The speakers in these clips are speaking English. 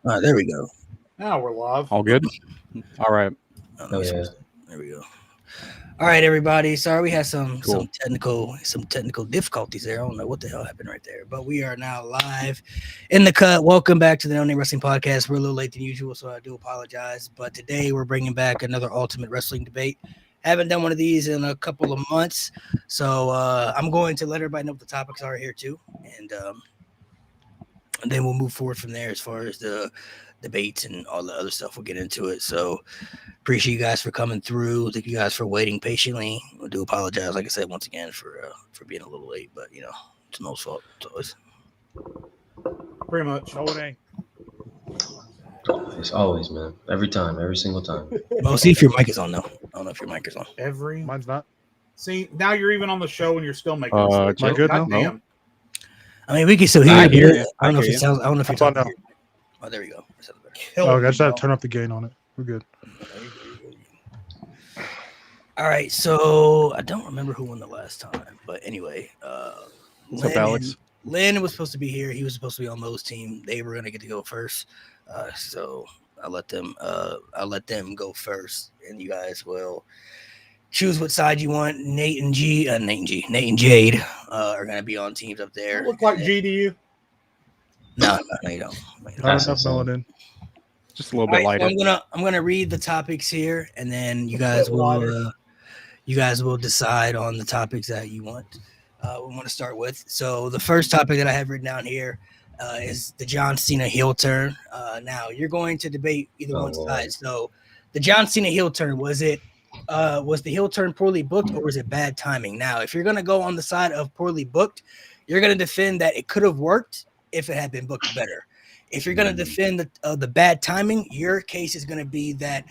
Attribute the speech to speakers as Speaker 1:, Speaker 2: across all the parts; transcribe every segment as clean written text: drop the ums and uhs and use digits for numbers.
Speaker 1: There we go.
Speaker 2: Now we're live.
Speaker 3: All good? All right.
Speaker 1: Oh, yeah. There we go. All right, everybody. Sorry, we had some technical difficulties there. I don't know what the hell happened right there, but we are now live in the cut. Welcome back to the No Name Wrestling Podcast. We're a little late than usual, so I do apologize. But today we're bringing back another Ultimate Wrestling debate. Haven't done one of these in a couple of months, so I'm going to let everybody know what the topics are here too, and then we'll move forward from there as far as the debates and all the other stuff. We'll get into it. So appreciate you guys for coming through. Thank you guys for waiting patiently. I do apologize, like I said, once again for being a little late, but you know, it's Mo's fault. It's always.
Speaker 2: Pretty much.
Speaker 4: Always, man. Every time, every single time.
Speaker 1: Mo, see if your mic is on though. I don't know if your mic is on.
Speaker 2: Mine's
Speaker 5: not.
Speaker 2: See, now you're even on the show and you're still making.
Speaker 5: Am I good now?
Speaker 2: Damn.
Speaker 1: I mean, we can still hear
Speaker 3: I
Speaker 1: it.
Speaker 3: hear you.
Speaker 1: I don't know if it sounds. I don't know if you're
Speaker 5: How about
Speaker 1: talking. Oh, there we go. That sounds better.
Speaker 5: Oh, I just had to turn up the gain on it. We're good.
Speaker 1: All right, so I don't remember who won the last time, but anyway,
Speaker 3: What's up, Alex?
Speaker 1: Lynn was supposed to be here. He was supposed to be on Mo's team. They were gonna get to go first, so I'll let them go first, and you guys will choose what side you want. Nate and Jade are gonna be on teams up there.
Speaker 2: Look like G to you?
Speaker 1: No, you don't.
Speaker 5: Not enough melanin.
Speaker 3: Just a little bit
Speaker 1: All right,
Speaker 3: lighter.
Speaker 1: so I'm gonna read the topics here, and then you guys will decide on the topics that you want. We want to start with. So the first topic that I have written down here is the John Cena heel turn. Now you're going to debate either one side. So the John Cena heel turn, was the heel turn poorly booked or was it bad timing? Now, if you're gonna go on the side of poorly booked, you're gonna defend that it could have worked if it had been booked better. If you're going to defend the bad timing, your case is going to be that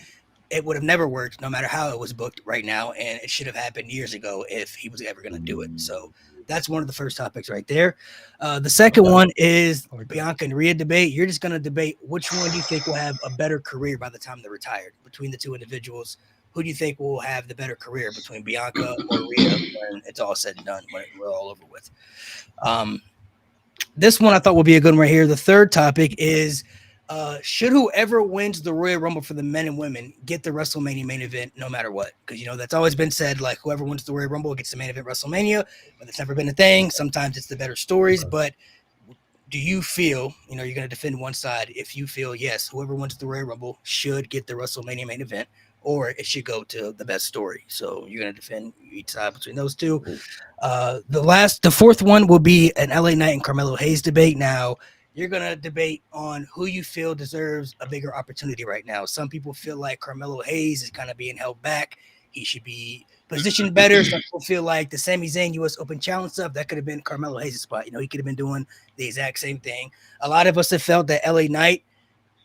Speaker 1: it would have never worked no matter how it was booked right now, and it should have happened years ago if he was ever going to do it. So that's one of the first topics right there. The second one is Bianca and Rhea debate. You're just going to debate which one do you think will have a better career by the time they're retired. Between the two individuals, who do you think will have the better career between Bianca or Rhea when it's all said and done, when we're all over with? This one I thought would be a good one right here. The third topic is, should whoever wins the Royal Rumble for the men and women get the WrestleMania main event no matter what? Because, you know, that's always been said, like, whoever wins the Royal Rumble gets the main event WrestleMania, but it's never been a thing. Sometimes it's the better stories, but do you feel, you know, you're going to defend one side if you feel, yes, whoever wins the Royal Rumble should get the WrestleMania main event, or it should go to the best story? So you're going to defend each side between those two. The fourth one will be an LA Knight and Carmelo Hayes debate. Now, you're going to debate on who you feel deserves a bigger opportunity right now. Some people feel like Carmelo Hayes is kind of being held back. He should be positioned better. Some people feel like the Sami Zayn US Open Challenge stuff, that could have been Carmelo Hayes' spot. You know, he could have been doing the exact same thing. A lot of us have felt that LA Knight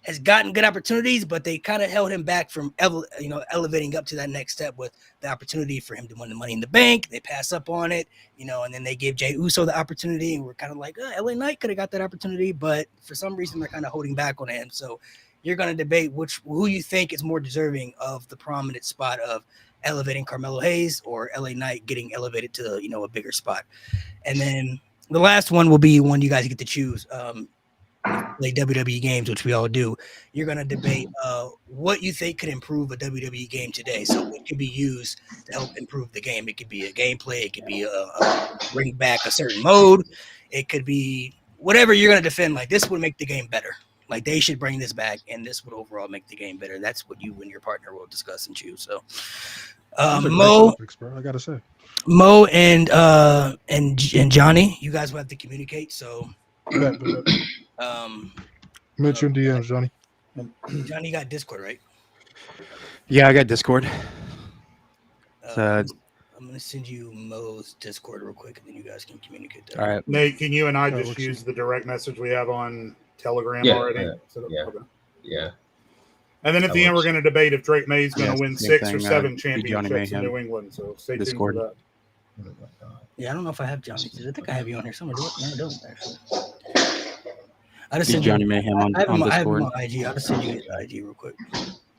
Speaker 1: has gotten good opportunities, but they kind of held him back from elevating up to that next step with the opportunity for him to win the Money in the Bank. They pass up on it, you know, and then they give Jey Uso the opportunity, and we're kind of like, LA Knight could have got that opportunity, but for some reason they're kind of holding back on him. So you're going to debate who you think is more deserving of the prominent spot of elevating Carmelo Hayes or LA Knight getting elevated to, you know, a bigger spot. And then the last one will be one you guys get to choose. Like WWE games, which we all do. You're going to debate what you think could improve a WWE game today. So it could be used to help improve the game. It could be a gameplay. It could be bring back a certain mode. It could be whatever you're going to defend. Like, this would make the game better. Like, they should bring this back, and this would overall make the game better. That's what you and your partner will discuss and choose. So, Mo,
Speaker 5: I gotta say,
Speaker 1: Mo and Johnny, you guys will have to communicate. So,
Speaker 5: mention DMs, Johnny.
Speaker 1: Johnny, you got Discord, right?
Speaker 3: Yeah, I got Discord.
Speaker 1: I'm gonna send you Mo's Discord real quick, and then you guys can communicate there.
Speaker 3: All right.
Speaker 2: Nate, can you and I just use the direct message we have on Telegram already?
Speaker 4: Yeah.
Speaker 2: And then at the end, we're going to debate if Drake May is going to win 6 or 7
Speaker 3: Johnny
Speaker 2: championships in
Speaker 3: Mayhem.
Speaker 2: New England. So stay
Speaker 3: Discord.
Speaker 2: tuned for that.
Speaker 1: Yeah, I don't know if I have Johnny. I think I have you on here somewhere. No, I don't actually. I just
Speaker 3: See
Speaker 1: sent
Speaker 3: Johnny
Speaker 1: you,
Speaker 3: Mayhem on
Speaker 1: I have him
Speaker 3: Discord.
Speaker 1: on IG. I'll just send you his IG real quick.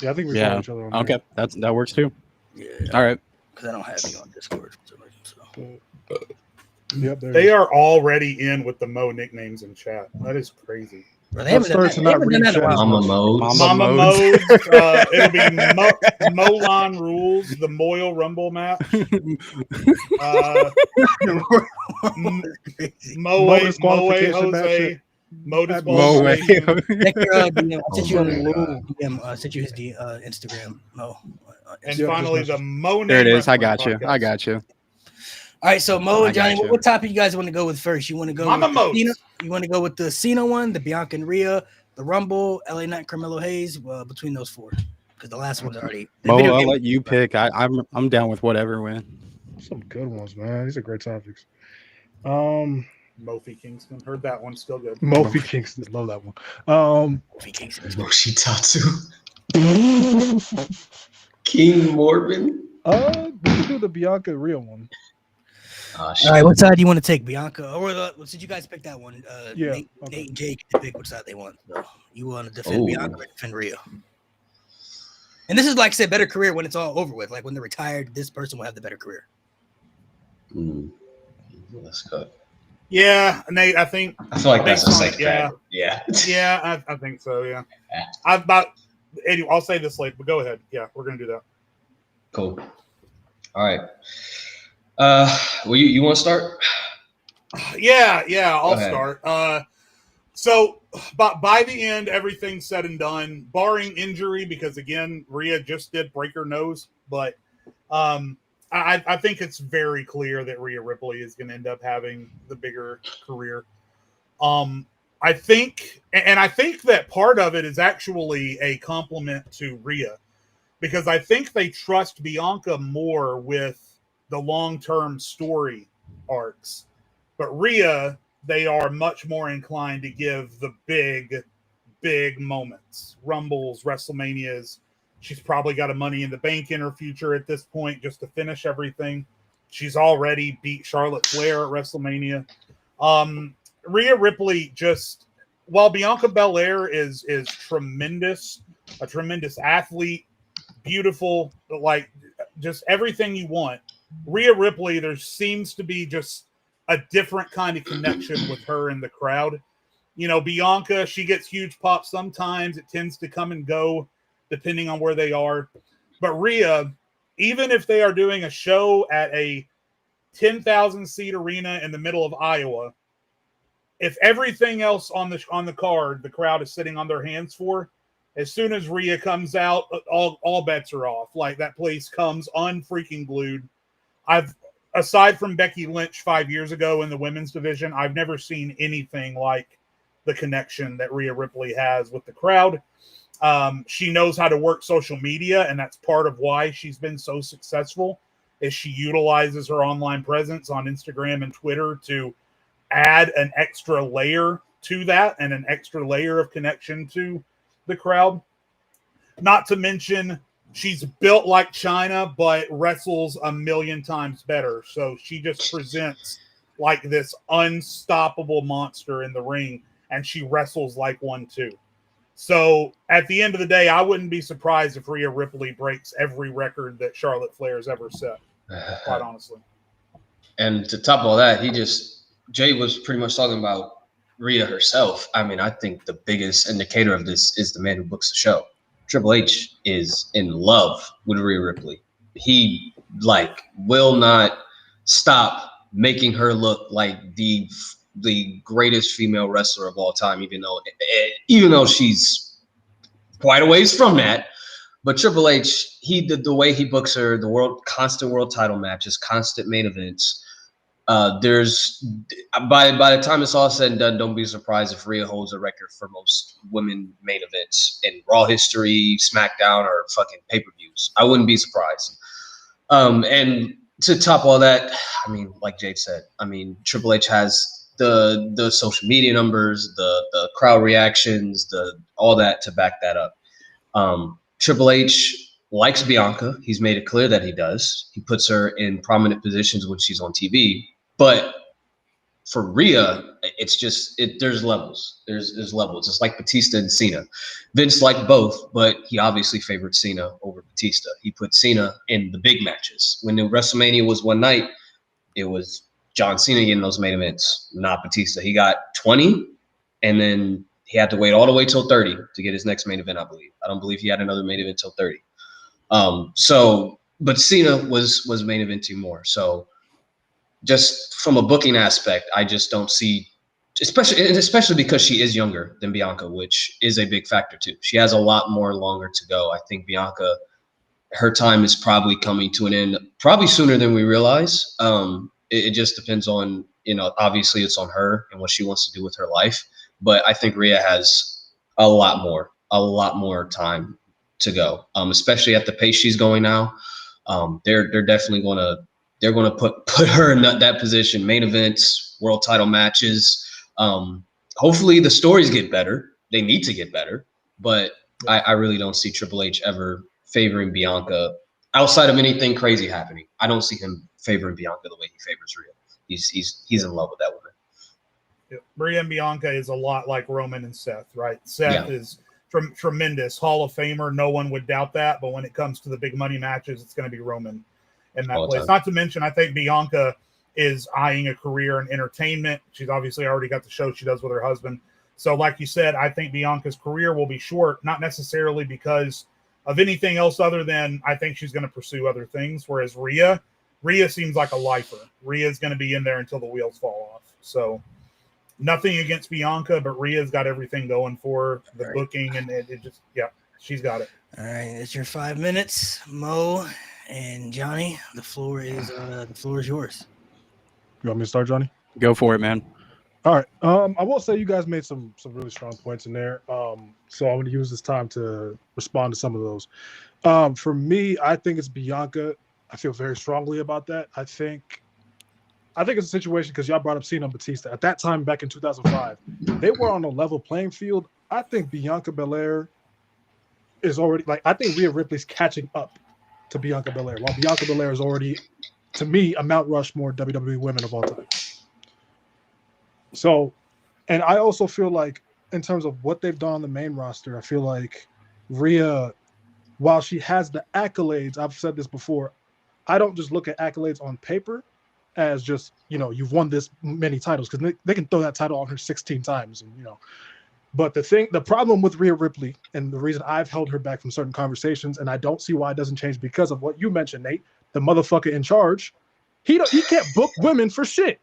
Speaker 5: Yeah, I think we follow each other on
Speaker 3: Okay, that works too.
Speaker 1: Yeah.
Speaker 3: All right.
Speaker 1: Because I don't have you on Discord.
Speaker 5: Yep,
Speaker 2: they are already in with the Mo nicknames in chat. That is crazy.
Speaker 1: Bro, they haven't done that. They haven't done that in a while.
Speaker 4: Mama Modes.
Speaker 2: Mama Modes. It'll be Molan Rules, the Moyle Rumble match. Moe Jose. Modus
Speaker 3: Moe.
Speaker 1: I sent you his Instagram. Mo.
Speaker 2: And finally, the Mo.
Speaker 3: There it is. I got you. I got you.
Speaker 1: All right, so Mo and Johnny, what topic you guys want to go with first? You want to go
Speaker 2: Mama
Speaker 1: with
Speaker 2: Modes.
Speaker 1: Cena? You want to go with the Cena one, the Bianca and Rhea, the Rumble, LA Knight, Carmelo Hayes, between those four? Because the last one's already.
Speaker 3: Mo, I'll let you pick. I'm down with whatever, man.
Speaker 5: Some good ones, man. These are great topics.
Speaker 2: Mofi Kingston. Heard that one. Still good.
Speaker 5: Mofi Kingston. Love that one.
Speaker 4: Moshitatsu. King Morbin.
Speaker 5: We can do the Bianca Rhea one.
Speaker 1: All right, what side do you want to take, Bianca? Or did you guys pick that one? Nate and Jake to pick which side they want. So you want to defend Bianca or defend Rhea? And this is like I said, better career when it's all over with. Like when they're retired, this person will have the better career.
Speaker 4: Let's go.
Speaker 2: Yeah, Nate. I feel
Speaker 4: like that's a safe bet.
Speaker 2: Yeah. I think so. Yeah. Anyway, I'll say this later, but go ahead. Yeah, we're gonna do that.
Speaker 4: Cool. All right. Well, you want to start?
Speaker 2: Yeah, I'll start. So, by the end, everything's said and done, barring injury, because again, Rhea just did break her nose. But I think it's very clear that Rhea Ripley is going to end up having the bigger career. I think that part of it is actually a compliment to Rhea, because I think they trust Bianca more with the long-term story arcs. But Rhea, they are much more inclined to give the big moments. Rumbles, WrestleManias. She's probably got a Money in the Bank in her future at this point just to finish everything. She's already beat Charlotte Flair at WrestleMania. Rhea Ripley just, while Bianca Belair is tremendous, a tremendous athlete, beautiful, like just everything you want, Rhea Ripley, there seems to be just a different kind of connection with her and the crowd. You know, Bianca, she gets huge pops sometimes. It tends to come and go depending on where they are. But Rhea, even if they are doing a show at a 10,000-seat arena in the middle of Iowa, if everything else on the card the crowd is sitting on their hands for, as soon as Rhea comes out, all bets are off. Like, that place comes unfreaking glued. Aside from Becky Lynch 5 years ago in the women's division, I've never seen anything like the connection that Rhea Ripley has with the crowd. She knows how to work social media, and that's part of why she's been so successful, is she utilizes her online presence on Instagram and Twitter to add an extra layer to that and an extra layer of connection to the crowd. Not to mention, she's built like China, but wrestles a million times better. So she just presents like this unstoppable monster in the ring, and she wrestles like one too. So at the end of the day, I wouldn't be surprised if Rhea Ripley breaks every record that Charlotte Flair has ever set, quite honestly.
Speaker 4: And to top all that, Jay was pretty much talking about Rhea herself. I mean, I think the biggest indicator of this is the man who books the show. Triple H is in love with Rhea Ripley. He will not stop making her look like the greatest female wrestler of all time, even though she's quite a ways from that. But Triple H, the way he books her, constant world title matches, constant main events. There's by the time it's all said and done, don't be surprised if Rhea holds a record for most women main events in Raw history, SmackDown, or fucking pay-per-views. I wouldn't be surprised. And to top all that, I mean, like Jade said, I mean, Triple H has the social media numbers, the crowd reactions, all that to back that up. Triple H likes Bianca. He's made it clear that he does. He puts her in prominent positions when she's on TV. But for Rhea, there's levels. There's levels. It's like Batista and Cena. Vince liked both, but he obviously favored Cena over Batista. He put Cena in the big matches. When the WrestleMania was one night, it was John Cena getting those main events, not Batista. He got 20, and then he had to wait all the way till 30 to get his next main event, I believe. I don't believe he had another main event till 30. But Cena was main eventing more. So just from a booking aspect, I just don't see, especially because she is younger than Bianca, which is a big factor too. She has a lot more longer to go. I think Bianca, her time is probably coming to an end, probably sooner than we realize. It just depends on, obviously it's on her and what she wants to do with her life. But I think Rhea has a lot more time to go, especially at the pace she's going now. They're definitely going to put her in that position, main events, world title matches. Hopefully the stories get better. They need to get better, but I really don't see Triple H ever favoring Bianca outside of anything crazy happening. I don't see him favoring Bianca the way he favors Rhea. He's in love with that woman.
Speaker 2: Yeah. Rhea and Bianca is a lot like Roman and Seth, right? Seth is tremendous Hall of Famer. No one would doubt that. But when it comes to the big money matches, it's going to be Roman in that place. Not to mention, I think Bianca is eyeing a career in entertainment. She's obviously already got the show she does with her husband. So like you said, I think Bianca's career will be short, not necessarily because of anything else other than I think she's going to pursue other things. Whereas Rhea seems like a lifer. Rhea is going to be in there until the wheels fall off. So nothing against Bianca, but Rhea's got everything going for her, the booking, and it just, she's got it.
Speaker 1: All right, it's your 5 minutes, Mo and Johnny. The floor is yours.
Speaker 5: You want me to start, Johnny?
Speaker 3: Go for it, man.
Speaker 5: All right. I will say you guys made some really strong points in there. So I'm going to use this time to respond to some of those. For me, I think it's Bianca. I feel very strongly about that. I think it's a situation because y'all brought up Cena and Batista. At that time, back in 2005, they were on a level playing field. I think Bianca Belair is already, I think Rhea Ripley's catching up to Bianca Belair, while Bianca Belair is already, to me, a Mount Rushmore WWE women of all time. So, and I also feel like in terms of what they've done on the main roster, I feel like Rhea, while she has the accolades, I've said this before, I don't just look at accolades on paper as just, you've won this many titles, because they can throw that title on her 16 times. And, but the problem with Rhea Ripley, and the reason I've held her back from certain conversations, and I don't see why it doesn't change because of what you mentioned, Nate, the motherfucker in charge, he can't book women for shit.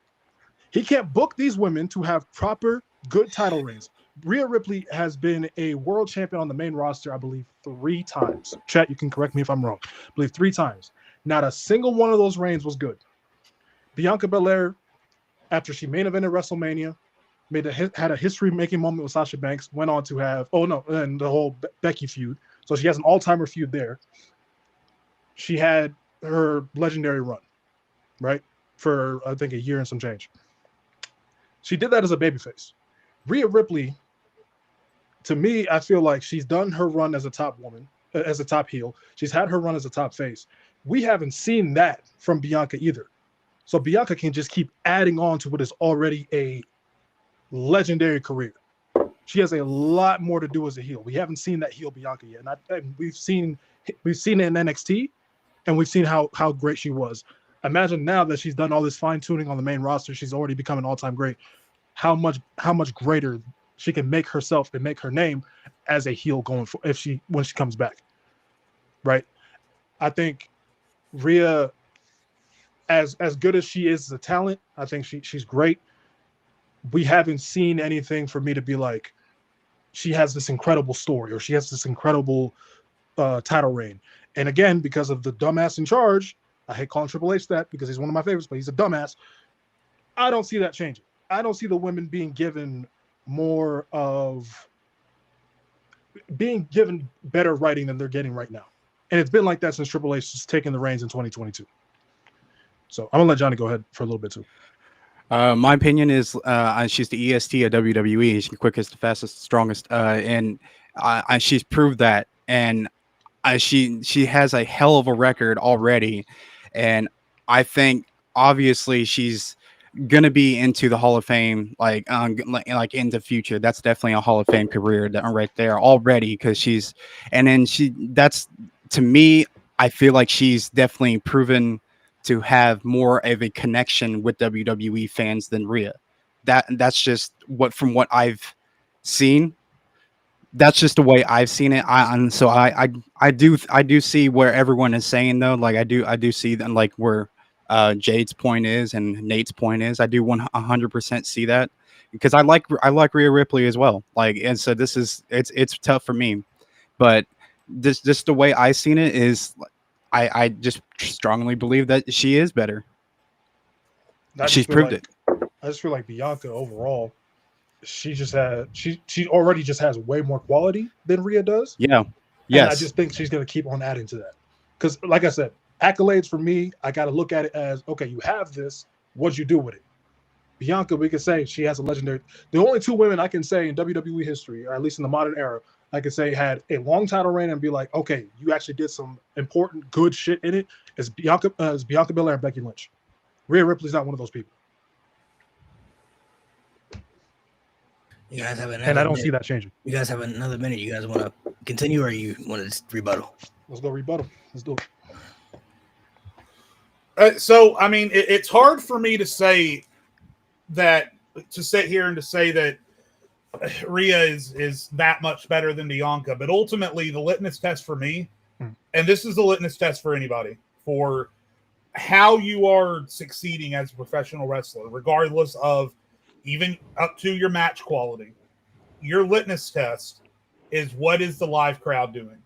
Speaker 5: He can't book these women to have proper, good title reigns. Rhea Ripley has been a world champion on the main roster, I believe, 3 times. Chat, you can correct me if I'm wrong. I believe 3 times. Not a single one of those reigns was good. Bianca Belair, after she main evented WrestleMania, had a history-making moment with Sasha Banks, went on to have, and the whole Becky feud. So she has an all-timer feud there. She had her legendary run, right? For, I think, a year and some change. She did that as a babyface. Rhea Ripley, to me, I feel like she's done her run as a top woman, as a top heel. She's had her run as a top face. We haven't seen that from Bianca either. So Bianca can just keep adding on to what is already a legendary career. She has a lot more to do as a heel. We haven't seen that heel Bianca yet. And we've seen it in NXT, and we've seen how great she was. Imagine now that she's done all this fine tuning on the main roster, she's already become an all-time great. How much greater she can make herself and make her name as a heel when she comes back, right? I think Rhea, as good as she is as a talent, I think she's great. We haven't seen anything for me to be like, she has this incredible story or she has this incredible title reign. And again, because of the dumbass in charge, I hate calling Triple H that because he's one of my favorites, but he's a dumbass. I don't see that changing. I don't see the women being given better writing than they're getting right now. And it's been like that since Triple H has taken the reins in 2022. So I'm going to let Johnny go ahead for a little bit too.
Speaker 3: My opinion is she's the EST of WWE. She's the quickest, the fastest, the strongest. And she's proved that. And she has a hell of a record already. And I think obviously she's going to be into the Hall of Fame, like in the future. That's definitely a Hall of Fame career right there already. That's, to me, I feel like she's definitely proven to have more of a connection with WWE fans than Rhea. That's just from what I've seen. That's just the way I've seen it. I do see where everyone is saying though. Like I do see that like where Jade's point is and Nate's point is. I do 100% see that because I like Rhea Ripley as well. Like, and so it's tough for me, but this just the way I seen it is. I just strongly believe that she is better. She's proved it.
Speaker 5: I just feel like Bianca overall, she already just has way more quality than Rhea does.
Speaker 3: Yeah.
Speaker 5: Yes. And I just think she's going to keep on adding to that. Because, like I said, accolades for me, I got to look at it as, okay, you have this. What'd you do with it? Bianca, we could say she has a legendary. The only two women I can say in WWE history, or at least in the modern era, I could say had a long title reign and be like, okay, you actually did some important, good shit in it. Is Bianca Belair and Becky Lynch. Rhea Ripley's not one of those people.
Speaker 1: You guys have another
Speaker 5: and I don't
Speaker 1: minute.
Speaker 5: see that changing.
Speaker 1: You guys have another minute. You guys want to continue or you want to rebuttal?
Speaker 5: Let's go rebuttal. Let's do it.
Speaker 2: So, I mean, it's hard for me to say that, to sit here and to say that Rhea is that much better than Bianca, but ultimately the litmus test for me, and this is the litmus test for anybody, for how you are succeeding as a professional wrestler, regardless of even up to your match quality, your litmus test is what is the live crowd doing?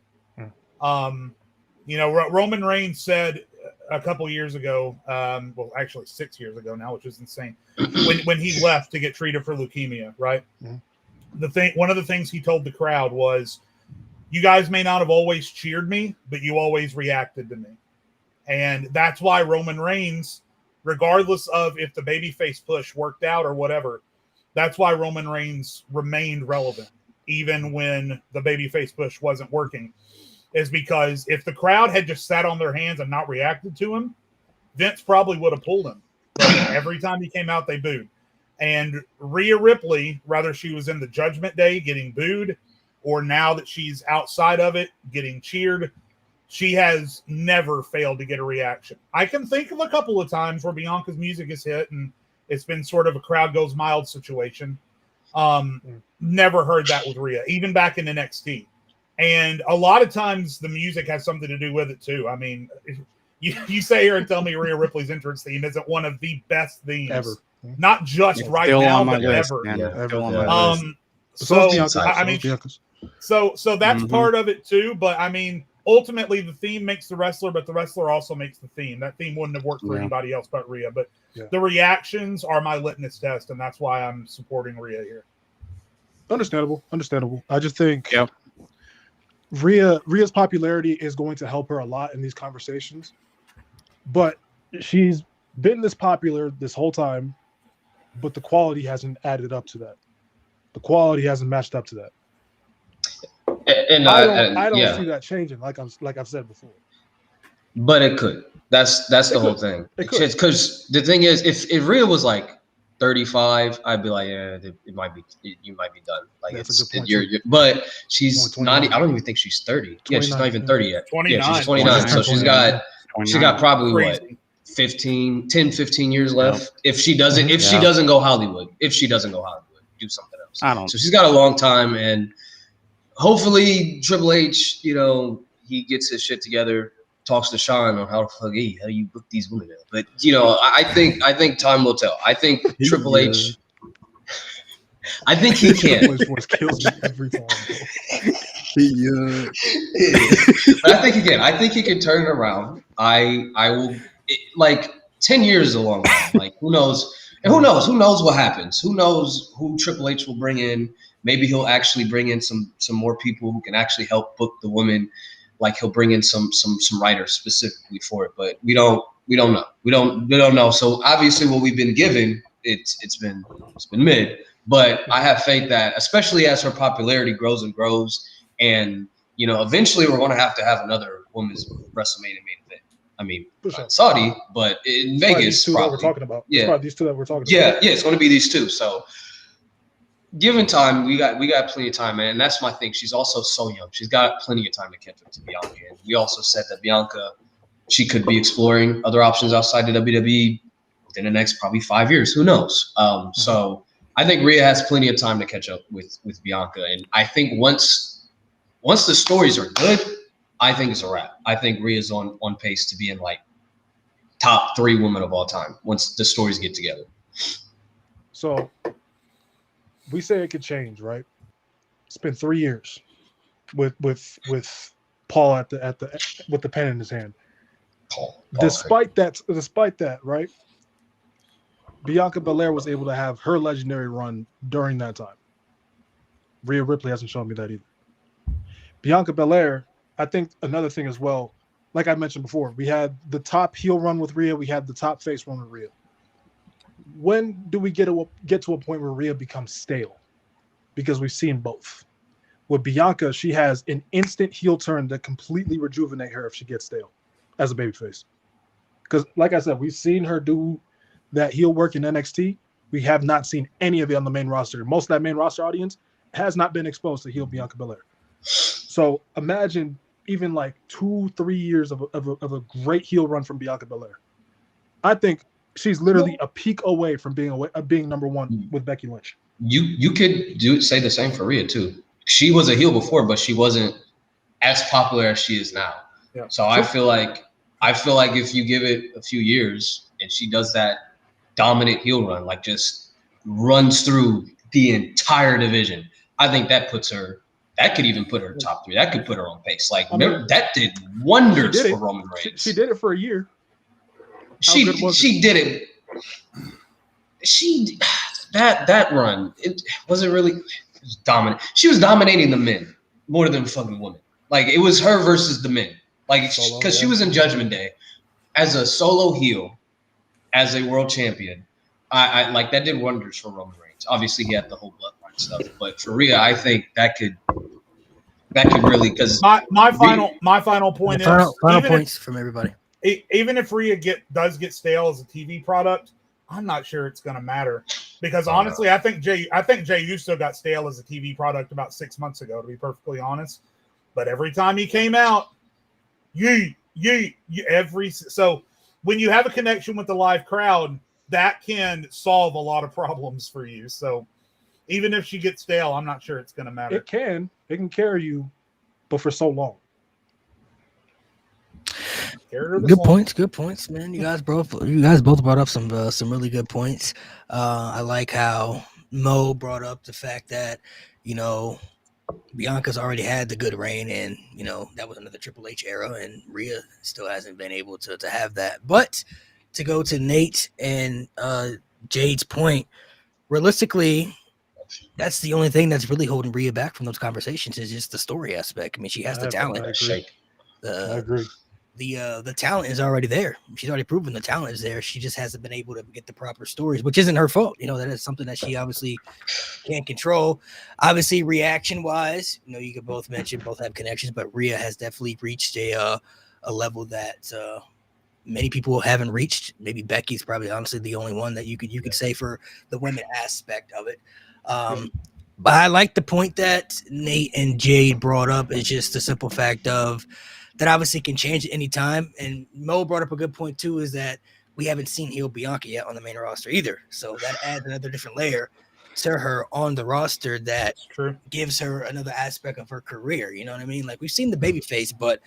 Speaker 2: You know, Roman Reigns said a couple years ago, well, actually 6 years ago now, which is insane, when he left to get treated for leukemia, right? One of the things he told the crowd was, you guys may not have always cheered me, but you always reacted to me. And that's why Roman Reigns, regardless of if the babyface push worked out or whatever, that's why Roman Reigns remained relevant, even when the babyface push wasn't working, is because if the crowd had just sat on their hands and not reacted to him, Vince probably would have pulled him. But every time he came out, they booed. And Rhea Ripley, whether she was in the Judgment Day getting booed or now that she's outside of it getting cheered, she has never failed to get a reaction. I can think of a couple of times where Bianca's music is hit and it's been sort of a crowd goes mild situation. Never heard that with Rhea, even back in NXT. And a lot of times the music has something to do with it too. I mean, you say here and tell me Rhea Ripley's entrance theme isn't one of the best themes ever. Not just right now, but ever. So I mean, so that's part of it too. But I mean, ultimately the theme makes the wrestler, but the wrestler also makes the theme. That theme wouldn't have worked for anybody else but Rhea. But the reactions are my litmus test, and that's why I'm supporting Rhea here.
Speaker 5: Understandable. I just think Rhea's popularity is going to help her a lot in these conversations, but she's been this popular this whole time, but the quality hasn't added up to that. The quality hasn't matched up to that.
Speaker 4: And
Speaker 5: I don't see that changing, like I've said before.
Speaker 4: But it could. That's the whole thing. Because the thing is, if Rhea was like 35, I'd be like, yeah, you might be done. Like but she's not. I don't even think she's 30. Yeah, she's not even 30 yet.
Speaker 2: 29.
Speaker 4: Yeah, she's 29. So she's got probably 10, 15 years left. If she doesn't go Hollywood, do something else.
Speaker 3: I don't.
Speaker 4: So she's got a long time, and hopefully Triple H, he gets his shit together, talks to Sean on how you book these women now. But I think time will tell. I think Triple H. I think he can.
Speaker 5: Triple H voice kills me every time.
Speaker 4: But I think he can. I think he can turn it around. I will. 10 years is a long time. Like who knows? And who knows what happens? Who knows who Triple H will bring in? Maybe he'll actually bring in some more people who can actually help book the women. Like he'll bring in some writers specifically for it, but we don't know. We don't know. So obviously, what we've been given, it's been mid. But I have faith that, especially as her popularity grows and grows, and eventually we're going to have another women's WrestleMania main event. I mean, Saudi, but in Vegas, probably.
Speaker 5: We're talking about.
Speaker 4: Yeah,
Speaker 5: it's probably these two that we're talking
Speaker 4: about.
Speaker 5: Yeah,
Speaker 4: it's going to be these two. So. Given time, we got plenty of time, man, and that's my thing. She's also so young; she's got plenty of time to catch up to Bianca. And we also said that Bianca, she could be exploring other options outside the WWE within the next probably 5 years. Who knows? So I think Rhea has plenty of time to catch up with Bianca, and I think once the stories are good, I think it's a wrap. I think Rhea's on pace to be in like top 3 women of all time once the stories get together.
Speaker 5: So we say it could change, right? It's been 3 years with Paul with the pen in his hand.
Speaker 4: Paul,
Speaker 5: Despite that, right? Bianca Belair was able to have her legendary run during that time. Rhea Ripley hasn't shown me that either. Bianca Belair, I think another thing as well, like I mentioned before, we had the top heel run with Rhea, we had the top face run with Rhea. When do we get to a point where Rhea becomes stale? Because we've seen both. With Bianca, she has an instant heel turn that completely rejuvenate her if she gets stale as a babyface. Because, like I said, we've seen her do that heel work in NXT. We have not seen any of it on the main roster. Most of that main roster audience has not been exposed to heel Bianca Belair. So imagine even like 2-3 years of a great heel run from Bianca Belair. I think she's literally a peak away from being number one with Becky Lynch.
Speaker 4: You could say the same for Rhea too. She was a heel before, but she wasn't as popular as she is now.
Speaker 2: Yeah.
Speaker 4: So I feel like if you give it a few years and she does that dominant heel run, like just runs through the entire division, I think that could even put her top 3. That could put her on pace. Like that did wonders for Roman Reigns.
Speaker 5: She did it for a year.
Speaker 4: She did it. That run, it wasn't really dominant. She was dominating the men more than fucking women. Like it was her versus the men. Like because she was in Judgment Day as a solo heel, as a world champion. I like that did wonders for Roman Reigns. Obviously, he had the whole bloodline stuff, but for Rhea, I think that could really because
Speaker 2: my final point is
Speaker 1: final points from everybody.
Speaker 2: Even if Rhea does get stale as a TV product, I'm not sure it's going to matter because honestly, I think Jey Uso got stale as a TV product about 6 months ago, to be perfectly honest. But every time he came out, so when you have a connection with the live crowd, that can solve a lot of problems for you. So even if she gets stale, I'm not sure it's going to matter.
Speaker 5: It can carry you, but for so long.
Speaker 1: Good points, man. You guys both brought up some really good points. I like how Mo brought up the fact that Bianca's already had the good reign, and that was another Triple H era, and Rhea still hasn't been able to have that. But to go to Nate and Jade's point, realistically, that's the only thing that's really holding Rhea back from those conversations is just the story aspect. I mean, she has the talent.
Speaker 5: I agree.
Speaker 1: The talent is already there. She's already proven the talent is there. She just hasn't been able to get the proper stories, which isn't her fault. That is something that she obviously can't control. Obviously, reaction wise, you could both have connections, but Rhea has definitely reached a level that many people haven't reached. Maybe Becky's probably honestly the only one that you could say for the women aspect of it. But I like the point that Nate and Jade brought up. Is just the simple fact of that obviously can change at any time. And Mo brought up a good point too, is that we haven't seen heel Bianca yet on the main roster either. So that adds another different layer to her on the roster that gives her another aspect of her career. You know what I mean? Like we've seen the babyface, but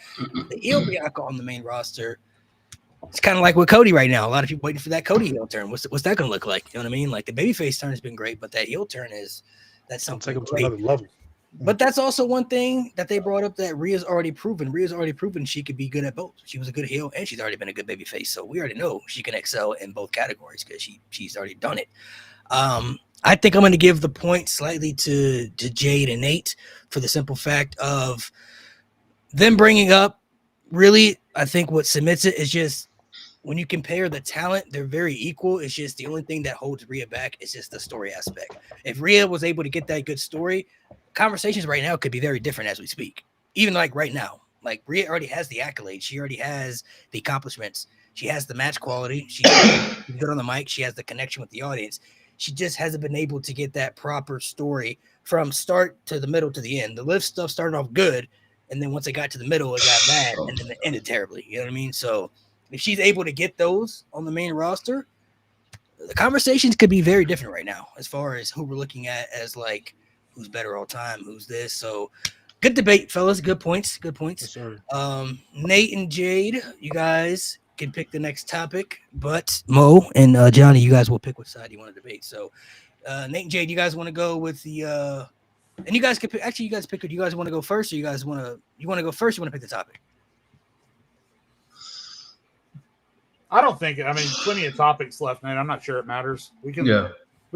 Speaker 1: the heel Bianca on the main roster, it's kind of like with Cody right now. A lot of people waiting for that Cody heel turn. What's that going to look like? You know what I mean? Like the babyface turn has been great, but that heel turn that's something
Speaker 5: take them to another level.
Speaker 1: But that's also one thing that they brought up that Rhea's already proven. Rhea's already proven she could be good at both. She was a good heel, and she's already been a good babyface. So we already know she can excel in both categories because she's already done it. I think I'm going to give the point slightly to Jade and Nate for the simple fact of them bringing up. Really, I think what submits it is just when you compare the talent, they're very equal. It's just the only thing that holds Rhea back is just the story aspect. If Rhea was able to get that good story, conversations right now could be very different as we speak. Even like right now, like Rhea already has the accolades. She already has the accomplishments. She has the match quality. She's good on the mic. She has the connection with the audience. She just hasn't been able to get that proper story from start to the middle to the end. The lift stuff started off good, and then once it got to the middle, it got bad, and then it ended terribly. You know what I mean? So if she's able to get those on the main roster, the conversations could be very different right now as far as who we're looking at as like who's better all time, who's this. So good debate, fellas. Good points. Good points.
Speaker 5: Yes, sir.
Speaker 1: Nate and Jade, you guys can pick the next topic, but Mo and Johnny, you guys will pick what side you want to debate. So Nate and Jade, you guys want to go with the and you guys can pick, actually you guys pick it. Do you guys want to go first, or you guys want to go first? You want to pick the topic?
Speaker 2: I don't think. I mean, plenty of topics left, man. I'm not sure it matters. We can let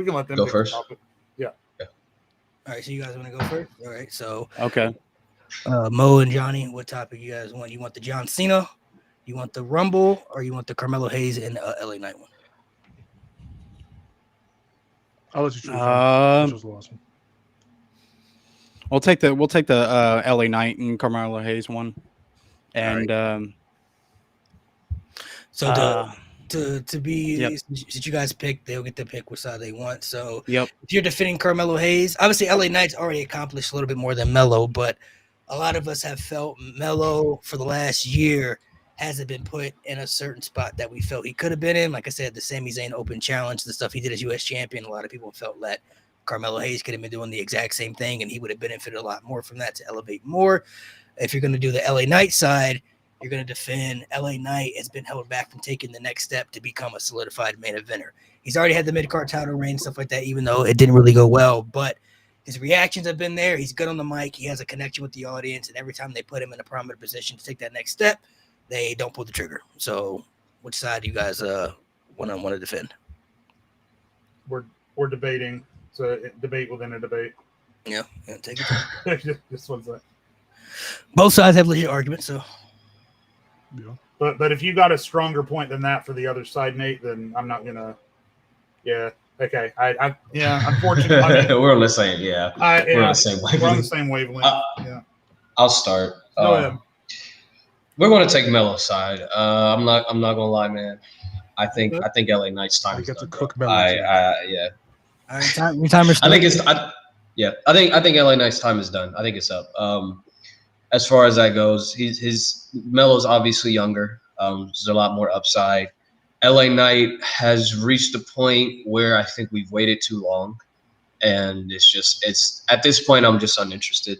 Speaker 2: them
Speaker 4: Go
Speaker 2: pick
Speaker 4: first.
Speaker 2: the topic. Yeah.
Speaker 1: All right, so you guys want to go first? All right, so
Speaker 3: Okay.
Speaker 1: Mo and Johnny, what topic you guys want? You want the John Cena, you want the Rumble, or you want the Carmelo Hayes and LA Knight one?
Speaker 5: I'll let you choose. Which was the last one?
Speaker 3: We'll take the LA Knight and Carmelo Hayes one, and
Speaker 1: So to be
Speaker 3: Yep.
Speaker 1: since you guys pick, they'll get to pick which side they want. So
Speaker 3: yep.
Speaker 1: if you're defending Carmelo Hayes, obviously LA Knight's already accomplished a little bit more than Melo, but a lot of us have felt Melo for the last year hasn't been put in a certain spot that we felt he could have been in. Like I said, the Sami Zayn Open Challenge, the stuff he did as U.S. champion, a lot of people felt that Carmelo Hayes could have been doing the exact same thing, and he would have benefited a lot more from that to elevate more. If you're going to do the LA Knight side, you're going to defend LA Knight has been held back from taking the next step to become a solidified main eventer. He's already had the mid-card title reign, stuff like that, even though it didn't really go well. But his reactions have been there. He's good on the mic. He has a connection with the audience. And every time they put him in a prominent position to take that next step, they don't pull the trigger. So which side do you guys want to defend?
Speaker 2: We're debating. So debate within a debate.
Speaker 1: Yeah, take it.
Speaker 2: Just one second.
Speaker 1: Both sides have legit arguments, so.
Speaker 5: Yeah.
Speaker 2: But if you got a stronger point than that for the other side, Nate, then I'm not gonna. Yeah. Okay. I unfortunately, I mean,
Speaker 4: we're on the same. Yeah. We're on the same wavelength.
Speaker 2: We're on the same wavelength. Yeah.
Speaker 4: I'll start.
Speaker 2: Go ahead.
Speaker 4: We're going to take Melo's side. I'm not gonna lie, man. I think LA Knight's time
Speaker 5: I
Speaker 4: is
Speaker 5: get to
Speaker 4: done,
Speaker 5: cook
Speaker 4: bro.
Speaker 5: Melo.
Speaker 4: Yeah.
Speaker 1: All right, your timer's
Speaker 4: I think I think LA Knight's time is done. I think it's up. As far as that goes, his Melo's obviously younger. There's a lot more upside. LA Knight has reached a point where I think we've waited too long, and it's at this point I'm just uninterested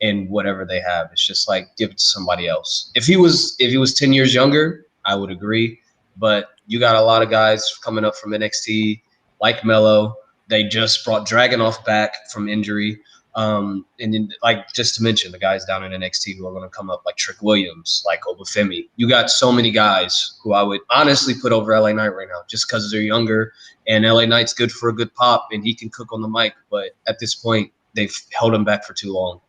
Speaker 4: in whatever they have. It's just like give it to somebody else. If he was 10 years younger, I would agree. But you got a lot of guys coming up from NXT like Melo. They just brought Dragunov back from injury. And then, like, just to mention the guys down in NXT who are going to come up, like Trick Williams, like Obafemi. You got so many guys who I would honestly put over LA Knight right now just because they're younger, and LA Knight's good for a good pop and he can cook on the mic. But at this point, they've held him back for too long.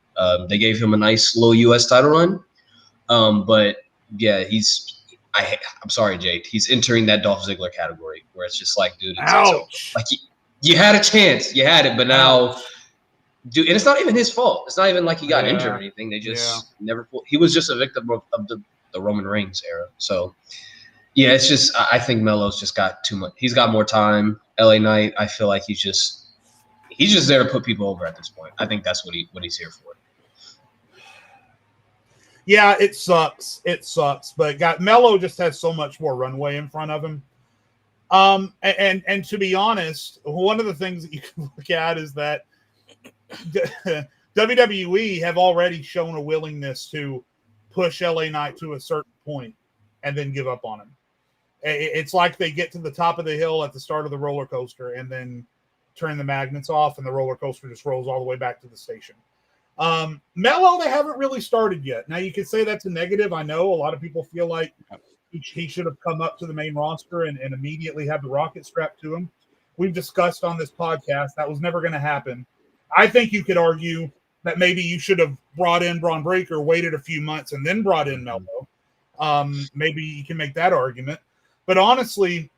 Speaker 4: They gave him a nice little U.S. title run. But yeah, I'm sorry, Jade. He's entering that Dolph Ziggler category where it's just like, dude, it's over. Like you had a chance, you had it, but now. Dude, and it's not even his fault. It's not even like he got injured or anything. They just never pulled. He was just a victim of the Roman Reigns era. So, yeah, it's just I think Melo's just got too much. He's got more time. LA Knight, I feel like he's just there to put people over at this point. I think that's what he's here for.
Speaker 2: Yeah, it sucks. But Melo just has so much more runway in front of him. And to be honest, one of the things that you can look at is that WWE have already shown a willingness to push LA Knight to a certain point and then give up on him. It's like they get to the top of the hill at the start of the roller coaster and then turn the magnets off and the roller coaster just rolls all the way back to the station. Melo, they haven't really started yet. Now, you could say that's a negative. I know a lot of people feel like he should have come up to the main roster and immediately had the rocket strapped to him. We've discussed on this podcast that was never going to happen. I think you could argue that maybe you should have brought in Braun Breaker, waited a few months, and then brought in Melo. Maybe you can make that argument. But honestly,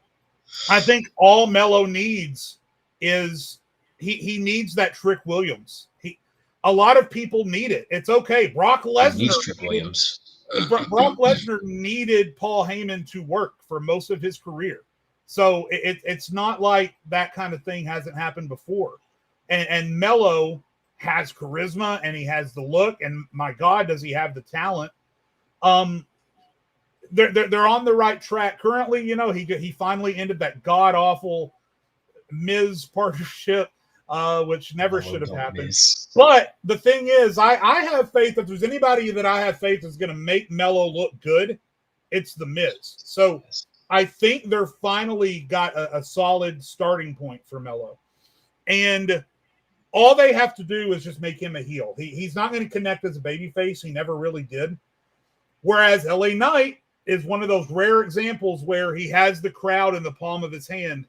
Speaker 2: I think all Melo needs is he needs that Trick Williams. A lot of people need it. It's okay. Brock Lesnar
Speaker 4: needs Trick Williams.
Speaker 2: Brock Lesnar needed Paul Heyman to work for most of his career. So it's not like that kind of thing hasn't happened before. And Melo has charisma and he has the look, and my God, does he have the talent? they're on the right track currently. You know, he finally ended that god awful Miz partnership, which never should have happened.
Speaker 4: Miss.
Speaker 2: But the thing is, I have faith. If there's anybody that I have faith is going to make Melo look good, it's the Miz. So I think they're finally got a solid starting point for Melo, and all they have to do is just make him a heel. He's not going to connect as a babyface. He never really did. Whereas LA Knight is one of those rare examples where he has the crowd in the palm of his hand.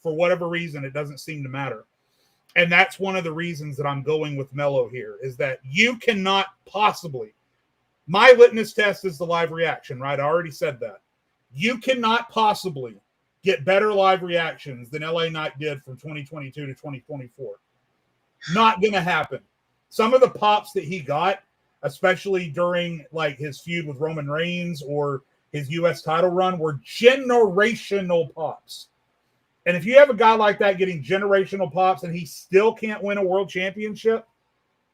Speaker 2: For whatever reason, it doesn't seem to matter. And that's one of the reasons that I'm going with Melo here, is that you cannot possibly, my litmus test is the live reaction, right? I already said that. You cannot possibly get better live reactions than LA Knight did from 2022 to 2024. Not going to happen. Some of the pops that he got, especially during like his feud with Roman Reigns or his U.S. title run, were generational pops. And if you have a guy like that getting generational pops and he still can't win a world championship,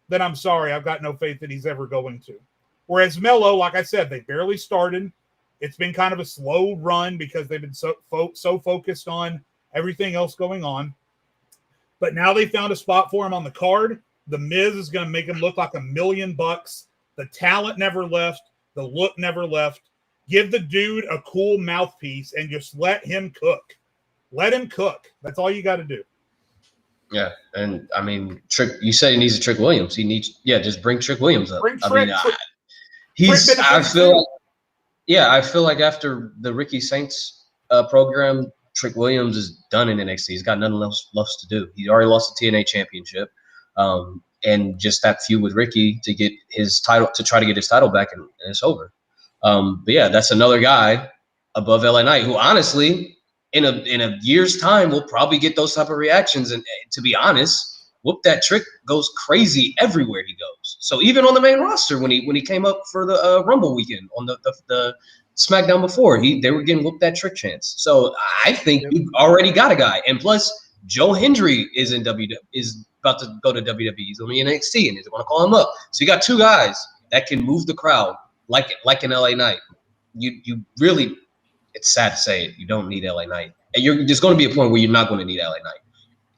Speaker 2: then I'm sorry, I've got no faith that he's ever going to. Whereas Melo, like I said, they barely started. It's been kind of a slow run because they've been so focused on everything else going on. But now they found a spot for him on the card. The Miz is going to make him look like $1 million. The talent never left. The look never left. Give the dude a cool mouthpiece and just let him cook. Let him cook. That's all you got to do.
Speaker 4: Yeah, and I mean, you said he needs a Trick Williams. He needs, just bring Trick Williams up.
Speaker 2: Bring
Speaker 4: I
Speaker 2: Trick,
Speaker 4: mean, I feel like after the Ricky Saints program, Trick Williams is done in NXT. He's got nothing else left to do. He already lost the TNA championship, and just that feud with Ricky to get his title, to try to get his title back, and it's over. But yeah, that's another guy above LA Knight who honestly, in a year's time, will probably get those type of reactions. And to be honest, Whoop That Trick goes crazy everywhere he goes. So even on the main roster, when he came up for the Rumble weekend on the SmackDown before, they were getting Whoop That Trick chants. So I think you already got a guy. And plus, Joe Hendry is about to go to WWE. He's going to be in NXT, and they want to call him up. So you got two guys that can move the crowd like an LA Knight. You really, it's sad to say it, you don't need LA Knight. And there's going to be a point where you're not going to need LA Knight,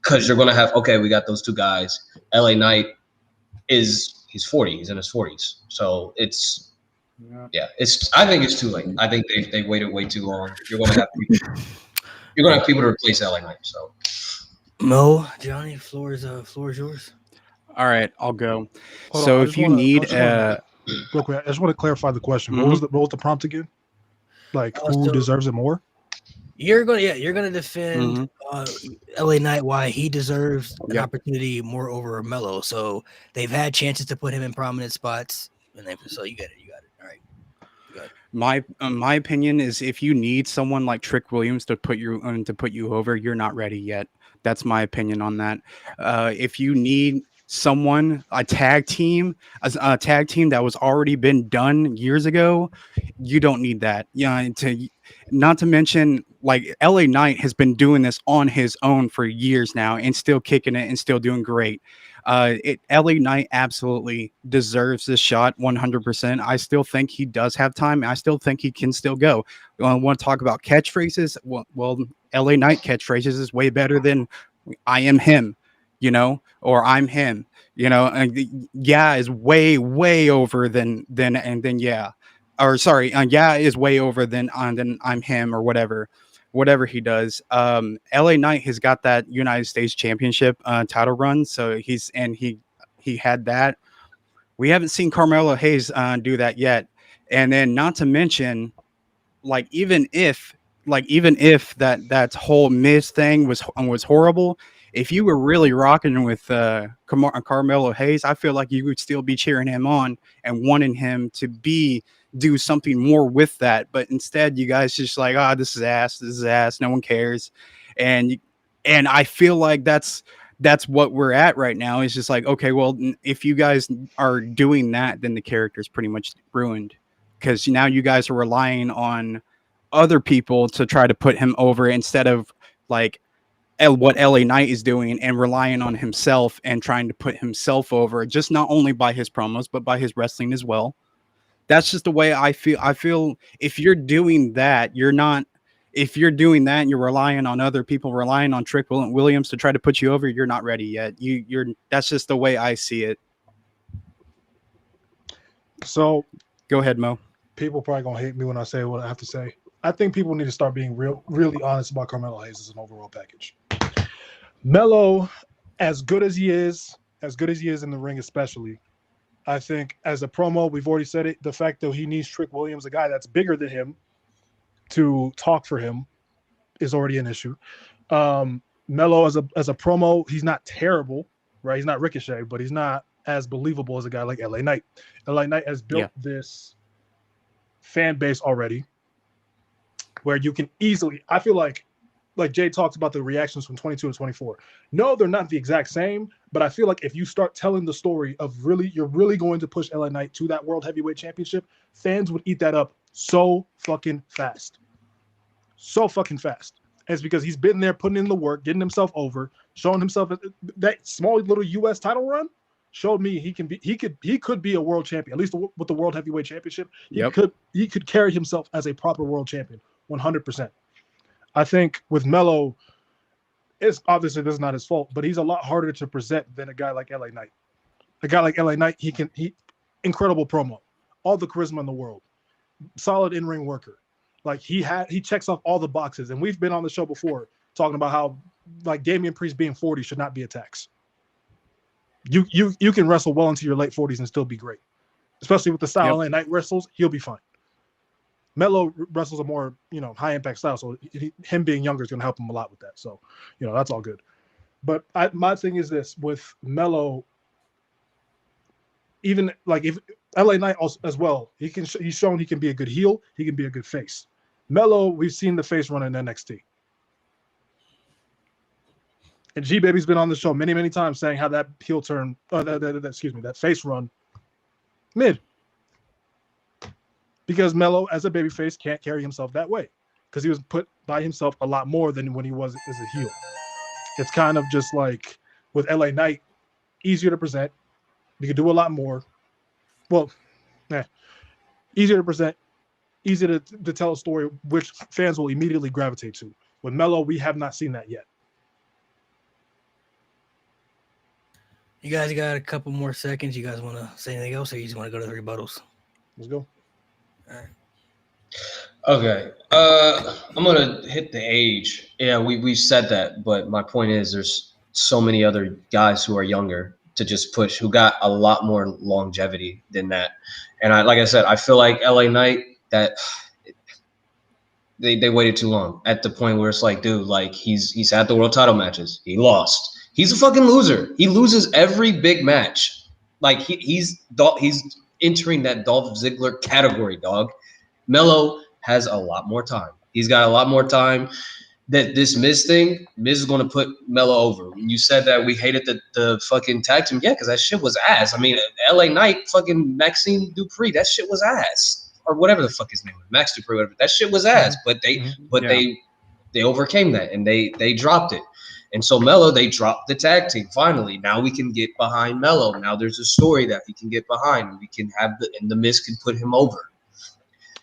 Speaker 4: because you're going to have, okay, we got those two guys. LA Knight he's 40. He's in his 40s. So I think it's too late. I think they waited way too long. You're going to have people to replace LA Knight. So
Speaker 1: Mo, Johnny, floor is yours.
Speaker 3: All right, I'll go.
Speaker 5: Hold
Speaker 3: So
Speaker 5: on,
Speaker 3: if you need
Speaker 5: real quick, I just want to clarify the question.
Speaker 3: Mhm.
Speaker 5: What was the prompt again? Like, who deserves it more?
Speaker 1: You're gonna defend LA Knight, why he deserves an opportunity more over Melo. So they've had chances to put him in prominent spots, and so you got it. All right.
Speaker 3: My opinion is, if you need someone like Trick Williams to put you over, you're not ready yet. That's my opinion on that. If you need someone, a tag team that was already been done years ago, you don't need that. Not to mention, like, LA Knight has been doing this on his own for years now and still kicking it and still doing great. LA Knight absolutely deserves this shot 100%. I still think he does have time. I still think he can still go. I want to talk about catchphrases. Well, LA Knight catchphrases is way better than "I am him," or "I'm him," and "yeah" is way over than "yeah," or sorry, "yeah" is way over than "I'm him," or whatever he does. LA Knight has got that United States Championship title run, so he had that. We haven't seen Carmelo Hayes do that yet. And then, not to mention, even if that whole Miz thing was horrible, if you were really rocking with Carmelo Hayes, I feel like you would still be cheering him on and wanting him to do something more with that. But instead, you guys just like, this is ass, no one cares. And I feel like that's what we're at right now. It's just like, okay, well, if you guys are doing that, then the character's pretty much ruined, because now you guys are relying on other people to try to put him over, instead of like what LA Knight is doing and relying on himself and trying to put himself over, just not only by his promos, but by his wrestling as well. That's just the way I feel. I feel if you're doing that, you're not. If you're doing that and you're relying on other people, relying on Trick Williams to try to put you over, you're not ready yet. You're. That's just the way I see it.
Speaker 5: So
Speaker 3: Go ahead, Mo.
Speaker 5: people probably gonna hate me when I say what I have to say. I think people need to start being really honest about Carmelo Hayes as an overall package. Melo, as good as he is in the ring, especially, I think as a promo, we've already said it. The fact that he needs Trick Williams, a guy that's bigger than him, to talk for him, is already an issue. Melo as a promo, he's not terrible, right? He's not Ricochet, but he's not as believable as a guy like LA Knight. LA Knight has built this fan base already, where you can easily. I feel like Jay talks about the reactions from 22 and 24. No, they're not the exact same, but I feel like if you start telling the story of you're really going to push LA Knight to that World Heavyweight Championship, fans would eat that up so fucking fast. So fucking fast. And it's because he's been there putting in the work, getting himself over, showing himself that small little US title run showed me he could be a world champion, at least with the World Heavyweight Championship. He could carry himself as a proper world champion 100%. I think with Melo, it's obviously this is not his fault, but he's a lot harder to present than a guy like LA Knight. A guy like LA Knight, he incredible promo, all the charisma in the world, solid in-ring worker. Like he checks off all the boxes, and we've been on the show before talking about how like Damian Priest being 40 should not be a tax. You can wrestle well into your late 40s and still be great, especially with the style LA Knight wrestles. He'll be fine. Melo wrestles a more, high impact style, so him being younger is going to help him a lot with that. So, that's all good. But my thing is this with Melo, even like if LA Knight also, as well, he's shown he can be a good heel, he can be a good face. Melo, we've seen the face run in NXT. And G Baby's been on the show many, many times saying how that heel turn, that face run, mid. Because Melo, as a babyface, can't carry himself that way. Because he was put by himself a lot more than when he was as a heel. It's kind of just like with LA Knight, easier to present. You can do a lot more. Well, easier to present, easier to tell a story which fans will immediately gravitate to. With Melo, we have not seen that yet.
Speaker 1: You guys got a couple more seconds. You guys want to say anything else, or you just want to go to the rebuttals?
Speaker 5: Let's go.
Speaker 1: All right.
Speaker 4: Okay. I'm gonna hit the age. Yeah, we said that, but my point is there's so many other guys who are younger to just push who got a lot more longevity than that. And like I said, I feel like LA Knight that they waited too long at the point where it's like, dude, like he's had the world title matches. He lost. He's a fucking loser. He loses every big match. Like he's entering that Dolph Ziggler category, dog. Melo has a lot more time. He's got a lot more time. That this Miz thing, Miz is going to put Melo over. When you said that we hated the fucking tag team, yeah, because that shit was ass. I mean, LA Knight, fucking Maxine Dupree, that shit was ass. Or whatever the fuck his name was, Max Dupree, whatever. That shit was ass. But they overcame that and they dropped it. And so Melo, they dropped the tag team. Finally, now we can get behind Melo. Now there's a story that we can get behind, and we can have the Miz can put him over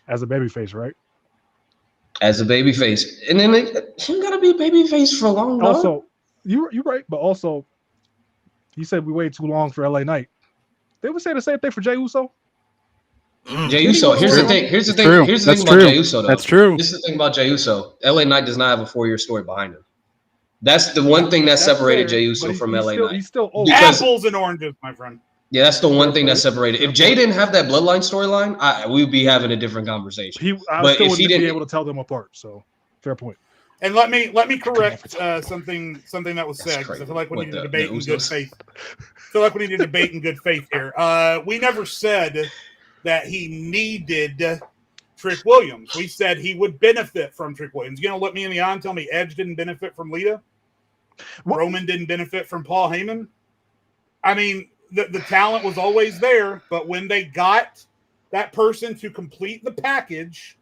Speaker 5: as a babyface, right?
Speaker 4: As a babyface, and then he gotta be a babyface for a long time.
Speaker 5: Also, you're right, but also, you said we waited too long for LA Knight. They would say the same thing for Jey Uso.
Speaker 4: Jey Uso. Here's the thing. Here's the thing about Jey Uso, though.
Speaker 3: That's true.
Speaker 4: This is the thing about Jey Uso. LA Knight does not have a 4-year story behind him. That's the one thing that separated Jey Uso from LA Knight.
Speaker 5: He's still old.
Speaker 2: Apples and oranges, my friend.
Speaker 4: Yeah, that's the one thing that separated. If Jay didn't have that bloodline storyline, we'd be having a different conversation.
Speaker 5: I still wouldn't be able to tell them apart. So, fair point.
Speaker 2: And let me correct something that was said, because I feel like we need to debate in good faith. Here. We never said that he needed Trick Williams. We said he would benefit from Trick Williams. You know, look me in the eye and tell me Edge didn't benefit from Lita. Roman didn't benefit from Paul Heyman. I mean, the talent was always there, but when they got that person to complete the package,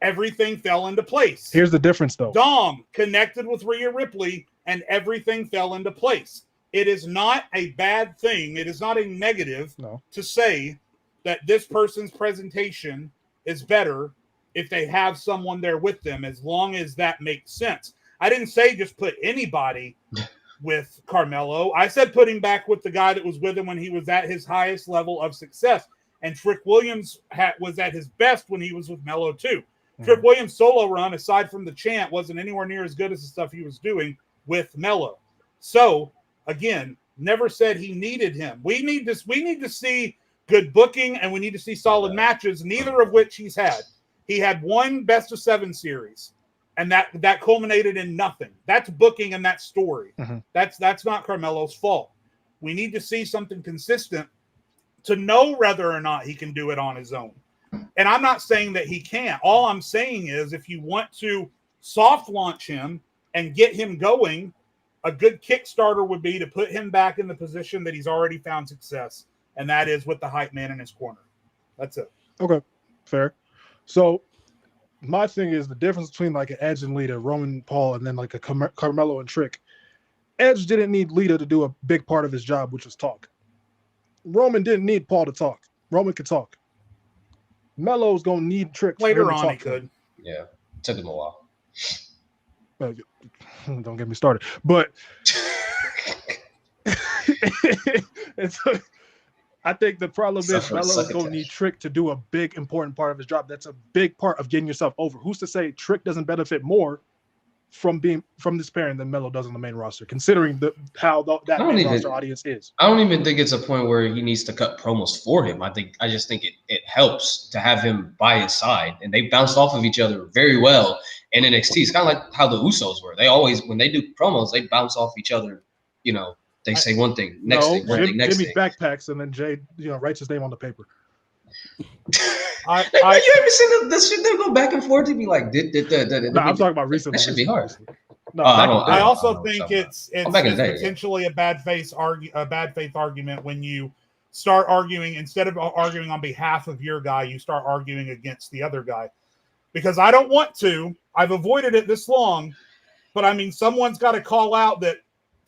Speaker 2: everything fell into place.
Speaker 5: Here's the difference, though.
Speaker 2: Dom connected with Rhea Ripley, and everything fell into place. It is not a bad thing. It is not a negative to say that this person's presentation is better if they have someone there with them, as long as that makes sense. I didn't say just put anybody with Carmelo. I said put him back with the guy that was with him when he was at his highest level of success. And Trick Williams was at his best when he was with Melo too. Trick Williams' solo run, aside from the chant, wasn't anywhere near as good as the stuff he was doing with Melo. So, again, never said he needed him. We need to see good booking, and we need to see solid matches, neither of which he's had. He had one best-of-7 series, and that culminated in nothing. That's booking and that's story.
Speaker 5: Mm-hmm.
Speaker 2: That's not Carmelo's fault. We need to see something consistent to know whether or not he can do it on his own. And I'm not saying that he can't. All I'm saying is if you want to soft launch him and get him going, a good Kickstarter would be to put him back in the position that he's already found success, and that is with the hype man in his corner. That's it.
Speaker 5: Okay, fair. So my thing is the difference between like an Edge and Lita, Roman Paul, and then like a Carmelo and Trick. Edge didn't need Lita to do a big part of his job, which was talk. Roman didn't need Paul to talk. Roman could talk. Melo's gonna need Trick
Speaker 2: Later
Speaker 5: to
Speaker 2: on,
Speaker 5: talk
Speaker 2: he
Speaker 5: to him.
Speaker 2: could.
Speaker 4: Yeah, took him a while.
Speaker 5: Don't get me started. But I think the problem is Melo's going to need Trick to do a big, important part of his job. That's a big part of getting yourself over. Who's to say Trick doesn't benefit more from this pairing than Melo does on the main roster, considering how that main roster audience is?
Speaker 4: I don't even think it's a point where he needs to cut promos for him. I just think it helps to have him by his side, and they bounced off of each other very well in NXT. It's kind of like how the Usos were. They always, when they do promos, they bounce off each other. You know, they say one thing, next thing, one thing, next
Speaker 5: Jimmy
Speaker 4: thing.
Speaker 5: backpacks, and then Jay, writes his name on the paper.
Speaker 4: You ever seen this shit? They go back and forth to be like,
Speaker 5: No, I'm talking about recently.
Speaker 4: That should be hard.
Speaker 5: No,
Speaker 2: I also think it's
Speaker 4: day,
Speaker 2: potentially a bad faith argument when you start arguing, instead of arguing on behalf of your guy, you start arguing against the other guy. Because I don't want to. I've avoided it this long, but I mean, someone's got to call out that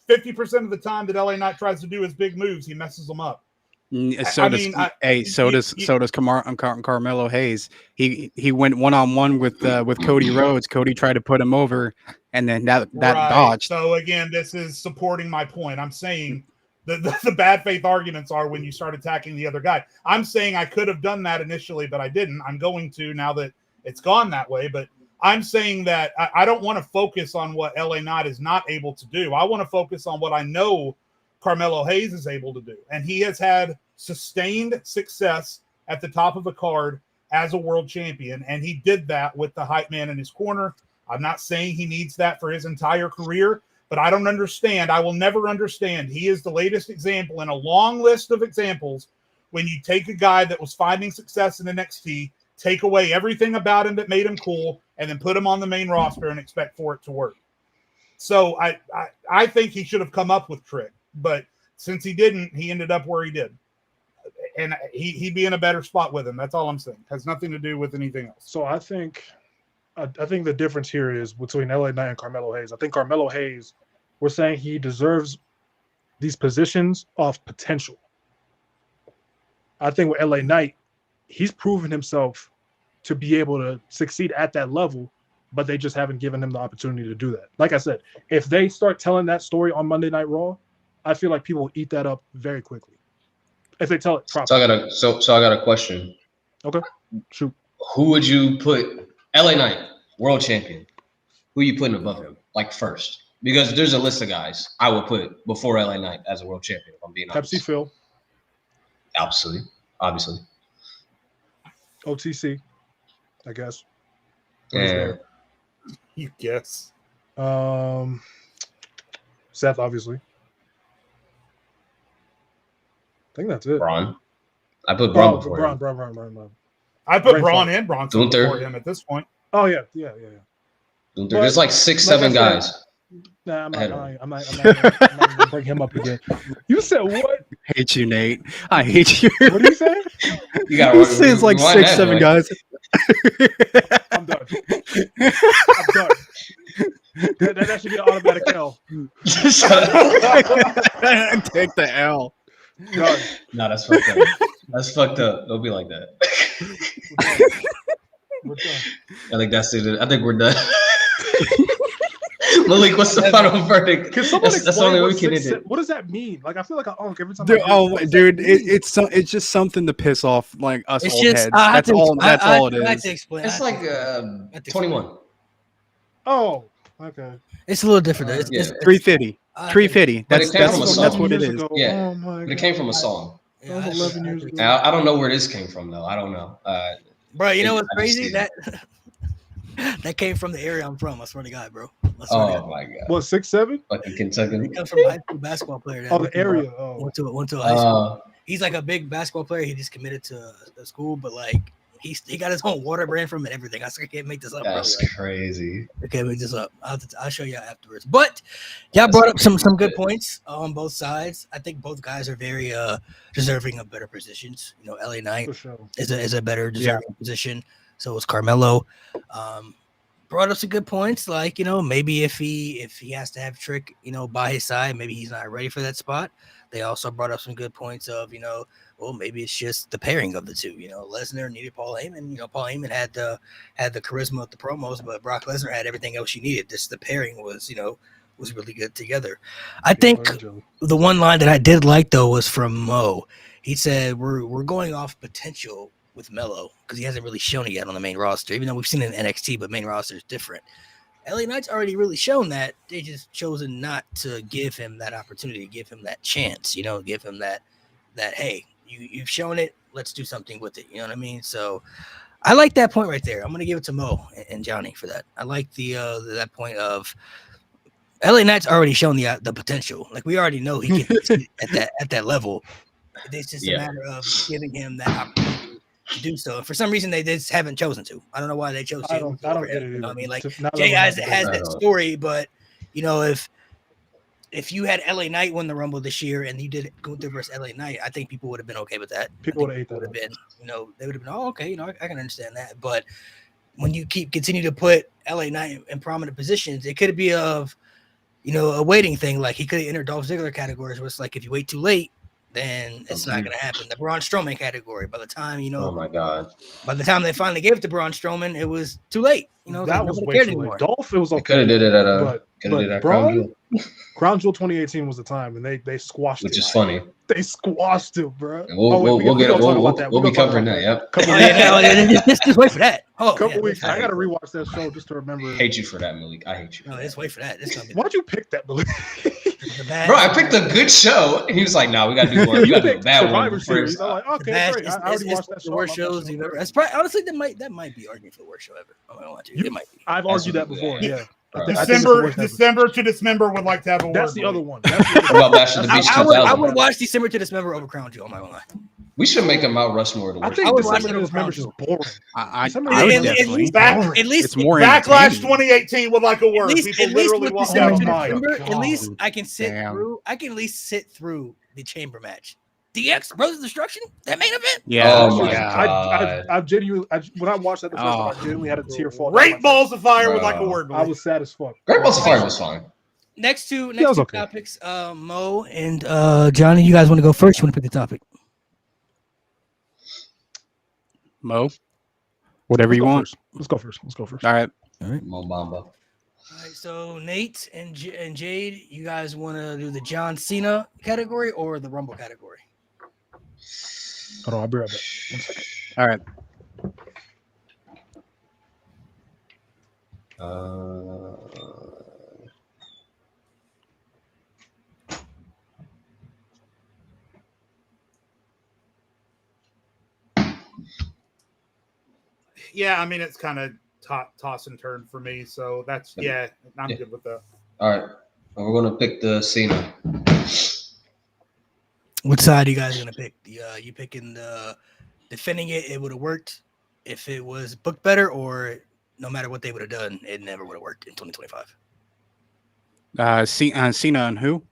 Speaker 2: 50% of the time that LA Knight tries to do his big moves, he messes them up.
Speaker 3: So does Carmelo Hayes. He went one-on-one with Cody Rhodes. Cody tried to put him over, and then that dodged.
Speaker 2: So again, this is supporting my point. I'm saying the bad faith arguments are when you start attacking the other guy. I'm saying I could have done that initially, but I didn't. I'm going to now that it's gone that way. But I'm saying that I don't want to focus on what LA Knight is not able to do. I want to focus on what I know Carmelo Hayes is able to do. And he has had sustained success at the top of a card as a world champion. And he did that with the hype man in his corner. I'm not saying he needs that for his entire career, but I don't understand. I will never understand. He is the latest example in a long list of examples when you take a guy that was finding success in NXT, take away everything about him that made him cool, and then put him on the main roster and expect for it to work. So I think he should have come up with Trick. But since he didn't, he ended up where he did. And he'd be in a better spot with him. That's all I'm saying. It has nothing to do with anything else.
Speaker 5: So I think the difference here is between LA Knight and Carmelo Hayes. I think Carmelo Hayes, we're saying he deserves these positions off potential. I think with LA Knight, he's proven himself to be able to succeed at that level, but they just haven't given him the opportunity to do that. Like I said, if they start telling that story on Monday Night Raw, I feel like people will eat that up very quickly if they tell it properly.
Speaker 4: So I got a question.
Speaker 5: Okay, shoot.
Speaker 4: Who would you put? LA Knight, world champion. Who are you putting above him, like first? Because there's a list of guys I would put before LA Knight as a world champion. If I'm being honest.
Speaker 5: Pepsi Phil.
Speaker 4: Absolutely, obviously.
Speaker 5: OTC, I guess.
Speaker 4: Yeah.
Speaker 2: You guess.
Speaker 5: Seth, obviously. I think that's it.
Speaker 4: Braun. I put Braun before him.
Speaker 5: Braun.
Speaker 2: I put Braun and Bronson before him at this point.
Speaker 5: Oh yeah.
Speaker 4: Gunther. There's like 6-7 guys.
Speaker 5: Nah, I'm not gonna bring him up again. You said what?
Speaker 3: I hate you, Nate. I hate you.
Speaker 5: What are you saying?
Speaker 3: He says like 6-7 guys.
Speaker 5: I'm done. That should be an automatic L.
Speaker 3: Take the L.
Speaker 5: Done.
Speaker 4: No, that's fucked up. That's fucked up. Don't be like that.
Speaker 5: What's up?
Speaker 4: I think that's it. I think we're done. Malik, what's the final verdict?
Speaker 5: Can someone
Speaker 4: That's the
Speaker 5: explain
Speaker 4: only way
Speaker 5: what,
Speaker 4: we can end
Speaker 5: 6,
Speaker 4: it.
Speaker 5: what does that mean? Like, I feel like I unk every time.
Speaker 3: Dude,
Speaker 5: I hear it. What does that mean?
Speaker 3: it's just something to piss off like us
Speaker 1: It's
Speaker 3: old
Speaker 1: just
Speaker 3: heads.
Speaker 1: I have
Speaker 3: That's
Speaker 1: to-
Speaker 3: all. That's
Speaker 1: I-
Speaker 3: all it
Speaker 1: I have
Speaker 3: is.
Speaker 1: to explain.
Speaker 4: It's
Speaker 1: I have
Speaker 4: like
Speaker 1: to explain.
Speaker 4: 21.
Speaker 5: Oh, okay.
Speaker 1: It's a little different. It's,
Speaker 4: Yeah.
Speaker 1: it's, it's,
Speaker 3: 350.
Speaker 1: I have to-
Speaker 3: 350.
Speaker 4: But
Speaker 3: That's
Speaker 4: it came from a
Speaker 3: that's
Speaker 4: song.
Speaker 3: that's what it
Speaker 5: 11
Speaker 3: is.
Speaker 5: years ago.
Speaker 4: Yeah.
Speaker 5: Oh my
Speaker 4: But it
Speaker 5: God.
Speaker 4: came from a song.
Speaker 1: yeah,
Speaker 5: That was
Speaker 1: I have to-
Speaker 5: 11
Speaker 1: I have
Speaker 5: years
Speaker 1: to-
Speaker 5: ago.
Speaker 4: I don't know where this came from though. I don't know.
Speaker 1: Bro, you know
Speaker 4: I
Speaker 1: what's
Speaker 4: just
Speaker 1: crazy?
Speaker 4: see
Speaker 1: That that came from the area I'm from. I swear to God, bro. I swear to God.
Speaker 4: Oh my god.
Speaker 5: What, 6, 7?
Speaker 4: Fucking Kentucky.
Speaker 1: He comes from a high school basketball player. that
Speaker 5: Oh,
Speaker 1: went
Speaker 5: the
Speaker 1: to,
Speaker 5: area. Oh,
Speaker 1: went to a high school.
Speaker 4: Uh,
Speaker 1: He's like a big basketball player. He just committed to a school, but like he got his own water brand from it and everything. I swear I can't make this up, bro.
Speaker 4: that's
Speaker 1: Like,
Speaker 4: crazy.
Speaker 1: I can't make this up. I'll show you afterwards. But y'all brought up some good points on both sides. I think both guys are very deserving of better positions. You know, LA Knight
Speaker 5: for sure.
Speaker 1: is a better deserving position. So is Carmelo. Brought up some good points, like, you know, maybe if he has to have Trick, you know, by his side, maybe he's not ready for that spot. They also brought up some good points of, you know, well, maybe it's just the pairing of the two. You know, Lesnar needed Paul Heyman. You know, Paul Heyman had the charisma of the promos, but Brock Lesnar had everything else you needed. The pairing was, you know, was really good together. I think the one line that I did like though was from Mo. He said we're going off potential with Melo because he hasn't really shown it yet on the main roster, even though we've seen it in NXT, but main roster is different. LA Knight's already really shown that. They just chosen not to give him that opportunity, give him that chance, you know, give him that hey, you've shown it, let's do something with it. You know what I mean? So I like that point right there. I'm gonna give it to Mo and Johnny for that. I like the that point of LA Knight's already shown the potential. Like we already know he can succeed at that level. It's just a matter of giving him that opportunity to do so. And for some reason, they just haven't chosen to. I don't know why they chose to.
Speaker 5: I don't get it.
Speaker 1: You know what I mean? Like
Speaker 5: Not
Speaker 1: Jay
Speaker 5: that
Speaker 1: has
Speaker 5: one.
Speaker 1: that story, but you know, if you had LA Knight win the Rumble this year and you did Gunther versus LA Knight, I think people would have been okay with that.
Speaker 5: People would have ate that.
Speaker 1: Would have been, you know, they would have been, oh, okay, you know, I can understand that. But when you continue to put LA Knight in prominent positions, it could be of, you know, a waiting thing. Like he could have entered Dolph Ziggler categories where it's like if you wait too late, then it's not going to happen. The Braun Strowman category. By the time, you know,
Speaker 4: Oh my god.
Speaker 1: by the time they finally gave it to Braun Strowman, it was too late. You know,
Speaker 5: That
Speaker 1: like,
Speaker 5: was
Speaker 1: nobody
Speaker 5: way
Speaker 1: cared
Speaker 5: too late.
Speaker 1: anymore.
Speaker 5: Dolph, it was okay.
Speaker 4: Could have did it at
Speaker 5: but
Speaker 4: Crown
Speaker 5: Braun,
Speaker 4: Jewel,
Speaker 5: Crown Jewel 2018 was the time, and they squashed
Speaker 4: which
Speaker 5: it.
Speaker 4: is funny.
Speaker 5: They squashed it, bro.
Speaker 4: And we'll be covering that. Yep.
Speaker 5: Couple
Speaker 1: Oh,
Speaker 5: weeks.
Speaker 1: yeah, just wait for that. Oh,
Speaker 5: Couple
Speaker 1: yeah,
Speaker 5: weeks.
Speaker 4: I
Speaker 5: I gotta
Speaker 4: hate
Speaker 5: rewatch that show just to remember.
Speaker 4: Hate you for that, Malik. I hate you.
Speaker 1: No, just wait for that. It's gonna be
Speaker 5: Why'd you pick that, Billy?
Speaker 1: the bad.
Speaker 4: Bro, I picked a good show, and he was like, "No, we gotta do one. You
Speaker 5: You
Speaker 4: gotta do a
Speaker 5: picked
Speaker 4: bad
Speaker 5: Survivor
Speaker 4: one
Speaker 5: Series.
Speaker 4: first."
Speaker 5: I'm like,
Speaker 1: the
Speaker 5: okay,
Speaker 1: bad.
Speaker 5: great. I already watched that
Speaker 1: the
Speaker 5: show.
Speaker 1: worst
Speaker 5: I love that
Speaker 1: shows
Speaker 5: show.
Speaker 1: you've ever. That's probably honestly that might be arguing for the worst show ever. I don't want to. It might be.
Speaker 5: I've argued that before. Yeah. I think it's the
Speaker 2: December
Speaker 5: worst ever.
Speaker 2: December to Dismember would like to have a word.
Speaker 5: That's the
Speaker 2: Malik.
Speaker 5: other one. That's the other
Speaker 4: What about Bash of the Beach
Speaker 1: I
Speaker 4: 2000?
Speaker 1: would watch December to Dismember over Crown Jewel. I'm not gonna lie.
Speaker 4: We should make a Mount Rushmore of the
Speaker 5: I
Speaker 4: worst.
Speaker 5: think
Speaker 1: I would
Speaker 5: December
Speaker 1: watch it
Speaker 5: to
Speaker 1: over
Speaker 5: Dismember is just boring.
Speaker 3: I
Speaker 5: December
Speaker 3: would
Speaker 1: at
Speaker 3: definitely.
Speaker 1: least,
Speaker 2: Back-
Speaker 1: at least
Speaker 3: It's more
Speaker 2: Backlash
Speaker 3: entertaining.
Speaker 2: 2018 would like a word. People
Speaker 1: at least
Speaker 2: literally
Speaker 1: with
Speaker 2: want
Speaker 1: December
Speaker 2: that.
Speaker 1: to
Speaker 5: Oh my
Speaker 1: December,
Speaker 5: God.
Speaker 1: at least I can sit
Speaker 3: Damn.
Speaker 1: through. I can at least sit through the chamber match. DX Brothers of Destruction, that main event.
Speaker 3: Yeah.
Speaker 4: Oh my
Speaker 3: yeah.
Speaker 4: God.
Speaker 5: I've genuinely, when I watched that the first time, I genuinely had a tear fall. down
Speaker 2: Great
Speaker 5: my
Speaker 2: Balls of Fire would
Speaker 4: Bro.
Speaker 2: like a word.
Speaker 5: face. I was sad as fuck.
Speaker 4: Great Balls of Fire was fine.
Speaker 1: Next two
Speaker 5: it was okay.
Speaker 1: topics. Mo and Johnny, you guys want to go first? You want to pick the topic?
Speaker 3: Mo, whatever you want.
Speaker 5: Let's go first. Let's go first.
Speaker 3: All right.
Speaker 4: Mo Bamba.
Speaker 1: All right, so Nate and Jade, you guys want to do the John Cena category or the Rumble category?
Speaker 5: Hold on, I'll be right back. 1 second.
Speaker 3: All right.
Speaker 2: Yeah, I mean it's kind of toss and turn for me. So that's I'm good with that.
Speaker 4: All right. We're gonna pick the Cena.
Speaker 1: What side are you guys gonna pick? You picking the defending it? It would have worked if it was booked better, or no matter what they would have done, it never would have worked in 2025.
Speaker 3: Cena and who?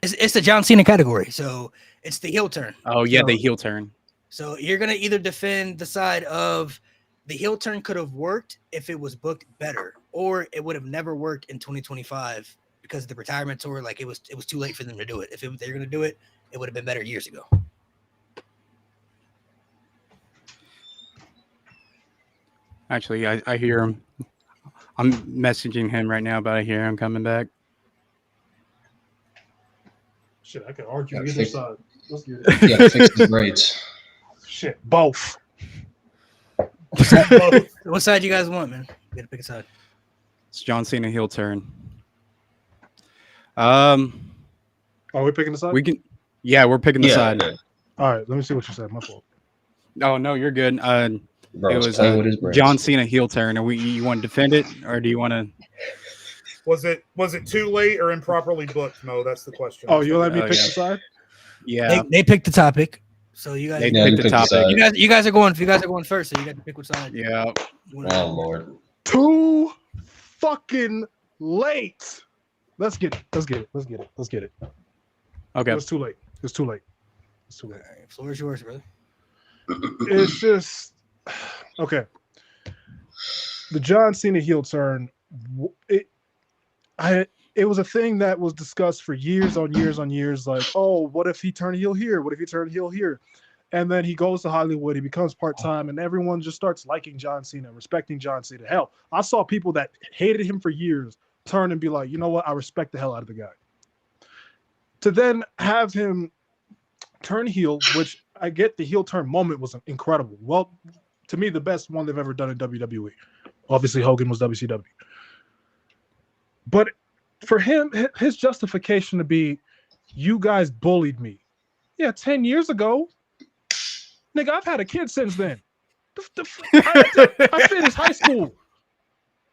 Speaker 1: It's the John Cena category, so it's the heel turn.
Speaker 3: Oh yeah,
Speaker 1: So-
Speaker 3: the heel turn.
Speaker 1: So you're gonna either defend the side of the heel turn could have worked if it was booked better, or it would have never worked in 2025 because of the retirement tour. Like it was too late for them to do it. If they were gonna do it, it would have been better years ago.
Speaker 3: Actually, I hear him. I'm messaging him right now, but I hear him coming back.
Speaker 5: Shit, I could argue
Speaker 4: Gotta
Speaker 5: either
Speaker 4: fix-
Speaker 5: side. Let's get it.
Speaker 4: You gotta fix his braids.
Speaker 5: Shit, both.
Speaker 1: What side you guys want, man? You gotta pick a side.
Speaker 3: It's John Cena heel turn.
Speaker 5: Are we picking the side?
Speaker 3: We can. Yeah, we're picking the side.
Speaker 5: All right, let me see what you said. My fault.
Speaker 3: Oh no, you're good.
Speaker 4: Bro,
Speaker 3: It
Speaker 4: was
Speaker 3: was
Speaker 4: playing with his braids.
Speaker 3: John Cena heel turn. Are we? You want to defend it, or do you want to?
Speaker 2: Was it too late or improperly booked? No, that's the question.
Speaker 5: Oh, you let me
Speaker 3: Oh,
Speaker 5: pick
Speaker 3: yeah.
Speaker 5: the side?
Speaker 3: Yeah,
Speaker 1: They picked the topic, so you guys.
Speaker 3: they
Speaker 4: Yeah,
Speaker 3: picked
Speaker 4: you
Speaker 3: the
Speaker 4: picked the
Speaker 3: topic.
Speaker 4: side.
Speaker 1: You guys are going. If you guys are going first, so you got to pick which side.
Speaker 3: Yeah.
Speaker 1: you wanna
Speaker 4: Oh
Speaker 1: go.
Speaker 4: Lord.
Speaker 5: Too fucking late. Let's get it. Let's get it. Let's get it. Let's get it.
Speaker 3: Okay.
Speaker 5: It's too late. It's too late. It's too
Speaker 1: All
Speaker 5: late.
Speaker 1: right, floor is yours, brother.
Speaker 5: It's just okay. The John Cena heel turn. It was a thing that was discussed for years on years on years. Like, oh, what if he turned heel here? What if he turned heel here? And then he goes to Hollywood. He becomes part-time, and everyone just starts liking John Cena, respecting John Cena. Hell, I saw people that hated him for years turn and be like, you know what? I respect the hell out of the guy. To then have him turn heel, which I get the heel turn moment was incredible. Well, to me, the best one they've ever done in WWE. Obviously, Hogan was WCW. But for him, his justification to be, you guys bullied me. Yeah, 10 years ago. Nigga, I've had a kid since then. I finished high school.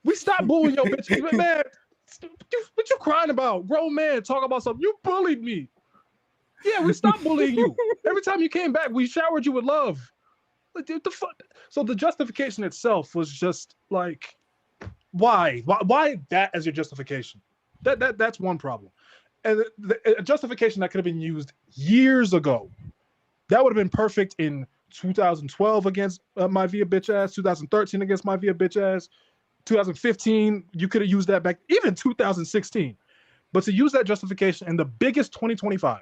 Speaker 5: We stopped bullying your bitch. Man, what you crying about? Grown man talk about something. You bullied me. Yeah, we stopped bullying you. Every time you came back, we showered you with love. Like, dude, the fuck? So the justification itself was just like, why that as your justification? That's one problem. And a justification that could have been used years ago. That would have been perfect in 2012 against my via bitch ass, 2013 against my via bitch ass, 2015. You could have used that back, even 2016. But to use that justification in the biggest 2025,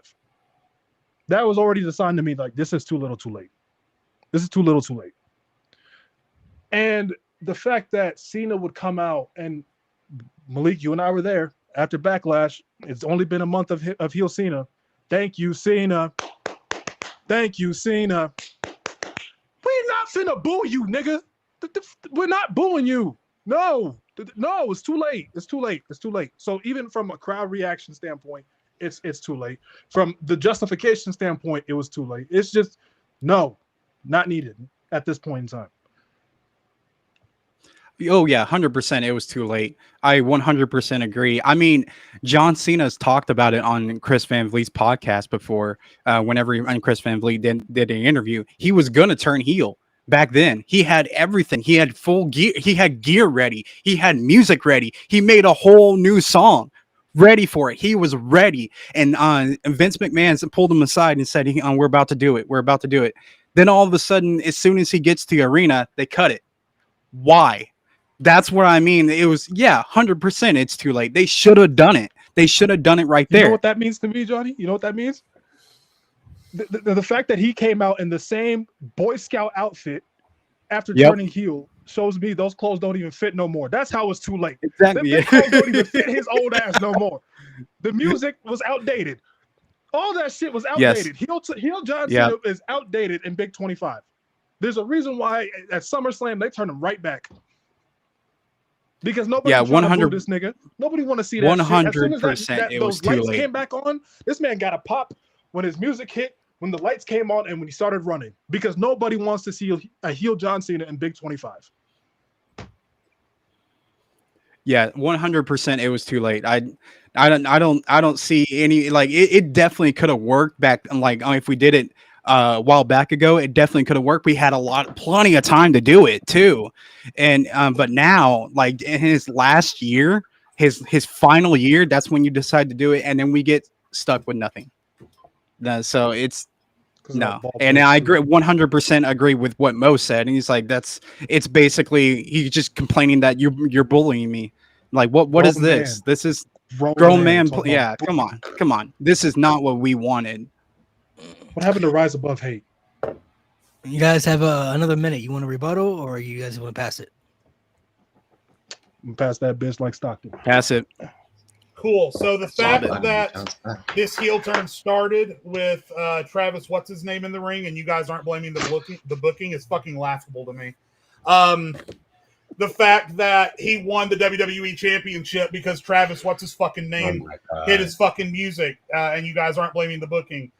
Speaker 5: that was already the sign to me like, this is too little too late. This is too little too late. And the fact that Cena would come out, and Malik, you and I were there after Backlash. It's only been a month of heel Cena. Thank you, Cena. Thank you, Cena. We're not finna boo you, nigga. We're not booing you. No, it's too late. It's too late. It's too late. So even from a crowd reaction standpoint, it's too late. From the justification standpoint, it was too late. It's just no, not needed at this point in time.
Speaker 3: Oh yeah, 100%. It was too late. I 100% agree. I mean, John Cena's talked about it on Chris Van Vliet's podcast before. Whenever Chris Van Vliet did an interview, he was gonna turn heel back then. He had everything. He had full gear. He had gear ready. He had music ready. He made a whole new song ready for it. He was ready. And Vince McMahon pulled him aside and said, "We're about to do it. We're about to do it." Then all of a sudden, as soon as he gets to the arena, they cut it. Why? That's what I mean. It was, 100%. It's too late. They should have done it. They should have done it right there.
Speaker 5: You know what that means to me, Johnny? You know what that means? The fact that he came out in the same Boy Scout outfit after turning heel shows me those clothes don't even fit no more. That's how it's too late.
Speaker 3: Exactly.
Speaker 5: Them clothes don't even fit his old ass no more. The music was outdated. All that shit was outdated. Heel John Cena is outdated in Big 25. There's a reason why at SummerSlam they turned him right back. Because nobody want to boo this nigga. Nobody want to see that
Speaker 3: 100%. It was
Speaker 5: those
Speaker 3: too
Speaker 5: lights
Speaker 3: late.
Speaker 5: came back on. This man got a pop when his music hit, when the lights came on, and when he started running. Because nobody wants to see a heel John Cena in Big 25.
Speaker 3: Yeah, 100%. It was too late. I don't see any, like, it definitely could have worked back. Like, if we did it a while back ago, it definitely could have worked. We had plenty of time to do it too. And but now, like, in his last year, his final year, that's when you decide to do it, and then we get stuck with nothing. So it's no. And I agree 100% agree with what Mo said. And he's like, it's basically, he's just complaining that you're bullying me. Like, what is this? This is grown man. Yeah, come on. This is not what we wanted.
Speaker 5: What happened to Rise Above Hate?
Speaker 1: You guys have another minute. You want to rebuttal, or you guys want to pass it?
Speaker 5: And pass that bitch like Stockton.
Speaker 3: Pass it.
Speaker 2: Cool. So the fact
Speaker 4: Solid.
Speaker 2: that this heel turn started with Travis, what's his name in the ring, and you guys aren't blaming the booking is fucking laughable to me. The fact that he won the WWE Championship because Travis, what's his fucking name, hit his fucking music, and you guys aren't blaming the booking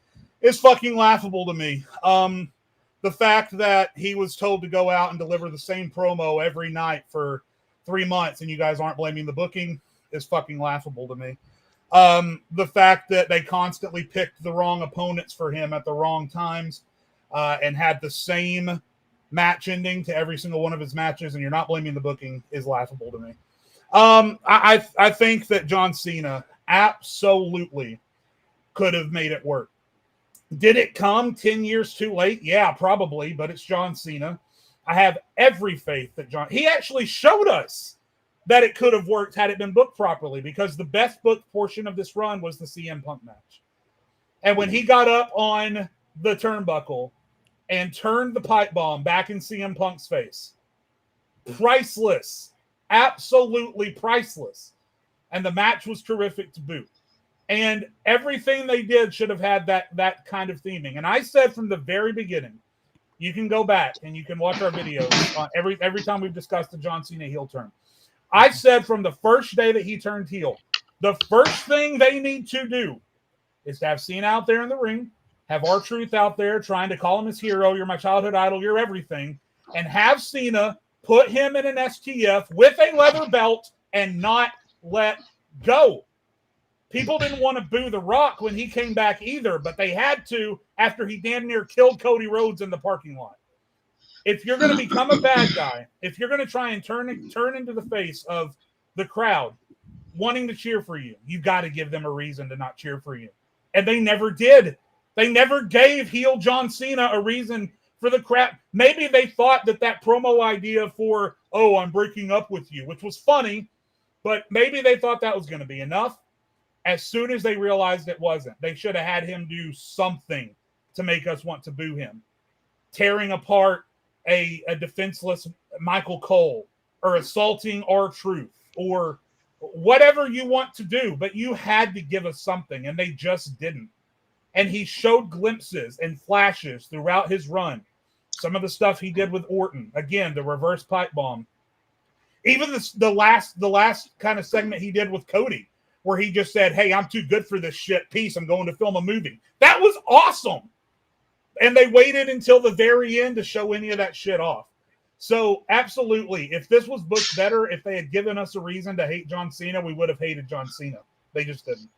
Speaker 2: is fucking laughable to me. The fact that he was told to go out and deliver the same promo every night for 3 months and you guys aren't blaming the booking is fucking laughable to me. The fact that they constantly picked the wrong opponents for him at the wrong times and had the same match ending to every single one of his matches, and you're not blaming the booking, is laughable to me. I think that John Cena absolutely could have made it work. Did it come 10 years too late? Yeah, probably, but it's John Cena. I have every faith that he actually showed us that it could have worked had it been booked properly, because the best booked portion of this run was the CM Punk match. And when he got up on the turnbuckle and turned the pipe bomb back in CM Punk's face, priceless, absolutely priceless. And the match was terrific to boot. And everything they did should have had that kind of theming. And I said from the very beginning, you can go back and you can watch our videos on every time we've discussed the John Cena heel turn. I said from the first day that he turned heel, the first thing they need to do is to have Cena out there in the ring, have R-Truth out there trying to call him his hero, you're my childhood idol, you're everything, and have Cena put him in an STF with a leather belt and not let go. People didn't want to boo The Rock when he came back either, but they had to after he damn near killed Cody Rhodes in the parking lot. If you're going to become a bad guy, if you're going to try and turn into the face of the crowd wanting to cheer for you, you got to give them a reason to not cheer for you. And they never did. They never gave heel John Cena a reason for the crap. Maybe they thought that promo idea for, oh, I'm breaking up with you, which was funny, but maybe they thought that was going to be enough. As soon as they realized it wasn't, they should have had him do something to make us want to boo him. Tearing apart a defenseless Michael Cole, or assaulting R-Truth, or whatever you want to do, but you had to give us something, and they just didn't. And he showed glimpses and flashes throughout his run. Some of the stuff he did with Orton, again, the reverse pipe bomb. Even the last kind of segment he did with Cody, where he just said, hey, I'm too good for this shit. Peace. I'm going to film a movie. That was awesome. And they waited until the very end to show any of that shit off. So absolutely, if this was booked better, if they had given us a reason to hate John Cena, we would have hated John Cena. They just didn't.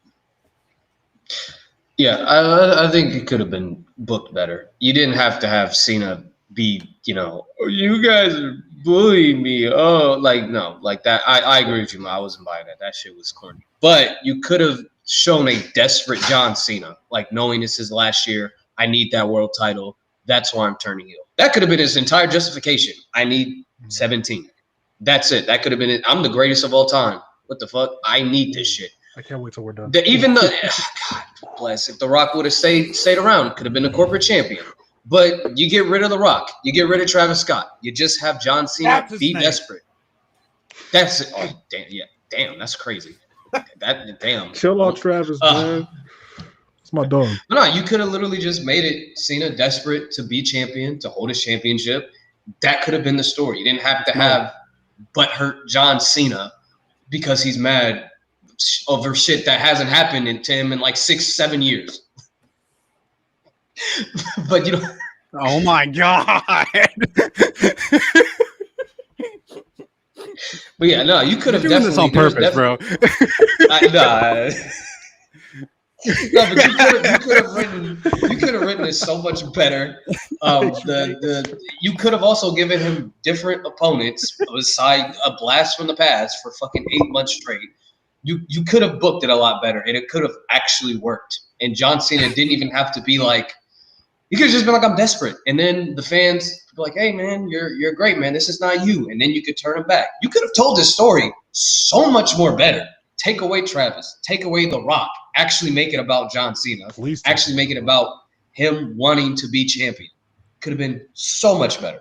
Speaker 4: Yeah, I think it could have been booked better. You didn't have to have Cena be, oh, you guys are bullying me. Oh, no, like that. I agree with you, I wasn't buying that. That shit was corny. But you could have shown a desperate John Cena, like knowing this is last year. I need that world title. That's why I'm turning heel. That could have been his entire justification. I need 17. That's it. That could have been it. I'm the greatest of all time. What the fuck? I need this shit.
Speaker 5: I can't wait till we're done.
Speaker 4: Even though, God bless, if The Rock would have stayed around, could have been a corporate champion. But you get rid of The Rock. You get rid of Travis Scott. You just have John Cena be desperate. That's it. Oh, damn. Yeah. Damn. That's crazy. Damn.
Speaker 5: Chill out, Travis, man. It's my dog.
Speaker 4: No, you could have literally just made it Cena desperate to be champion, to hold his championship. That could have been the story. You didn't have to have butthurt John Cena because he's mad over shit that hasn't happened to him in like 6-7 years. But
Speaker 3: oh my god.
Speaker 4: But yeah, no, you could have
Speaker 3: doing this on purpose, bro.
Speaker 4: No, but you could have written it so much better. You could have also given him different opponents beside a blast from the past for fucking 8 months straight. You could have booked it a lot better, and it could have actually worked. And John Cena didn't even have to be like, you could have just been like, I'm desperate. And then the fans be like, hey man, you're great, man. This is not you. And then you could turn him back. You could have told this story so much more better. Take away Travis, take away The Rock, actually make it about John Cena, actually make it about him wanting to be champion. Could have been so much better.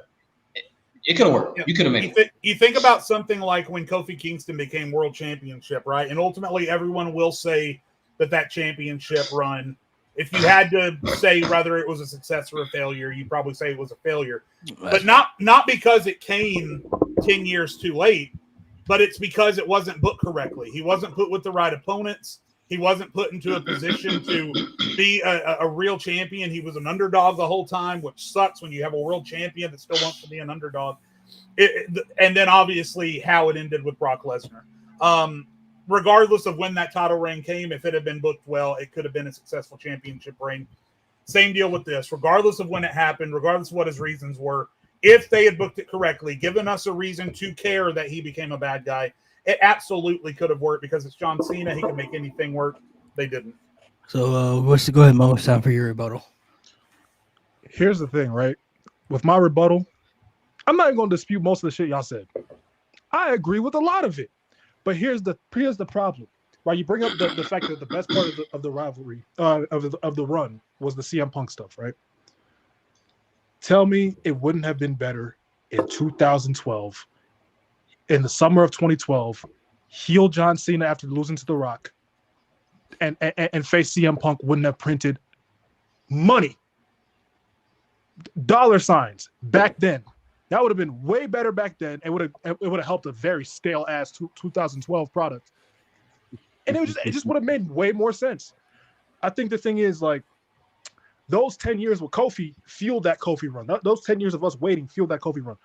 Speaker 4: It could have worked. You could have made it.
Speaker 2: You think about something like when Kofi Kingston became world championship, right? And ultimately, everyone will say that championship run, if you had to say whether it was a success or a failure, you'd probably say it was a failure. But not because it came 10 years too late, but it's because it wasn't booked correctly. He wasn't put with the right opponents. He wasn't put into a position to be a real champion. He was an underdog the whole time, which sucks when you have a world champion that still wants to be an underdog. And then obviously how it ended with Brock Lesnar. Regardless of when that title reign came, if it had been booked well, it could have been a successful championship reign. Same deal with this. Regardless of when it happened, regardless of what his reasons were, if they had booked it correctly, given us a reason to care that he became a bad guy, it absolutely could have worked because it's John Cena. He can make anything work. They didn't.
Speaker 1: So go ahead, Mo. It's time for your rebuttal.
Speaker 5: Here's the thing, right? With my rebuttal, I'm not even going to dispute most of the shit y'all said. I agree with a lot of it. But here's the problem, right? You bring up the fact that the best part of the rivalry, of the run, was the CM Punk stuff, right? Tell me it wouldn't have been better in 2012, in the summer of 2012, heel John Cena after losing to The Rock, and face CM Punk wouldn't have printed money, dollar signs back then. That would have been way better back then. It would have helped a very stale ass 2012 product, and it just would have made way more sense. I think the thing is, like, those 10 years with Kofi fueled that Kofi run. Those 10 years of us waiting fueled that Kofi run.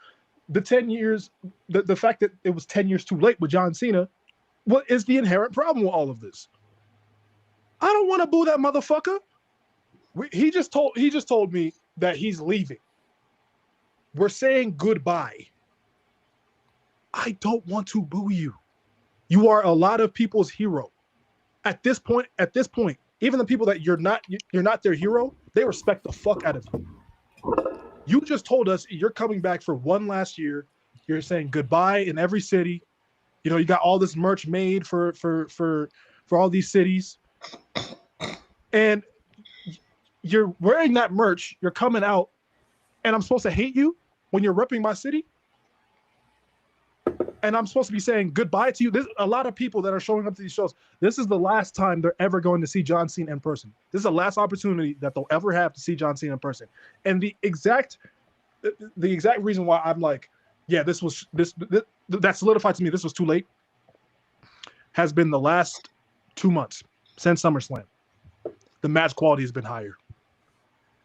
Speaker 5: The 10 years, the fact that it was 10 years too late with John Cena, what is the inherent problem with all of this? I don't want to boo that motherfucker. He just told me that he's leaving. We're saying goodbye. I don't want to boo you. You are a lot of people's hero. At this point, even the people that you're not their hero, they respect the fuck out of you. You just told us you're coming back for one last year. You're saying goodbye in every city. You know, you got all this merch made for all these cities. And you're wearing that merch, you're coming out, and I'm supposed to hate you when you're repping my city? And I'm supposed to be saying goodbye to you? There's a lot of people that are showing up to these shows. This is the last time they're ever going to see John Cena in person. This is the last opportunity that they'll ever have to see John Cena in person. And the exact reason why I'm like, yeah, this that solidified to me this was too late, has been the last 2 months since SummerSlam. The match quality has been higher.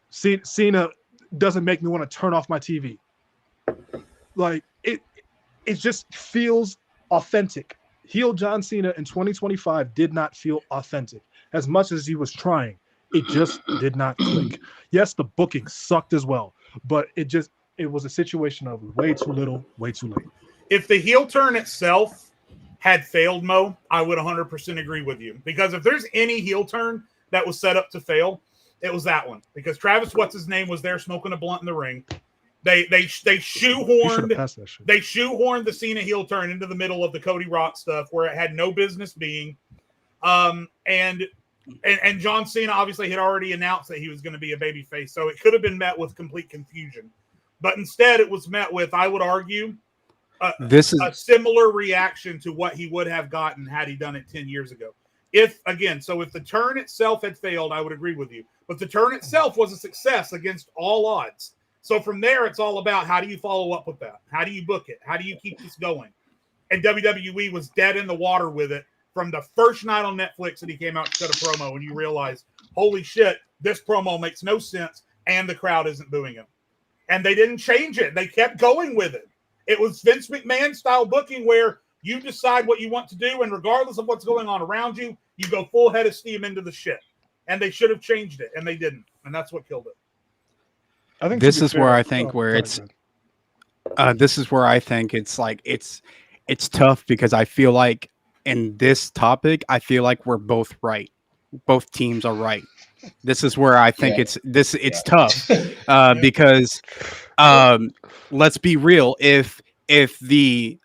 Speaker 5: Cena doesn't make me want to turn off my TV. Like, it just feels authentic. Heel John Cena in 2025 did not feel authentic. As much as he was trying, it just did not click. Yes, the booking sucked as well, but it was a situation of way too little, way too late.
Speaker 2: If the heel turn itself had failed, Mo, I would 100% agree with you. Because if there's any heel turn that was set up to fail, it was that one. Because Travis, what's his name, was there smoking a blunt in the ring. They shoehorned the Cena heel turn into the middle of the Cody Rock stuff where it had no business being. And John Cena obviously had already announced that he was going to be a babyface, so it could have been met with complete confusion. But instead, it was met with, I would argue, a similar reaction to what he would have gotten had he done it 10 years ago. If the turn itself had failed, I would agree with you. But the turn itself was a success against all odds. So from there, it's all about how do you follow up with that? How do you book it? How do you keep this going? And WWE was dead in the water with it from the first night on Netflix that he came out to cut a promo, and you realize, holy shit, this promo makes no sense, and the crowd isn't booing him. And they didn't change it. They kept going with it. It was Vince McMahon style booking where you decide what you want to do, and regardless of what's going on around you, you go full head of steam into the shit. And they should have changed it, and they didn't. And that's what killed it.
Speaker 5: I think
Speaker 3: this is where I think this is where I think it's like it's tough because I feel like in this topic, I feel like we're both right. Both teams are right. This is where I think it's tough because let's be real. If the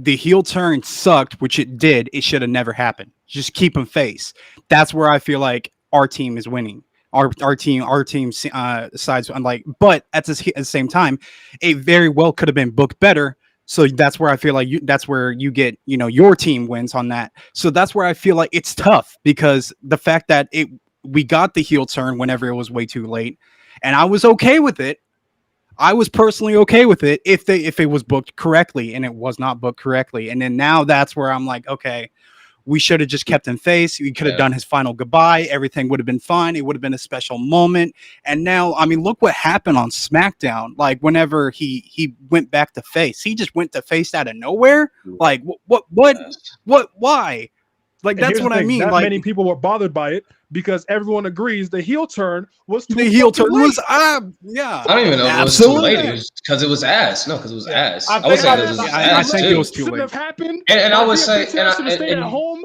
Speaker 3: heel turn sucked, which it did, it should have never happened. Just keep him face. That's where I feel like our team is winning. our team sides. Like, but at the same time, it very well could have been booked better. So that's where I feel like that's where you get, your team wins on that. So that's where I feel like it's tough, because the fact that we got the heel turn whenever it was way too late, and I was okay with it. I was personally okay with it if it was booked correctly, and it was not booked correctly. And then now that's where I'm like, okay, we should have just kept him face. We could have done his final goodbye. Everything would have been fine. It would have been a special moment. And now, I mean, look what happened on SmackDown. Like, whenever he went back to face, he just went to face out of nowhere. Like, what, why? Like, that's what I mean.
Speaker 5: Not
Speaker 3: like,
Speaker 5: many people were bothered by it because everyone agrees the heel turn was
Speaker 3: the heel turn was yeah.
Speaker 4: I don't even know if it was too late. It was because it was ass. No, because it was ass. I would say it was
Speaker 3: I
Speaker 4: ass
Speaker 3: think
Speaker 4: too.
Speaker 3: it was too
Speaker 5: Shouldn't
Speaker 3: late.
Speaker 5: have happened.
Speaker 4: And I would say,
Speaker 5: should have stayed at home.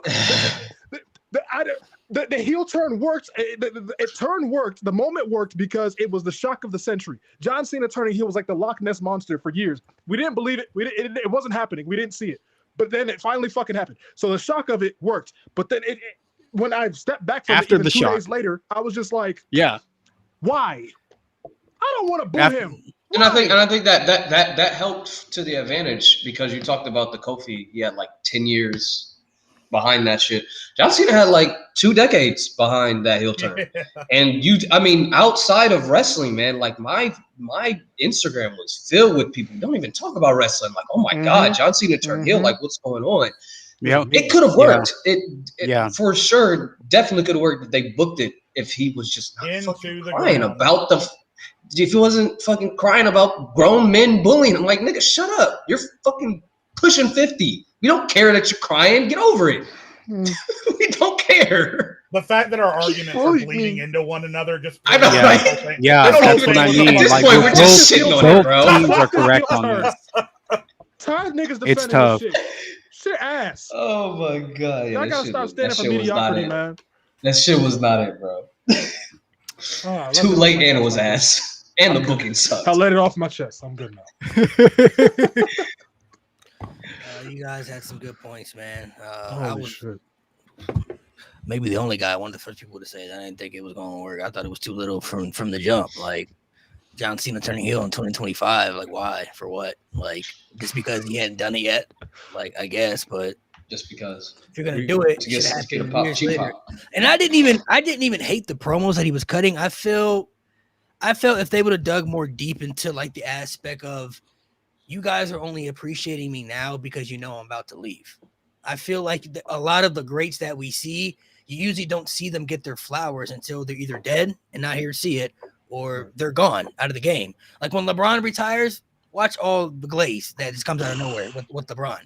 Speaker 5: The heel turn worked. It turn worked. The moment worked because it was the shock of the century. John Cena turning heel was like the Loch Ness monster for years. We didn't believe it. It wasn't happening. We didn't see it. But then it finally fucking happened. So the shock of it worked. But then when I stepped back from
Speaker 3: After
Speaker 5: it, even
Speaker 3: the
Speaker 5: 2
Speaker 3: shock.
Speaker 5: days later, I was just like,
Speaker 3: Yeah.
Speaker 5: why? I don't want to boo him.
Speaker 4: And I think that helped to the advantage, because you talked about the Kofi. He had like 10 years behind that shit. John Cena had like 2 decades behind that heel turn. And outside of wrestling, man, like my Instagram was filled with people who don't even talk about wrestling. Like, oh my God, John Cena turned heel. Like, what's going on?
Speaker 3: Yeah.
Speaker 4: It could have worked.
Speaker 3: Yeah.
Speaker 4: It for sure definitely could have worked if they booked it, if he was just not fucking crying about if he wasn't fucking crying about grown men bullying. I'm like, nigga, shut up. You're fucking pushing 50. We don't care that you're crying. Get over it. We don't care.
Speaker 2: The fact that our arguments are bleeding into one another just
Speaker 4: I know,
Speaker 3: Yeah.
Speaker 4: right?
Speaker 3: Yeah, that's what I mean.
Speaker 4: At this
Speaker 3: Like,
Speaker 4: point, we're
Speaker 3: both
Speaker 4: just shitting on it, bro.
Speaker 3: teams are correct on this.
Speaker 5: Tired niggas defending
Speaker 3: It's tough.
Speaker 5: this shit. Shit ass.
Speaker 4: Oh my God.
Speaker 5: I gotta stop standing for mediocrity, man.
Speaker 4: That shit was not it, bro.
Speaker 5: Oh,
Speaker 4: Too late, and it was ass. And the booking sucked.
Speaker 5: I let it off my chest. I'm good now.
Speaker 1: You guys had some good points, man. I
Speaker 5: Holy
Speaker 1: was
Speaker 5: shit.
Speaker 1: maybe the only guy, one of the first people to say that. I didn't think it was going to work. I thought it was too little from the jump. Like, John Cena turning heel in 2025. Like, why? For what? Like, just because he hadn't done it yet? Like, I guess, but
Speaker 4: Just because.
Speaker 1: if you're gonna do it,
Speaker 4: To
Speaker 1: it
Speaker 4: get,
Speaker 1: should
Speaker 4: to get a
Speaker 1: happen
Speaker 4: pop,
Speaker 1: years
Speaker 4: cheap
Speaker 1: later.
Speaker 4: pop.
Speaker 1: And I didn't even hate the promos that he was cutting. I felt if they would have dug more deep into like the aspect of, you guys are only appreciating me now because you know I'm about to leave. I feel like a lot of the greats that we see, you usually don't see them get their flowers until they're either dead and not here to see it, or they're gone out of the game. Like when LeBron retires, watch all the glaze that just comes out of nowhere with LeBron.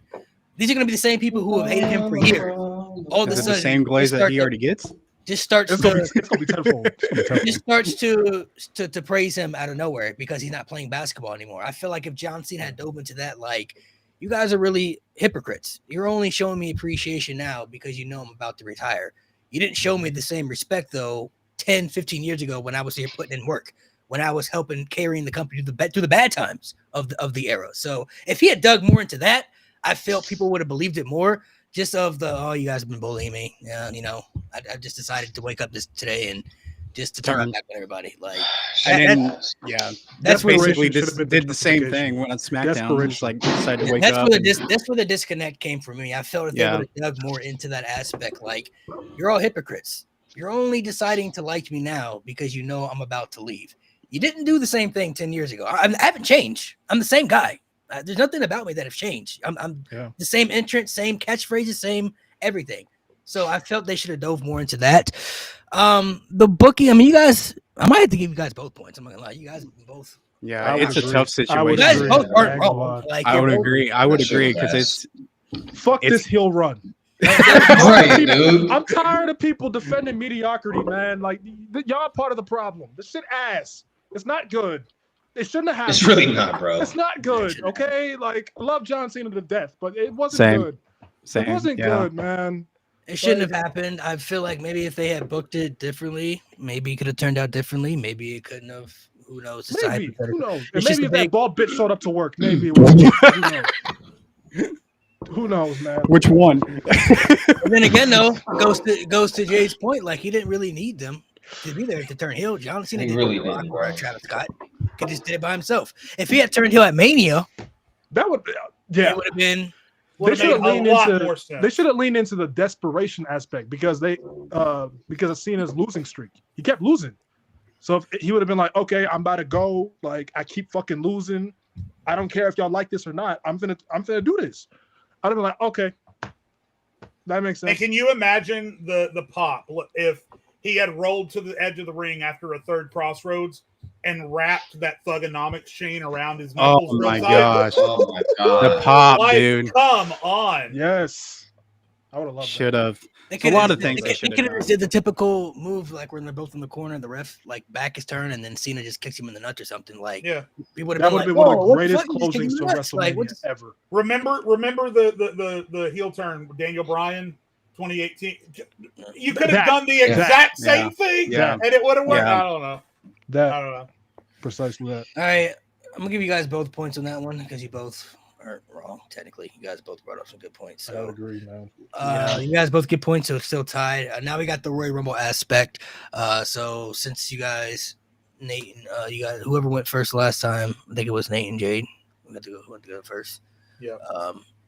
Speaker 1: These are going to be the same people who have hated him for years. All of a
Speaker 3: Is it
Speaker 1: sudden,
Speaker 3: the same glaze that he already gets?
Speaker 1: just starts
Speaker 5: It's
Speaker 1: to
Speaker 5: gonna be tenfold. It's gonna be tenfold.
Speaker 1: just starts to praise him out of nowhere because he's not playing basketball anymore. I feel like if John Cena had dove into that, like, you guys are really hypocrites. You're only showing me appreciation now because you know I'm about to retire. You didn't show me the same respect, though, 10, 15 years ago when I was here putting in work, when I was helping carrying the company through the bad times of the era. So if he had dug more into that, I felt people would have believed it more. Just of you guys have been bullying me. I just decided to wake up today and just to turn my back on everybody. Like,
Speaker 3: And then, yeah, that's basically
Speaker 5: Desperation should have been
Speaker 3: did the same
Speaker 5: justification.
Speaker 3: thing when on SmackDown. Just like decided to wake
Speaker 1: that's
Speaker 3: up.
Speaker 1: that's where the disconnect came from me. I felt if they would have dug more into that aspect, like, you're all hypocrites. You're only deciding to like me now because you know I'm about to leave. You didn't do the same thing 10 years ago. I haven't changed. I'm the same guy. There's nothing about me that have changed. I'm the same entrance, same catchphrases, same everything. So I felt they should have dove more into that. The booking, I mean, you guys, I might have to give you guys both points. I'm not gonna lie. You guys both.
Speaker 3: Yeah,
Speaker 5: I
Speaker 3: it's a
Speaker 5: would
Speaker 3: tough
Speaker 5: agree. I would
Speaker 1: You guys
Speaker 3: situation.
Speaker 5: agree.
Speaker 1: both aren't
Speaker 5: Yeah,
Speaker 1: wrong. Like,
Speaker 3: I would
Speaker 1: you're
Speaker 3: agree. I would
Speaker 4: That shit
Speaker 3: agree
Speaker 4: was
Speaker 3: because
Speaker 4: ass.
Speaker 3: it's
Speaker 5: Fuck
Speaker 3: It's-
Speaker 5: this heel run.
Speaker 4: Right, dude.
Speaker 5: I'm tired of people defending mediocrity, man. Like, y'all part of the problem. This shit ass. It's not good. It shouldn't have happened.
Speaker 4: It's really not, bro.
Speaker 5: It's not good, okay? Like, I love John Cena to death, but it wasn't
Speaker 3: Same.
Speaker 5: good.
Speaker 3: same.
Speaker 5: It wasn't
Speaker 3: yeah.
Speaker 5: good, man.
Speaker 1: It shouldn't have happened. I feel like maybe if they had booked it differently, maybe it could have turned out differently. Maybe it couldn't have. Who knows? It's
Speaker 5: Maybe. Who
Speaker 1: hypothetical.
Speaker 5: knows? And
Speaker 1: It's just
Speaker 5: maybe
Speaker 1: a
Speaker 5: if that
Speaker 1: big-
Speaker 5: bald bitch showed up to work, maybe it was. Who knows? Who knows, man?
Speaker 3: Which one?
Speaker 1: But then again, though, goes to Jay's point. Like, he didn't really need them. to be there to turn heel. John Cena
Speaker 4: He
Speaker 1: did
Speaker 4: really
Speaker 1: The Rock
Speaker 4: didn't,
Speaker 1: or
Speaker 4: bro.
Speaker 1: Travis Scott. Could just did it by himself. If he had turned heel at Mania,
Speaker 5: That would, yeah.
Speaker 1: it would have been.
Speaker 5: They should have leaned into.
Speaker 2: more sense.
Speaker 5: They should have leaned into the desperation aspect because of Cena's losing streak. He kept losing, so if he would have been like, okay, I'm about to go. Like I keep fucking losing. I don't care if y'all like this or not. I'm gonna do this. I'd have been like, okay, that makes sense.
Speaker 2: And can you imagine the pop if he had rolled to the edge of the ring after a third Crossroads and wrapped that Thugonomics chain around his knuckles?
Speaker 3: Oh
Speaker 2: real
Speaker 3: my
Speaker 2: tight?
Speaker 3: gosh.
Speaker 4: Oh my god.
Speaker 3: The pop,
Speaker 2: Like,
Speaker 3: dude.
Speaker 2: come on.
Speaker 5: Yes, I would have loved
Speaker 3: Should have.
Speaker 1: They
Speaker 3: A lot of things they
Speaker 1: They
Speaker 3: should have
Speaker 1: could have
Speaker 3: done.
Speaker 1: did the typical move, like when they're both in the corner, the ref like back his turn, and then Cena just kicks him in the nuts or something. Like,
Speaker 2: Yeah.
Speaker 1: people would
Speaker 5: that.
Speaker 1: have
Speaker 5: Would have
Speaker 1: been
Speaker 5: been
Speaker 1: like,
Speaker 5: one of
Speaker 1: "Whoa,
Speaker 5: the greatest
Speaker 1: what the fuck? You just
Speaker 5: closings to
Speaker 1: kicked him in the nuts."
Speaker 5: WrestleMania
Speaker 1: Like, what's
Speaker 5: ever.
Speaker 2: Remember the heel turn, Daniel Bryan, 2018. You could have
Speaker 5: That-
Speaker 2: done the exact
Speaker 3: Yeah.
Speaker 2: same thing,
Speaker 3: Yeah.
Speaker 2: and it would have worked.
Speaker 3: Yeah.
Speaker 2: I don't know. I
Speaker 5: That
Speaker 2: don't know.
Speaker 5: precisely that.
Speaker 1: All right, I'm gonna give you guys both points on that one because you both are wrong. Technically, you guys both brought up some good points.
Speaker 5: I would
Speaker 1: So,
Speaker 5: agree, man.
Speaker 1: you guys both get points, so it's still tied. Now we got the Royal Rumble aspect. So since you guys, Nate, and you guys, whoever went first last time, I think it was Nate and Jade. We got to go first.
Speaker 2: Yeah.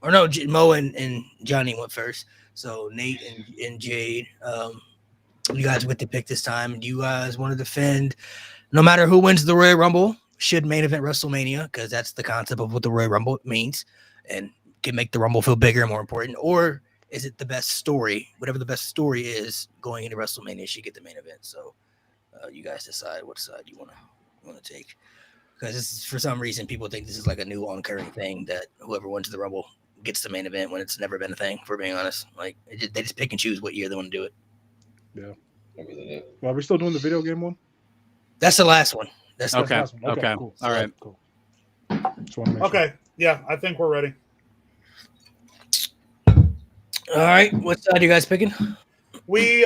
Speaker 1: Or no, Mo and Johnny went first. So Nate and Jade, you guys get to pick this time. Do you guys want to defend? No matter who wins the Royal Rumble, should main event WrestleMania, because that's the concept of what the Royal Rumble means, and can make the Rumble feel bigger and more important. Or is it the best story? Whatever the best story is going into WrestleMania, should get the main event. So you guys decide what side you want to take. Because this is, for some reason, people think this is like a new occurring thing that whoever wins the Rumble gets the main event when it's never been a thing. For being honest, like they just pick and choose what year they want to do it.
Speaker 4: I really do.
Speaker 5: Well, are we still doing the video game one?
Speaker 1: That's the last one. That's
Speaker 5: That's the
Speaker 3: Okay,
Speaker 5: last one.
Speaker 3: okay.
Speaker 5: Cool.
Speaker 3: All right.
Speaker 5: Cool. Just wanna make sure.
Speaker 2: Okay. Yeah, I think we're ready.
Speaker 1: all right. What side are you guys picking?
Speaker 2: We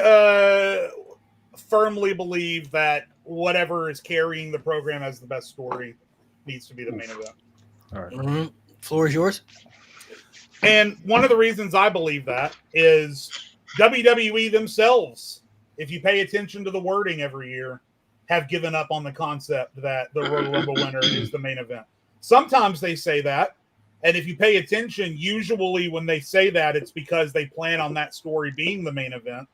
Speaker 2: firmly believe that whatever is carrying the program as the best story needs to be the main event.
Speaker 5: All right.
Speaker 1: Mm-hmm. Floor is yours.
Speaker 2: And one of the reasons I believe that is WWE themselves, if you pay attention to the wording every year, have given up on the concept that the Royal Rumble winner is the main event. Sometimes they say that, and if you pay attention, usually when they say that, it's because they plan on that story being the main event.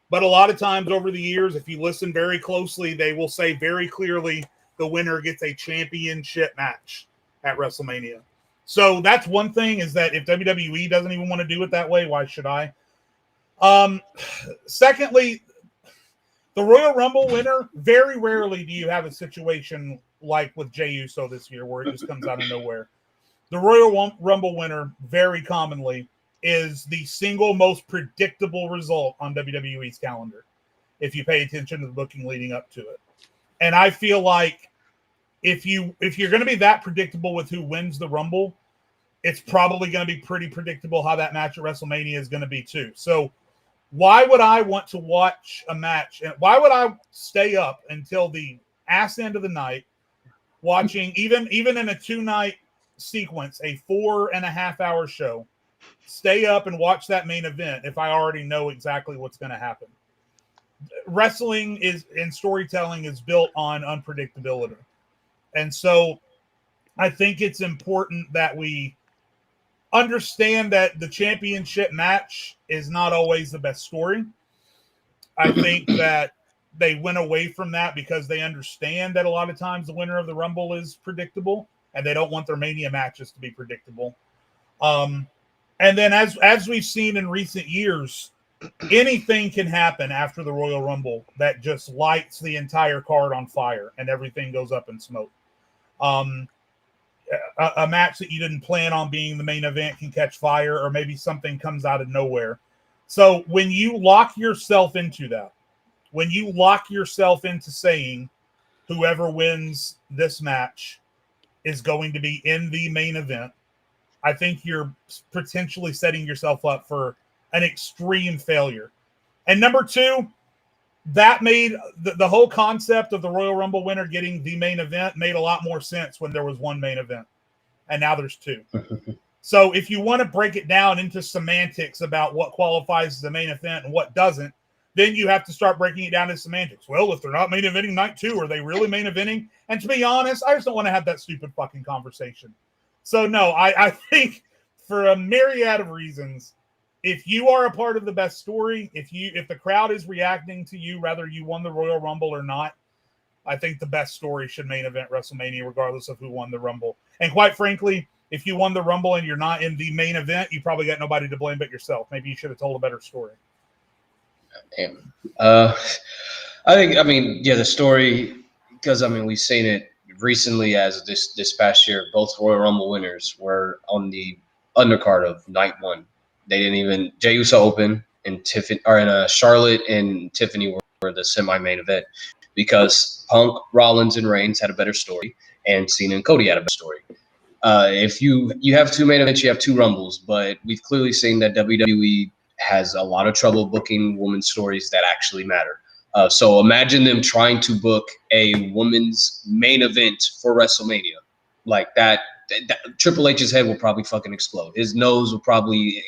Speaker 2: But a lot of times over the years, if you listen very closely, they will say very clearly the winner gets a championship match at WrestleMania. So that's one thing, is that if WWE doesn't even want to do it that way, why should I? Secondly, the Royal Rumble winner, very rarely do you have a situation like with Jey Uso this year where it just comes out of nowhere. The Royal Rumble winner, very commonly, is the single most predictable result on WWE's calendar, if you pay attention to the booking leading up to it. And I feel like if you're going to be that predictable with who wins the Rumble, it's probably going to be pretty predictable how that match at WrestleMania is going to be too. So why would I want to watch a match? And why would I stay up until the ass end of the night watching, even in a 2-night sequence, a 4.5-hour show, stay up and watch that main event if I already know exactly what's going to happen? Wrestling and storytelling is built on unpredictability. And so I think it's important that we understand that the championship match is not always the best story. I think that they went away from that because they understand that a lot of times the winner of the Rumble is predictable, and they don't want their Mania matches to be predictable. And then as we've seen in recent years, anything can happen after the Royal Rumble that just lights the entire card on fire and everything goes up in smoke. A match that you didn't plan on being the main event can catch fire, or maybe something comes out of nowhere. So when you lock yourself into that, when you lock yourself into saying whoever wins this match is going to be in the main event, I think you're potentially setting yourself up for an extreme failure. And number two, that made the whole concept of the Royal Rumble winner getting the main event made a lot more sense when there was one main event. And now there's two. So if you want to break it down into semantics about what qualifies as the main event and what doesn't, then you have to start breaking it down to semantics. Well, if they're not main eventing night 2, are they really main eventing? And to be honest, I just don't want to have that stupid fucking conversation. So no, I think for a myriad of reasons, if you are a part of the best story, if the crowd is reacting to you, whether you won the Royal Rumble or not, I think the best story should main event WrestleMania, regardless of who won the Rumble. And quite frankly, if you won the Rumble and you're not in the main event, you probably got nobody to blame but yourself. Maybe you should have told a better story.
Speaker 4: Damn. I mean, the story, because we've seen it recently as this past year. Both Royal Rumble winners were on the undercard of night 1. They didn't even Jey Uso open, and Charlotte and Tiffany were the semi-main event because Punk, Rollins, and Reigns had a better story, and Cena and Cody had a better story. If you have 2 main events, you have 2 Rumbles, but we've clearly seen that WWE has a lot of trouble booking women's stories that actually matter. So imagine them trying to book a women's main event for WrestleMania like that. Triple H's head will probably fucking explode. His nose will probably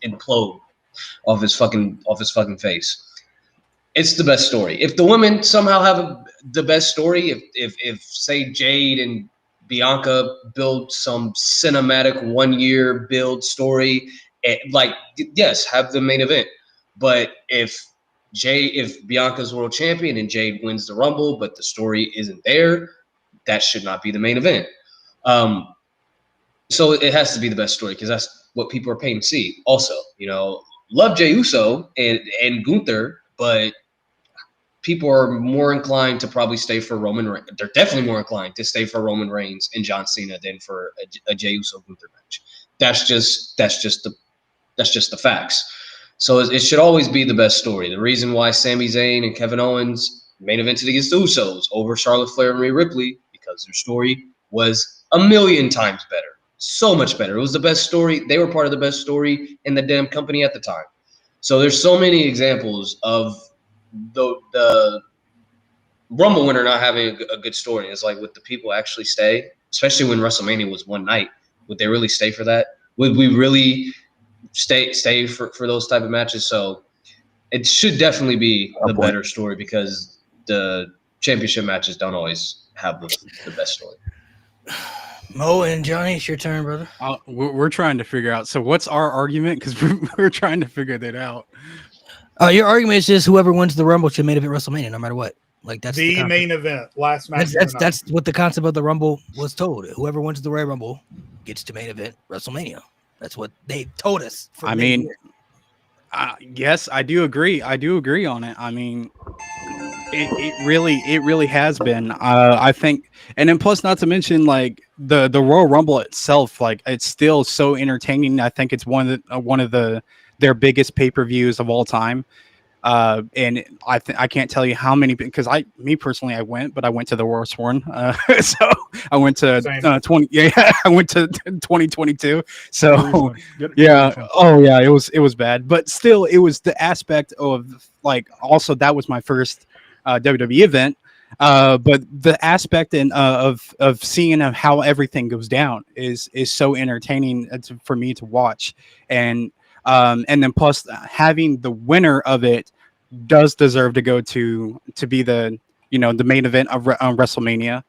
Speaker 4: implode off his fucking face. It's the best story. If the women somehow have the best story, if say Jade and Bianca build some cinematic 1-year build story, yes, have the main event. But if Bianca's world champion and Jade wins the Rumble, but the story isn't there, that should not be the main event. So it has to be the best story because that's what people are paying to see. Also, love Jey Uso and Gunther, but people are more inclined to probably stay for Roman Reigns. They're definitely more inclined to stay for Roman Reigns and John Cena than for a Jey Uso Gunther match. That's just the facts. So it should always be the best story. The reason why Sami Zayn and Kevin Owens main evented against the Usos over Charlotte Flair and Rhea Ripley, because their story was a million times better. So much better. It was the best story. They were part of the best story in the damn company at the time. So there's so many examples of the Rumble winner not having a good story. It's like, would the people actually stay? Especially when WrestleMania was one night. Would they really stay for that? Would we really stay for those type of matches? So it should definitely be the better story because the championship matches don't always have the best story.
Speaker 1: Mo and Johnny, it's your turn, brother.
Speaker 3: We're trying to figure out. So what's our argument? Because we're trying to figure that out.
Speaker 1: Your argument is just whoever wins the Rumble should main event WrestleMania, no matter what. Like that's
Speaker 2: the main event, last match.
Speaker 1: That's what the concept of the Rumble was told. Whoever wins the Royal Rumble gets to main event WrestleMania. That's what they told us.
Speaker 3: Yes, I do agree. I do agree on it. I mean, it really has been. I think, and then plus, not to mention, like the Royal Rumble itself, like it's still so entertaining. I think it's one of their biggest pay-per-views of all time. And I can't tell you how many, because I went to the worst one. So I went to 2022. So yeah. Oh yeah, it was bad, but still it was the aspect of like, also that was my first WWE event. But the aspect of seeing how everything goes down is so entertaining for me to watch. And then plus having the winner of it does deserve to go to be the main event of WrestleMania.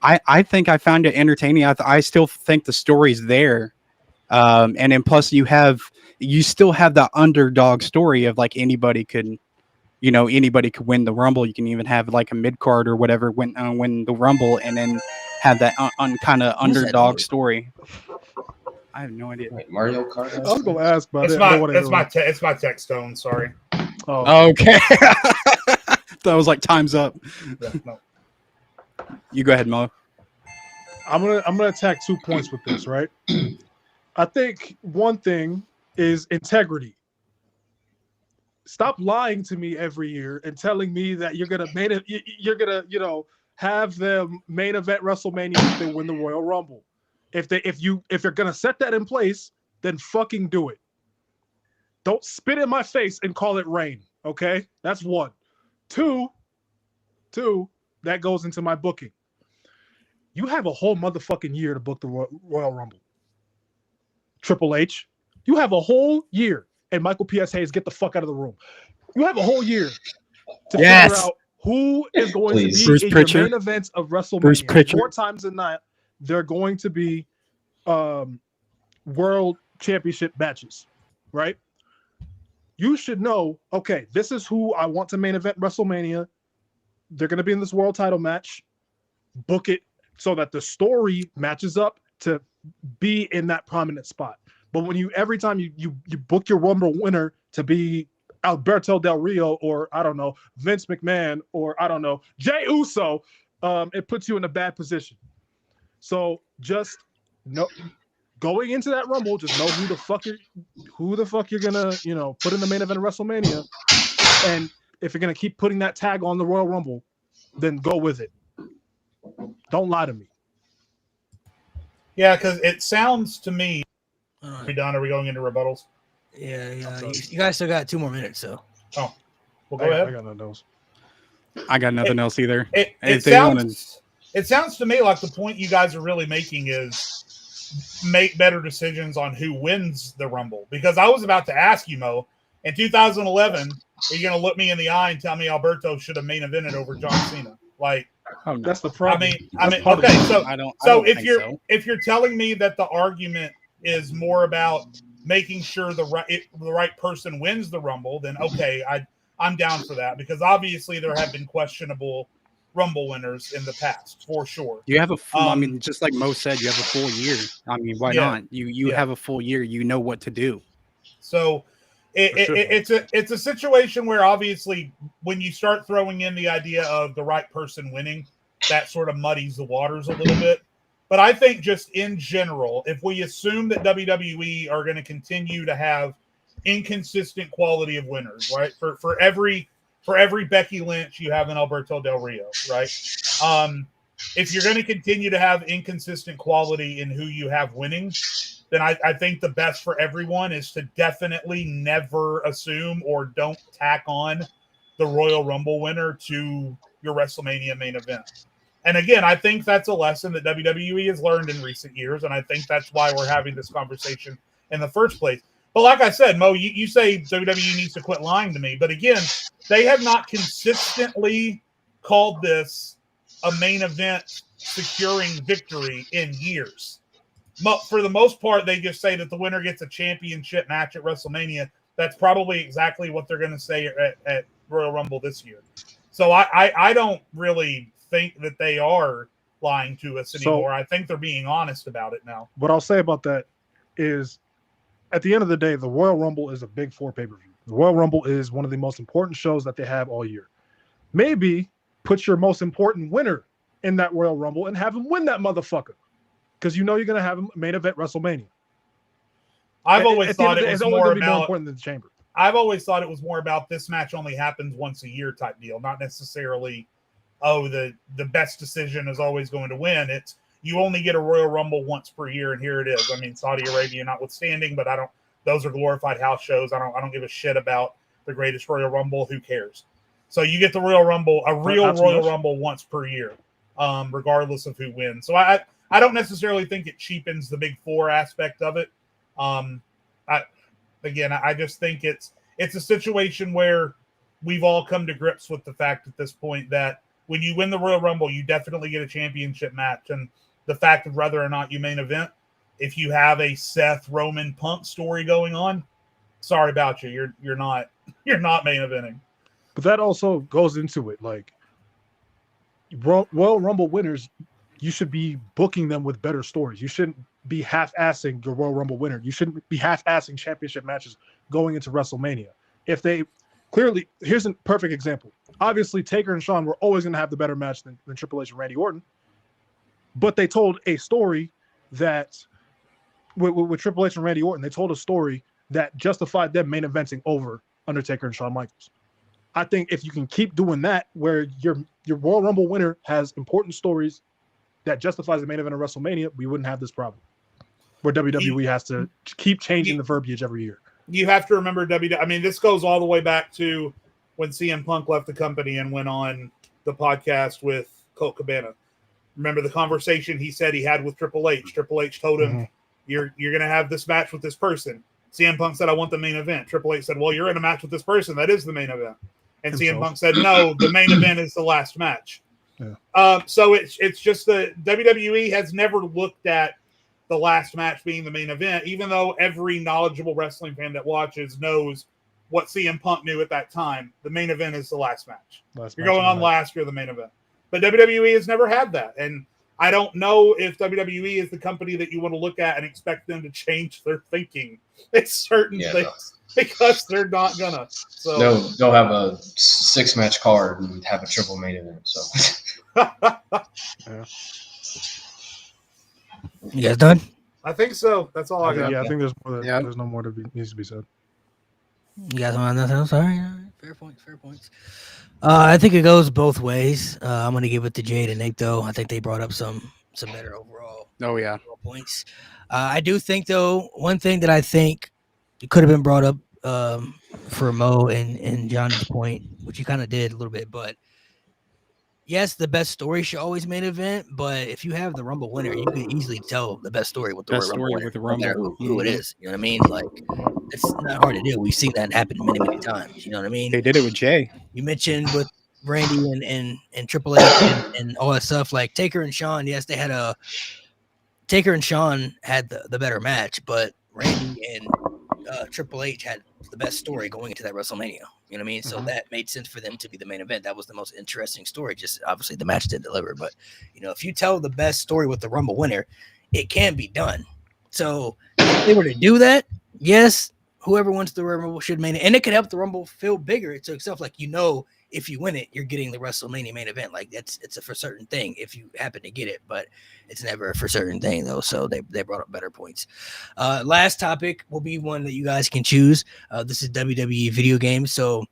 Speaker 3: I think I found it entertaining. I still think the story's there. And then plus you still have the underdog story of like anybody could win the Rumble. You can even have like a mid card or whatever win the Rumble, and then have that kind of underdog story. I have no idea.
Speaker 4: Wait, Mario Kart.
Speaker 5: I was gonna ask, but
Speaker 2: it's my text tone. Sorry.
Speaker 5: Oh,
Speaker 3: okay. That was like time's up.
Speaker 2: Yeah, no.
Speaker 3: You go ahead, Mo.
Speaker 5: I'm gonna attack 2 points with this, right? I think one thing is integrity. Stop lying to me every year and telling me that you're gonna have them main event WrestleMania if they win the Royal Rumble. If you're gonna set that in place, then fucking do it. Don't spit in my face and call it rain. Okay, that's one. Two, that goes into my booking. You have a whole motherfucking year to book the Royal Rumble. Triple H, you have a whole year. And Michael P.S. Hayes, get the fuck out of the room. You have a whole year to
Speaker 3: Yes.
Speaker 5: figure out who is going
Speaker 4: Please.
Speaker 5: to
Speaker 3: Bruce
Speaker 5: be in
Speaker 3: Pritchard.
Speaker 5: your main events of
Speaker 3: Bruce
Speaker 5: WrestleMania.
Speaker 3: Pritchard.
Speaker 5: More times than not, they're going to be world championship matches, right? You should know, okay, this is who I want to main event WrestleMania. They're going to be in this world title match. Book it so that the story matches up to be in that prominent spot. But when every time you book your Rumble winner to be Alberto Del Rio or I don't know Vince McMahon or I don't know Jey Uso, it puts you in a bad position. So just know going into that Rumble, just know who the fuck you're gonna put in the main event of WrestleMania, and if you're gonna keep putting that tag on the Royal Rumble, then go with it. Don't lie to me.
Speaker 2: Yeah, because it sounds to me.
Speaker 1: Uh,
Speaker 2: Are we done? Are we going into rebuttals?
Speaker 1: yeah. You guys still got 2 more minutes, so.
Speaker 2: Oh, well, go ahead.
Speaker 5: I got no nose.
Speaker 3: I got nothing else either.
Speaker 2: It
Speaker 3: If they wanna-
Speaker 2: sounds to me like the point you guys are really making is make better decisions on who wins the Rumble. Because I was about to ask you, Mo, in 2011, are you going to look me in the eye and tell me Alberto should have main evented over John Cena? Like,
Speaker 3: Oh, no.
Speaker 5: That's the problem.
Speaker 2: I mean,
Speaker 5: That's part of
Speaker 2: okay,
Speaker 5: it.
Speaker 2: so
Speaker 3: I don't.
Speaker 2: so
Speaker 3: think
Speaker 2: if you're telling me that the argument is more about making sure the right person wins the Rumble, then okay, I'm down for that because obviously there have been questionable Rumble winners in the past for sure.
Speaker 3: You have a full, I
Speaker 2: Um,
Speaker 3: mean, just like Mo said, you have a full year. I mean, why
Speaker 2: Yeah.
Speaker 3: not? You
Speaker 2: Yeah.
Speaker 3: have a full year. You know what to do.
Speaker 2: So
Speaker 5: For sure.
Speaker 2: it's a situation where obviously when you start throwing in the idea of the right person winning, that sort of muddies the waters a little bit. But I think just in general, if we assume that WWE are going to continue to have inconsistent quality of winners, right? For every Becky Lynch, you have an Alberto Del Rio, right? If you're going to continue to have inconsistent quality in who you have winning, then I think the best for everyone is to definitely never assume or don't tack on the Royal Rumble winner to your WrestleMania main event. And again, I think that's a lesson that WWE has learned in recent years, and I think that's why we're having this conversation in the first place. But like I said, Mo, you say WWE needs to quit lying to me. But again, they have not consistently called this a main event securing victory in years. For the most part, they just say that the winner gets a championship match at WrestleMania. That's probably exactly what they're going to say at Royal Rumble this year. So I don't really think that they are lying to us anymore. I think they're being honest about it now.
Speaker 5: What I'll say about that is, at the end of the day, the Royal Rumble is a big 4 pay-per-view. The Royal Rumble is one of the most important shows that they have all year. Maybe put your most important winner in that Royal Rumble and have him win that motherfucker, because you know you're going to have him main event WrestleMania.
Speaker 2: I've always thought it was more
Speaker 5: important than the Chamber.
Speaker 2: I've always thought it was more about this match only happens once a year type deal, not necessarily, the best decision is always going to win. It's you only get a Royal Rumble once per year, and here it is. I mean, Saudi Arabia notwithstanding, but those are glorified house shows. I don't give a shit about the greatest Royal Rumble. Who cares? So you get the Royal Rumble, a real Royal Rumble once per year, regardless of who wins. So I don't necessarily think it cheapens the Big Four aspect of it. I just think it's a situation where we've all come to grips with the fact at this point that when you win the Royal Rumble, you definitely get a championship match. And the fact of whether or not you main event, if you have a Seth Roman Punk story going on, sorry about you. You're not main eventing.
Speaker 5: But that also goes into it. Like, Royal Rumble winners, you should be booking them with better stories. You shouldn't be half-assing your Royal Rumble winner. You shouldn't be half-assing championship matches going into WrestleMania. If they clearly, here's a perfect example. Obviously, Taker and Shawn were always going to have the better match than Triple H and Randy Orton. But they told a story that, with Triple H and Randy Orton, they told a story that justified them main eventing over Undertaker and Shawn Michaels. I think if you can keep doing that, where your Royal Rumble winner has important stories that justifies the main event of WrestleMania, we wouldn't have this problem. Where WWE has to keep changing the verbiage every year.
Speaker 2: You have to remember I mean, this goes all the way back to when CM Punk left the company and went on the podcast with Colt Cabana. Remember the conversation he said he had with Triple H. Triple H told him, "You're going to have this match with this person. CM Punk said, I want the main event. Triple H said, well, you're in a match with this person. That is the main event. And CM Punk said, no, the main event is the last match.
Speaker 5: Yeah.
Speaker 2: So it's just the WWE has never looked at the last match being the main event, even though every knowledgeable wrestling fan that watches knows what CM Punk knew at that time. The main event is the last match. You're going on last, you're the main event. But WWE has never had that. And I don't know if WWE is the company that you want to look at and expect them to change their thinking. It's certain things because they're not gonna. So
Speaker 4: they'll have a 6-match card and have a triple main event. So
Speaker 5: Yeah.
Speaker 1: You guys done?
Speaker 2: I think so. That's all I got.
Speaker 5: Yeah, I think there's more. There's no more needs to be said.
Speaker 1: You guys want nothing else? All right. Fair points. Fair points. I think it goes both ways. I'm gonna give it to Jade and Nate though. I think they brought up some better overall.
Speaker 3: Oh yeah.
Speaker 1: Points. I do think though, one thing that I think could have been brought up for Mo and Johnny's point, which you kind of did a little bit, but yes, the best story should always main event. But if you have the Rumble winner, you can easily tell the best story with the Rumble winner, no matter who it is. You know what I mean? Like it's not hard to do. We've seen that happen many times. You know what I mean?
Speaker 3: They did it with Jay.
Speaker 1: You mentioned with Randy and Triple H and all that stuff. Like Taker and Shawn, yes, they had Taker and Shawn had the better match, but Randy and Triple H had the best story going into that WrestleMania. You know what I mean? So that made sense for them to be the main event. That was the most interesting story. Just obviously the match didn't deliver, but if you tell the best story with the Rumble winner, it can be done. So if they were to do that, yes, whoever wins the Rumble should main it, and it could help the Rumble feel bigger to itself. Like if you win it, you're getting the WrestleMania main event. Like it's a for certain thing if you happen to get it, but it's never a for certain thing though. So they brought up better points. Last topic will be one that you guys can choose. This is WWE video games. So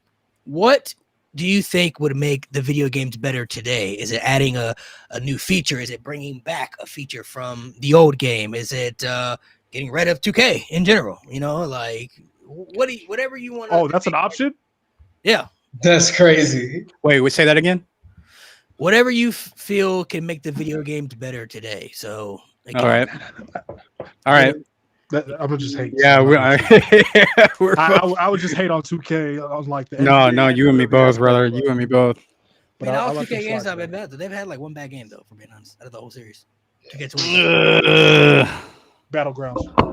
Speaker 1: what do you think would make the video games better today? Is it adding a new feature? Is it bringing back a feature from the old game? Is it getting rid of 2K in general? Like whatever you want.
Speaker 5: Oh, that's an option?
Speaker 1: Yeah.
Speaker 4: That's crazy.
Speaker 3: Wait, say that again?
Speaker 1: Whatever you feel can make the video games better today. So
Speaker 3: all right.
Speaker 5: I'm gonna just hate.
Speaker 3: Yeah,
Speaker 5: I would just hate on 2K. I was like,
Speaker 3: no, you and me both, brother. You and me both.
Speaker 1: But all 2K games not been bad though. They've had like one bad game though, for being honest, out of the whole series.
Speaker 5: Battlegrounds.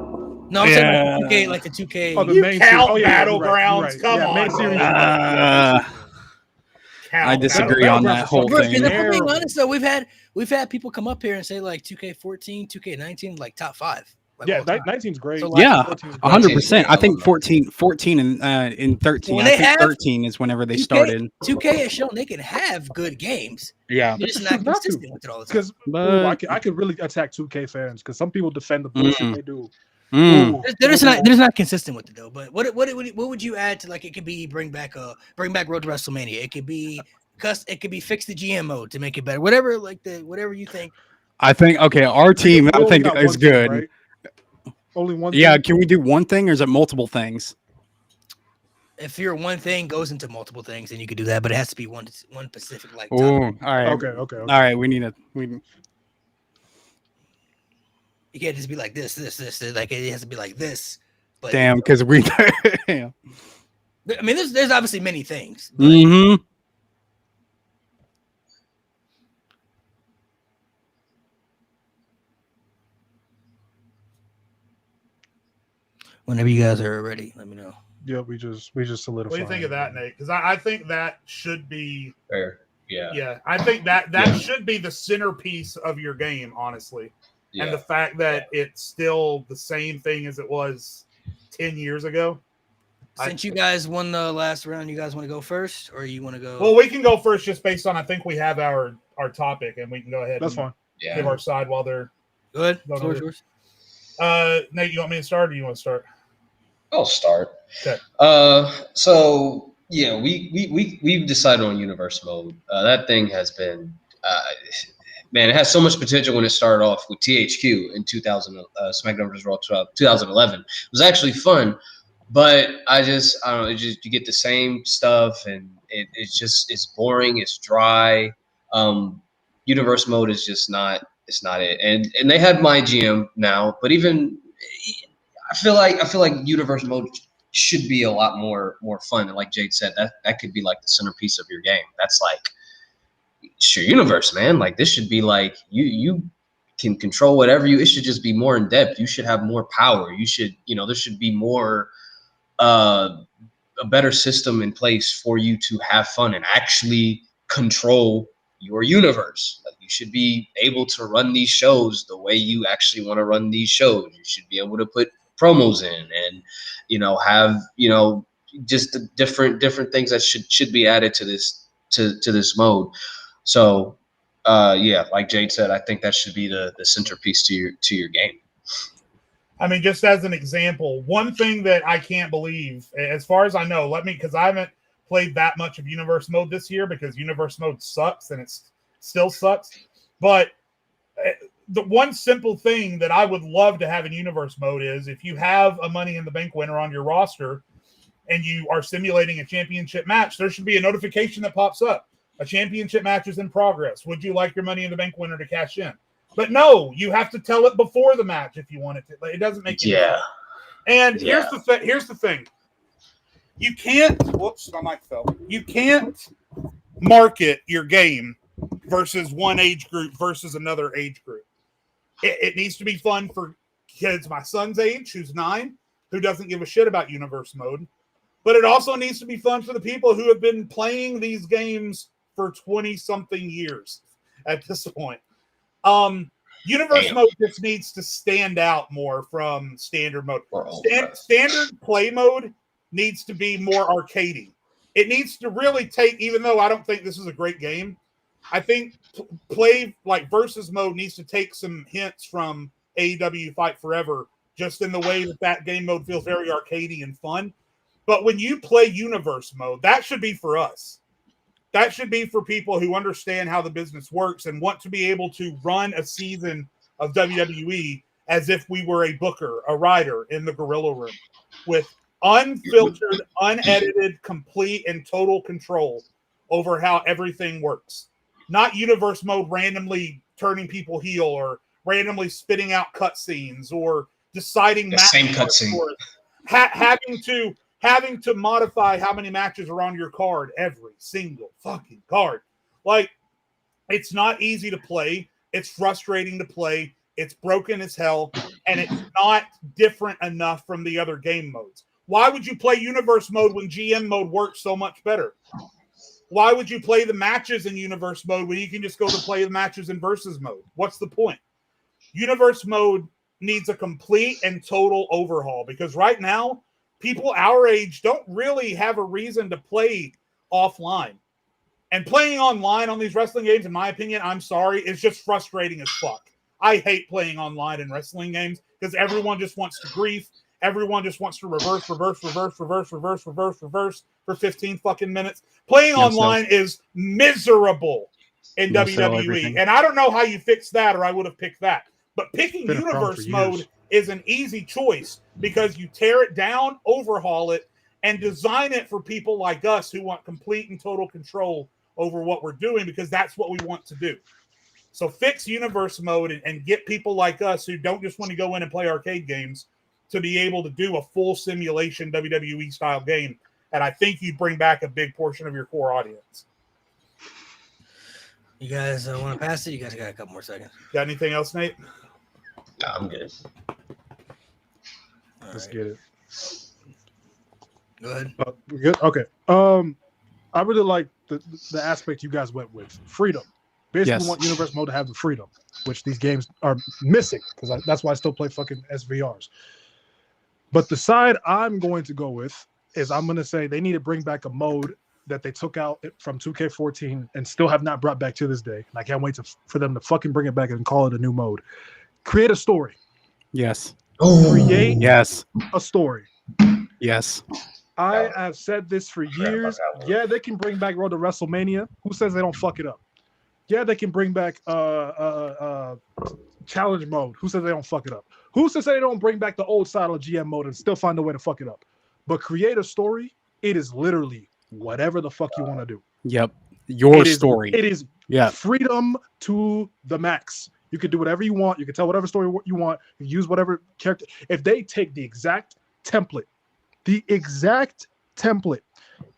Speaker 1: No, I'm saying like 2K, like the 2K.
Speaker 5: Oh, the
Speaker 2: You
Speaker 5: main
Speaker 2: count
Speaker 5: series.
Speaker 2: Battlegrounds. Come on.
Speaker 5: Main series.
Speaker 3: I disagree on that whole thing.
Speaker 1: If we're being honest though, we've had people come up here and say like 2K14, 2K19, like top 5. Like,
Speaker 5: yeah, 19's great.
Speaker 1: So, like,
Speaker 3: yeah, 100%. I think 14 and 13.
Speaker 1: When
Speaker 3: I think 13 is whenever they started.
Speaker 1: 2K has shown they can have good games.
Speaker 3: Yeah,
Speaker 1: they're just not consistent with it all the time.
Speaker 5: Because I could really attack 2K fans because some people defend the bullshit they do.
Speaker 1: They're just not consistent with it though. But what would you add to, like, it could be bring back Road to WrestleMania. It could be fix the GM mode to make it better. Whatever you think.
Speaker 3: I think our team I think is good.
Speaker 5: Right? Only one.
Speaker 3: Yeah,
Speaker 5: thing?
Speaker 3: can we do one thing or is it multiple things?
Speaker 1: If your one thing goes into multiple things, then you could do that, but it has to be one specific like.
Speaker 3: Oh, all right.
Speaker 5: Okay.
Speaker 3: All right, we.
Speaker 1: You can't just be like this. Like it has to be like this. But
Speaker 3: damn, because we.
Speaker 1: I mean, there's obviously many things.
Speaker 3: Mm-hmm.
Speaker 1: Whenever you guys are ready, let me know.
Speaker 5: Yeah, we just solidified.
Speaker 2: What do you think of that, Nate? Because I think that should be
Speaker 4: fair. Yeah.
Speaker 2: Yeah, I think that should be the centerpiece of your game, honestly. Yeah. And the fact that it's still the same thing as it was 10 years ago.
Speaker 1: Since you guys won the last round, you guys want to go first, or you want to go?
Speaker 2: Well, we can go first just based on I think we have our topic, and we can go ahead.
Speaker 5: That's fine.
Speaker 2: Give our side while they're
Speaker 1: good. Yours.
Speaker 2: Nate, you want me to start, or you want to start?
Speaker 4: I'll start.
Speaker 2: Okay.
Speaker 4: So yeah, we've decided on universe mode. That thing has been, man, it has so much potential when it started off with THQ in 2000. SmackDown vs. Raw 2011. It was actually fun, but I don't know. You get the same stuff, and it's boring. It's dry. Universe mode is just not. It's not it. And they had my GM now, but even I feel like universe mode should be a lot more fun. And like Jade said, that could be like the centerpiece of your game. That's like, it's your universe, man. Like this should be like you can control whatever it should just be more in depth. You should have more power. You should, there should be more a better system in place for you to have fun and actually control your universe. Like you should be able to run these shows the way you actually want to run these shows. You should be able to put promos in and have just the different things that should be added to this mode. So like Jade said, I think that should be the centerpiece to your game.
Speaker 2: I mean, just as an example, one thing that I can't believe, as far as I know, because I haven't played that much of universe mode this year because universe mode sucks and it still sucks. But the one simple thing that I would love to have in universe mode is if you have a Money in the Bank winner on your roster and you are simulating a championship match, there should be a notification that pops up. A championship match is in progress. Would you like your Money in the Bank winner to cash in? But no, you have to tell it before the match if you want it to. It doesn't make any sense. And here's the thing. You can't. Whoops, my mic fell. You can't market your game versus one age group versus another age group. It needs to be fun for kids my son's age, who's 9, who doesn't give a shit about universe mode. But it also needs to be fun for the people who have been playing these games for 20-something years at this point. Universe mode just needs to stand out more from standard mode. Standard play mode needs to be more arcadey. It needs to really take, even though I don't think this is a great game, I think play like versus mode needs to take some hints from AEW Fight Forever, just in the way that game mode feels very arcadey and fun. But when you play universe mode, that should be for us. That should be for people who understand how the business works and want to be able to run a season of WWE as if we were a booker, a writer in the Gorilla Room with unfiltered, unedited, complete, and total control over how everything works. Not universe mode randomly turning people heel or randomly spitting out cutscenes or deciding
Speaker 4: the same cutscene.
Speaker 2: Having to modify how many matches are on your card, every single fucking card. Like, it's not easy to play. It's frustrating to play. It's broken as hell. And it's not different enough from the other game modes. Why would you play universe mode when GM mode works so much better? Why would you play the matches in universe mode when you can just go to play the matches in versus mode? What's the point? Universe mode needs a complete and total overhaul because right now, people our age don't really have a reason to play offline. And playing online on these wrestling games, in my opinion, I'm sorry, is just frustrating as fuck. I hate playing online in wrestling games because everyone just wants to grief. Everyone just wants to reverse for 15 fucking minutes. Playing online is miserable in WWE. And I don't know how you fix that, or I would have picked that. But picking universe mode is an easy choice because you tear it down, overhaul it, and design it for people like us who want complete and total control over what we're doing because that's what we want to do. So fix universe mode and get people like us who don't just want to go in and play arcade games to be able to do a full simulation WWE style game. And I think you'd bring back a big portion of your core audience.
Speaker 1: You guys want to pass it? You guys got a couple more seconds.
Speaker 2: Got anything else, Nate?
Speaker 4: No, I'm good.
Speaker 5: Let's get it.
Speaker 1: Go ahead.
Speaker 5: We're good? Okay. I really like the aspect you guys went with. Freedom. Basically, we want universe mode to have the freedom, which these games are missing, because that's why I still play fucking SVRs. But the side I'm going to go with is I'm going to say they need to bring back a mode that they took out from 2K14 and still have not brought back to this day. And I can't wait for them to fucking bring it back and call it a new mode. Create a story.
Speaker 3: Yes.
Speaker 5: Create a story.
Speaker 3: Yes.
Speaker 5: I have said this for years. Yeah, they can bring back Road to WrestleMania. Who says they don't fuck it up? Yeah, they can bring back challenge mode. Who says they don't fuck it up? Who says they don't bring back the old style of GM mode and still find a way to fuck it up? But create a story. It is literally whatever the fuck you want to do.
Speaker 3: Yep. Your story.
Speaker 5: It is freedom to the max. You could do whatever you want. You can tell whatever story you want. You use whatever character. If they take the exact template,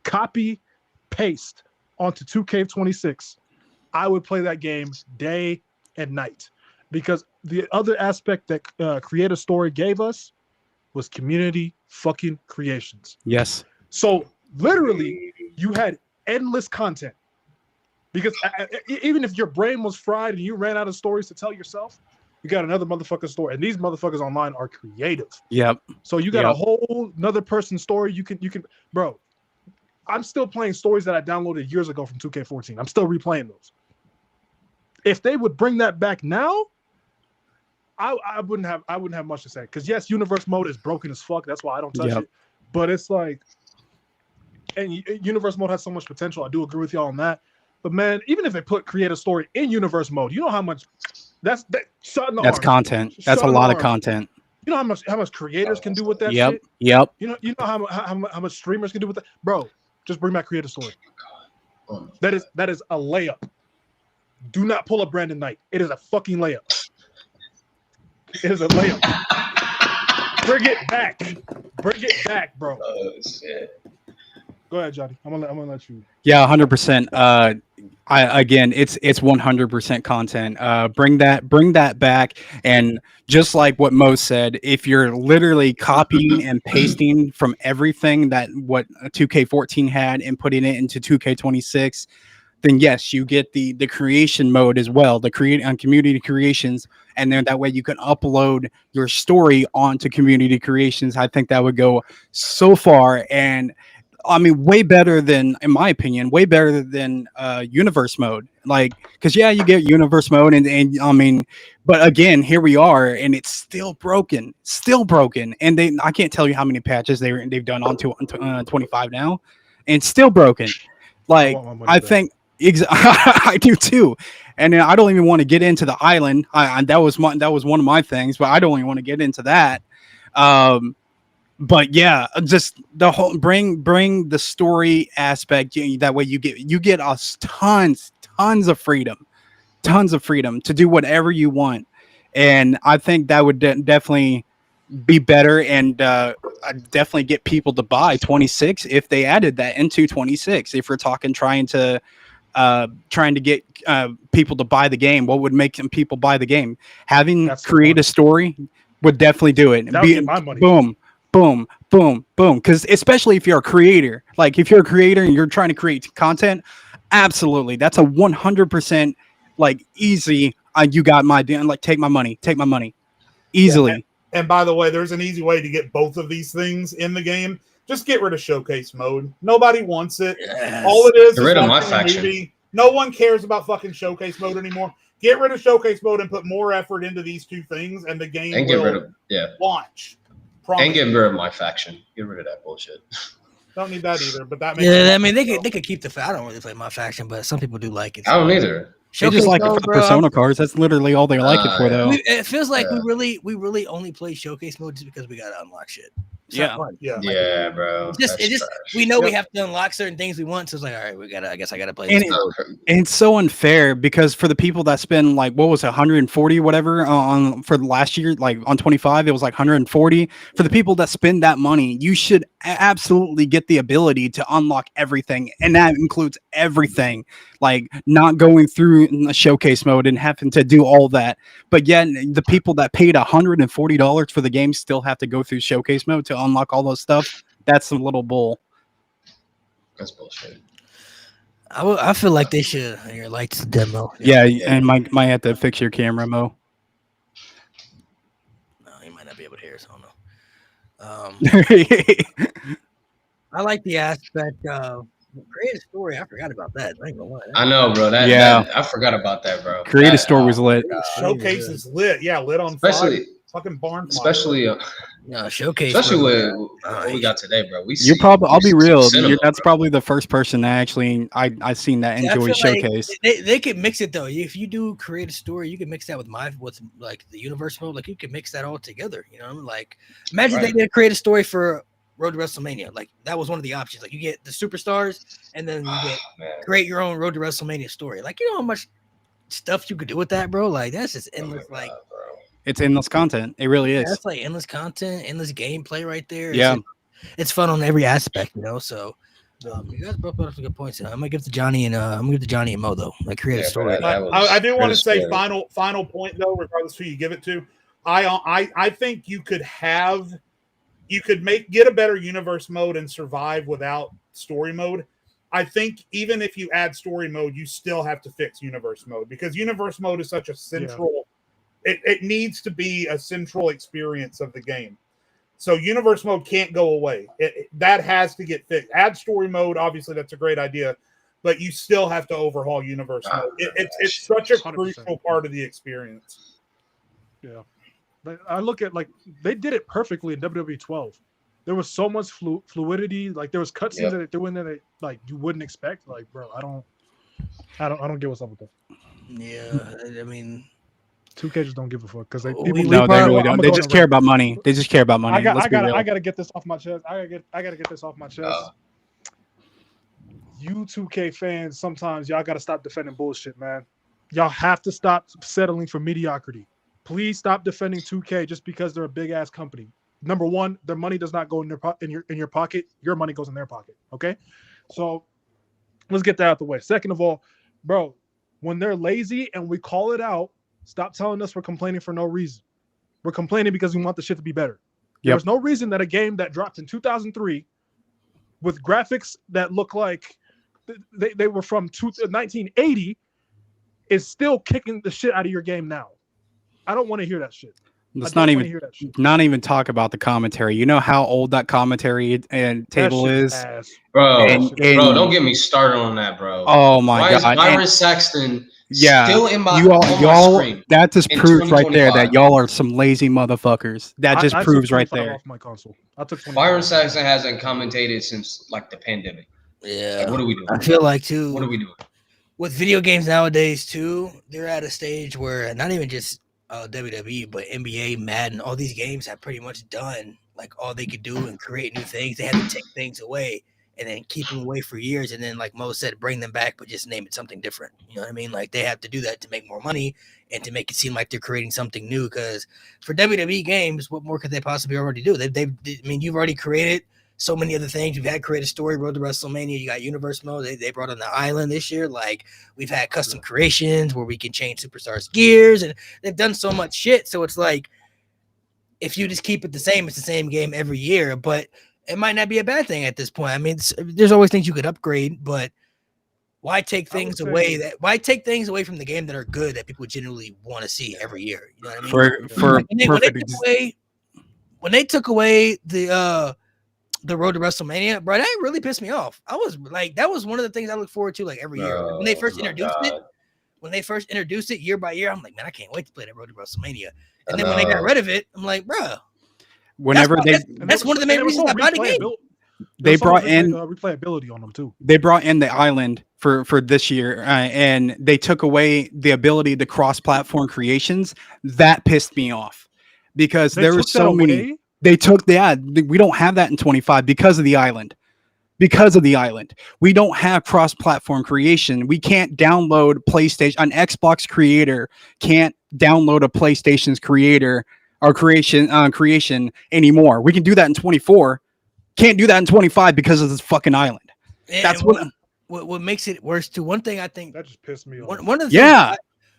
Speaker 5: copy, paste onto 2K26, I would play that game day and night. Because the other aspect that Create a Story gave us was community fucking creations.
Speaker 3: Yes.
Speaker 5: So literally, you had endless content. Because even if your brain was fried and you ran out of stories to tell yourself, you got another motherfucking story. And these motherfuckers online are creative.
Speaker 3: Yep.
Speaker 5: So you got a whole another person's story. You can, bro. I'm still playing stories that I downloaded years ago from 2K14. I'm still replaying those. If they would bring that back now, I wouldn't have much to say. Because yes, universe mode is broken as fuck. That's why I don't touch it. But it's like, and universe mode has so much potential. I do agree with y'all on that. But man, even if they put Create a Story in universe mode, you know how much that's shot in the
Speaker 3: That's
Speaker 5: arm.
Speaker 3: content. That's a lot of content.
Speaker 5: You know how much creators can do with that
Speaker 3: Yep.
Speaker 5: shit?
Speaker 3: Yep.
Speaker 5: You know how much streamers can do with that? Bro, just bring back Create a Story. That is a layup. Do not pull up Brandon Knight. It is a fucking layup. It is a layup. Bring it back. Bring it back, bro.
Speaker 4: Oh shit.
Speaker 5: Go ahead, Johnny. I'm gonna let you.
Speaker 3: Yeah, 100%. It's 100% content. Bring that back, and just like what Mo said, if you're literally copying and pasting from everything that what 2K14 had and putting it into 2K26, then yes, you get the creation mode as well, the create on community creations, and then that way you can upload your story onto community creations. I think that would go so far, and I mean, way better than, in my opinion, way better than universe mode. Like, because yeah, you get universe mode, and I mean, but again, here we are, and it's still broken, and I can't tell you how many patches they've done on 25 now, and still broken. Like, I think I do too, and I don't even want to get into the island. That was one of my things, but I don't even want to get into that. But yeah, just the whole bring the story aspect. That way you get us tons of freedom to do whatever you want, and I think that would definitely be better, and definitely get people to buy 26 if they added that into 26. If we're talking trying to get people to buy the game, what would make people buy the game? Having Create a Story would definitely do it.
Speaker 5: That would get my money.
Speaker 3: Boom, because especially if you're a creator, like if you're a creator and you're trying to create content, absolutely, that's a 100% like easy. You got my like take my money easily.
Speaker 2: Yeah, and by the way, there's an easy way to get both of these things in the game. Just get rid of showcase mode. Nobody wants it.
Speaker 1: Yes.
Speaker 2: All it is
Speaker 4: Get rid of my
Speaker 2: watching a
Speaker 4: faction.
Speaker 2: movie. No one cares about fucking showcase mode anymore. Get rid of showcase mode and put more effort into these two things, and the game
Speaker 4: And
Speaker 2: will
Speaker 4: get rid of
Speaker 2: launch.
Speaker 4: and get rid of my faction. Get rid of that bullshit.
Speaker 2: Don't need that either. But that makes
Speaker 1: Yeah, I mean they could keep the. I don't really play my faction, but some people do like it.
Speaker 4: I don't either.
Speaker 3: They just like it for the Persona cards. That's literally all they like it for, though.
Speaker 1: It feels like we really only play showcase mode just because we gotta unlock shit. It's not fun.
Speaker 2: Yeah,
Speaker 4: Bro.
Speaker 1: We know we have to unlock certain things we want, so it's like, all right, I guess I gotta play.
Speaker 3: And it's so unfair because for the people that spend like what was it, 140 whatever on for the last year, like on 25, it was like 140. For the people that spend that money, you should absolutely get the ability to unlock everything, and that includes everything. Like not going through a showcase mode and having to do all that. But yet the people that paid $140 for the game still have to go through showcase mode to unlock all those stuff. That's a little bull.
Speaker 4: That's bullshit.
Speaker 1: I feel like they should. Your lights demo.
Speaker 3: Yeah, and might have to fix your camera, Mo.
Speaker 1: No, you might not be able to hear us. I don't know. I like the aspect of Create a Story. I forgot about that. I ain't gonna lie.
Speaker 4: I know, bro. I forgot about that, bro.
Speaker 3: Create a Story was lit.
Speaker 2: Showcase is lit. Yeah, lit on
Speaker 4: Especially
Speaker 2: fire. Fucking barn.
Speaker 4: Especially
Speaker 1: showcase.
Speaker 4: Especially with what we got today, bro.
Speaker 3: I'll be real. That's probably the first person that actually I seen that enjoy showcase.
Speaker 1: Like they could mix it though. If you do Create a Story, you can mix that with like the universe mode. Like you can mix that all together. You know, like imagine they did Create a Story for Road to WrestleMania. Like that was one of the options. Like you get the superstars, and then you get create your own Road to WrestleMania story. Like you know how much stuff you could do with that, bro. Like that's just
Speaker 4: Oh my
Speaker 1: endless. Like
Speaker 4: God, bro.
Speaker 3: It's endless content. It really is.
Speaker 1: that's like endless content, endless gameplay right there.
Speaker 3: Yeah.
Speaker 1: It's fun on every aspect, you know. So you guys both brought up some good points. I'm gonna give to Johnny and Mo though. Like create a
Speaker 4: Yeah,
Speaker 1: story.
Speaker 4: that was
Speaker 2: I do want to say
Speaker 4: story.
Speaker 2: final point though, regardless who you give it to. I think you could get a better universe mode and survive without story mode. I think even if you add story mode, you still have to fix universe mode because universe mode is such a central. It needs to be a central experience of the game. So universe mode can't go away. That has to get fixed. Add story mode, obviously that's a great idea, but you still have to overhaul universe mode. It's such a
Speaker 5: 100%.
Speaker 2: crucial part of the experience.
Speaker 5: Yeah. But I look at like they did it perfectly in WWE 12. There was so much fluidity. Like there was cutscenes that they threw in there that like you wouldn't expect. Like, bro, I don't get what's up with that.
Speaker 1: Yeah, I mean,
Speaker 5: 2K just don't give a fuck because they
Speaker 1: We-
Speaker 5: people.
Speaker 3: No, they really
Speaker 5: I'm
Speaker 3: don't.
Speaker 5: gonna
Speaker 3: They
Speaker 5: go
Speaker 3: just
Speaker 5: on
Speaker 3: care
Speaker 5: a-
Speaker 3: about money. They just care about money.
Speaker 5: I
Speaker 3: Let's
Speaker 5: gotta get this off my chest. I gotta get this off my chest. You 2K fans, sometimes y'all gotta stop defending bullshit, man. Y'all have to stop settling for mediocrity. Please stop defending 2K just because they're a big ass company. Number one, their money does not go in your pocket. Your money goes in their pocket. Okay, so let's get that out the way. Second of all, bro, when they're lazy and we call it out, stop telling us we're complaining for no reason. We're complaining because we want the shit to be better.
Speaker 3: Yep.
Speaker 5: There's no reason that a game that dropped in 2003 with graphics that look like they were from 1980 is still kicking the shit out of your game now. I don't want to hear that shit.
Speaker 3: Let's
Speaker 5: I
Speaker 3: not
Speaker 5: don't wanna
Speaker 3: even
Speaker 5: hear that shit.
Speaker 3: not even talk about the commentary. You know how old that commentary and
Speaker 5: That
Speaker 3: table
Speaker 5: shit
Speaker 3: is.
Speaker 5: ass.
Speaker 4: Bro,
Speaker 3: And-
Speaker 4: bro, don't get me started on that, bro.
Speaker 3: Oh my
Speaker 4: Why is
Speaker 3: god!
Speaker 4: Byron
Speaker 3: And-
Speaker 4: Saxton
Speaker 3: yeah,
Speaker 4: still in my,
Speaker 3: you all,
Speaker 4: on my
Speaker 3: y'all,
Speaker 4: screen?
Speaker 3: that just
Speaker 4: in
Speaker 3: proves right there that
Speaker 4: 2025.
Speaker 3: y'all are some lazy motherfuckers. That just
Speaker 5: I
Speaker 3: proves
Speaker 5: took
Speaker 3: right
Speaker 5: 25
Speaker 3: there.
Speaker 5: off my console. I took 25
Speaker 4: Byron
Speaker 5: off.
Speaker 4: Saxton hasn't commentated since like the pandemic.
Speaker 1: yeah.
Speaker 4: Like, what are we doing?
Speaker 1: I feel like too.
Speaker 4: What are we doing?
Speaker 1: With video games nowadays too, they're at a stage where not even just WWE, but NBA, Madden, all these games have pretty much done like all they could do and create new things. They had to take things away and then keep them away for years, and then like Mo said, bring them back, but just name it something different. You know what I mean? Like they have to do that to make more money and to make it seem like they're creating something new. Because for WWE games, what more could they possibly already do? I mean, you've already created so many other things. You've had creative story, Road to WrestleMania. You got Universe Mode. They brought on the island this year. Like we've had custom creations where we can change superstars' gears, and they've done so much shit. So it's like if you just keep it the same, it's the same game every year. But it might not be a bad thing at this point. I mean, there's always things you could upgrade, but why take things away? Why take things away from the game that are good that people genuinely want to see every year? You know what I mean?
Speaker 3: For
Speaker 1: When they took away the Road to WrestleMania, bro, that really pissed me off. I was like, that was one of the things I look forward to like every year. When they first introduced it year by year, I'm like, man, I can't wait to play that Road to WrestleMania. And then when they got rid of it, I'm like, bro,
Speaker 3: whenever
Speaker 1: that's one of the main reasons I bought the game.
Speaker 3: They brought in
Speaker 5: replayability on them too.
Speaker 3: They brought in the island for this year, and they took away the ability to cross-platform creations. That pissed me off because there were so many. They took we don't have that in 25 because of the island. Because of the island, we don't have cross-platform creation. We can't download PlayStation. An Xbox creator can't download a PlayStation's creator or creation anymore. We can do that in 24. Can't do that in 25 because of this fucking island.
Speaker 1: And
Speaker 3: that's
Speaker 1: what makes it worse too. One thing I think
Speaker 5: that just pissed me off.
Speaker 1: One of the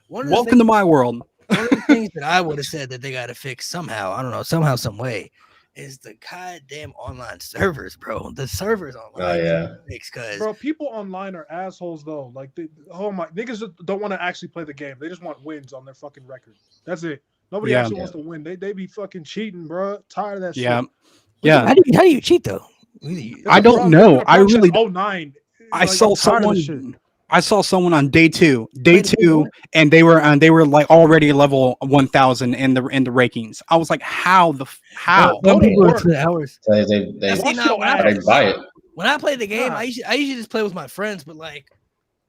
Speaker 3: welcome to my world.
Speaker 1: One of the things that I would have said that they got to fix somehow, I don't know, somehow, some way, is the goddamn online servers, bro. The servers online.
Speaker 4: Oh yeah.
Speaker 5: Cause bro, people online are assholes though. Like, niggas just don't want to actually play the game. They just want wins on their fucking record. That's it. Nobody actually wants to win. They be fucking cheating, bro. Tired of that shit.
Speaker 3: Yeah.
Speaker 1: How do you cheat though?
Speaker 3: I don't know. I really
Speaker 5: 09.
Speaker 3: I saw someone on day two, and they were like already level 1,000 in the rankings. I was like, how?
Speaker 1: Some people are 2 hours.
Speaker 4: They
Speaker 1: buy
Speaker 4: it.
Speaker 1: When I play the game, I usually just play with my friends, but like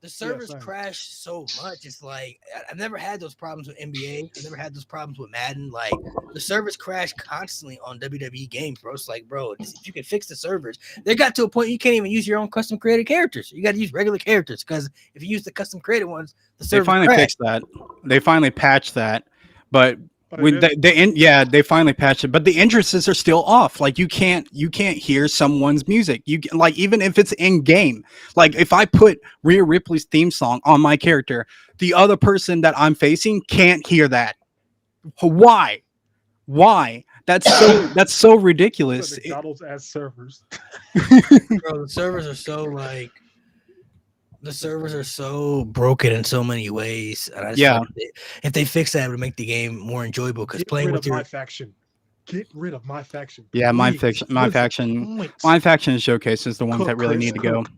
Speaker 1: The servers
Speaker 5: same.
Speaker 1: crash so much. It's like I've never had those problems with NBA. I've never had those problems with Madden. Like the servers crash constantly on WWE games, bro. It's like, bro, if you can fix the servers, they got to a point you can't even use your own custom created characters. You got to use regular characters because if you use the custom created ones, the
Speaker 3: They
Speaker 1: servers
Speaker 3: finally
Speaker 1: crash.
Speaker 3: fixed that. They finally patched that, but
Speaker 5: Oh,
Speaker 3: with
Speaker 5: they did?
Speaker 3: they finally patched it. But the entrances are still off. Like you can't hear someone's music. You like even if it's in game. Like if I put Rhea Ripley's theme song on my character, the other person that I'm facing can't hear that. Why? Why? That's so ridiculous.
Speaker 5: Put McDonald's as servers.
Speaker 1: Bro, the servers are so like the servers are so broken in so many ways. And I just
Speaker 3: Yeah.
Speaker 1: feel like if they fix that, it would make the game more enjoyable because
Speaker 5: Get
Speaker 1: playing
Speaker 5: rid
Speaker 1: with
Speaker 5: of
Speaker 1: your
Speaker 5: my faction. Get rid of my faction.
Speaker 3: Yeah, my
Speaker 5: please.
Speaker 3: faction,
Speaker 5: What is the
Speaker 3: faction,
Speaker 5: point?
Speaker 3: my faction showcase is the ones
Speaker 5: Cook,
Speaker 3: that really
Speaker 5: Chris,
Speaker 3: need to go.
Speaker 5: cook.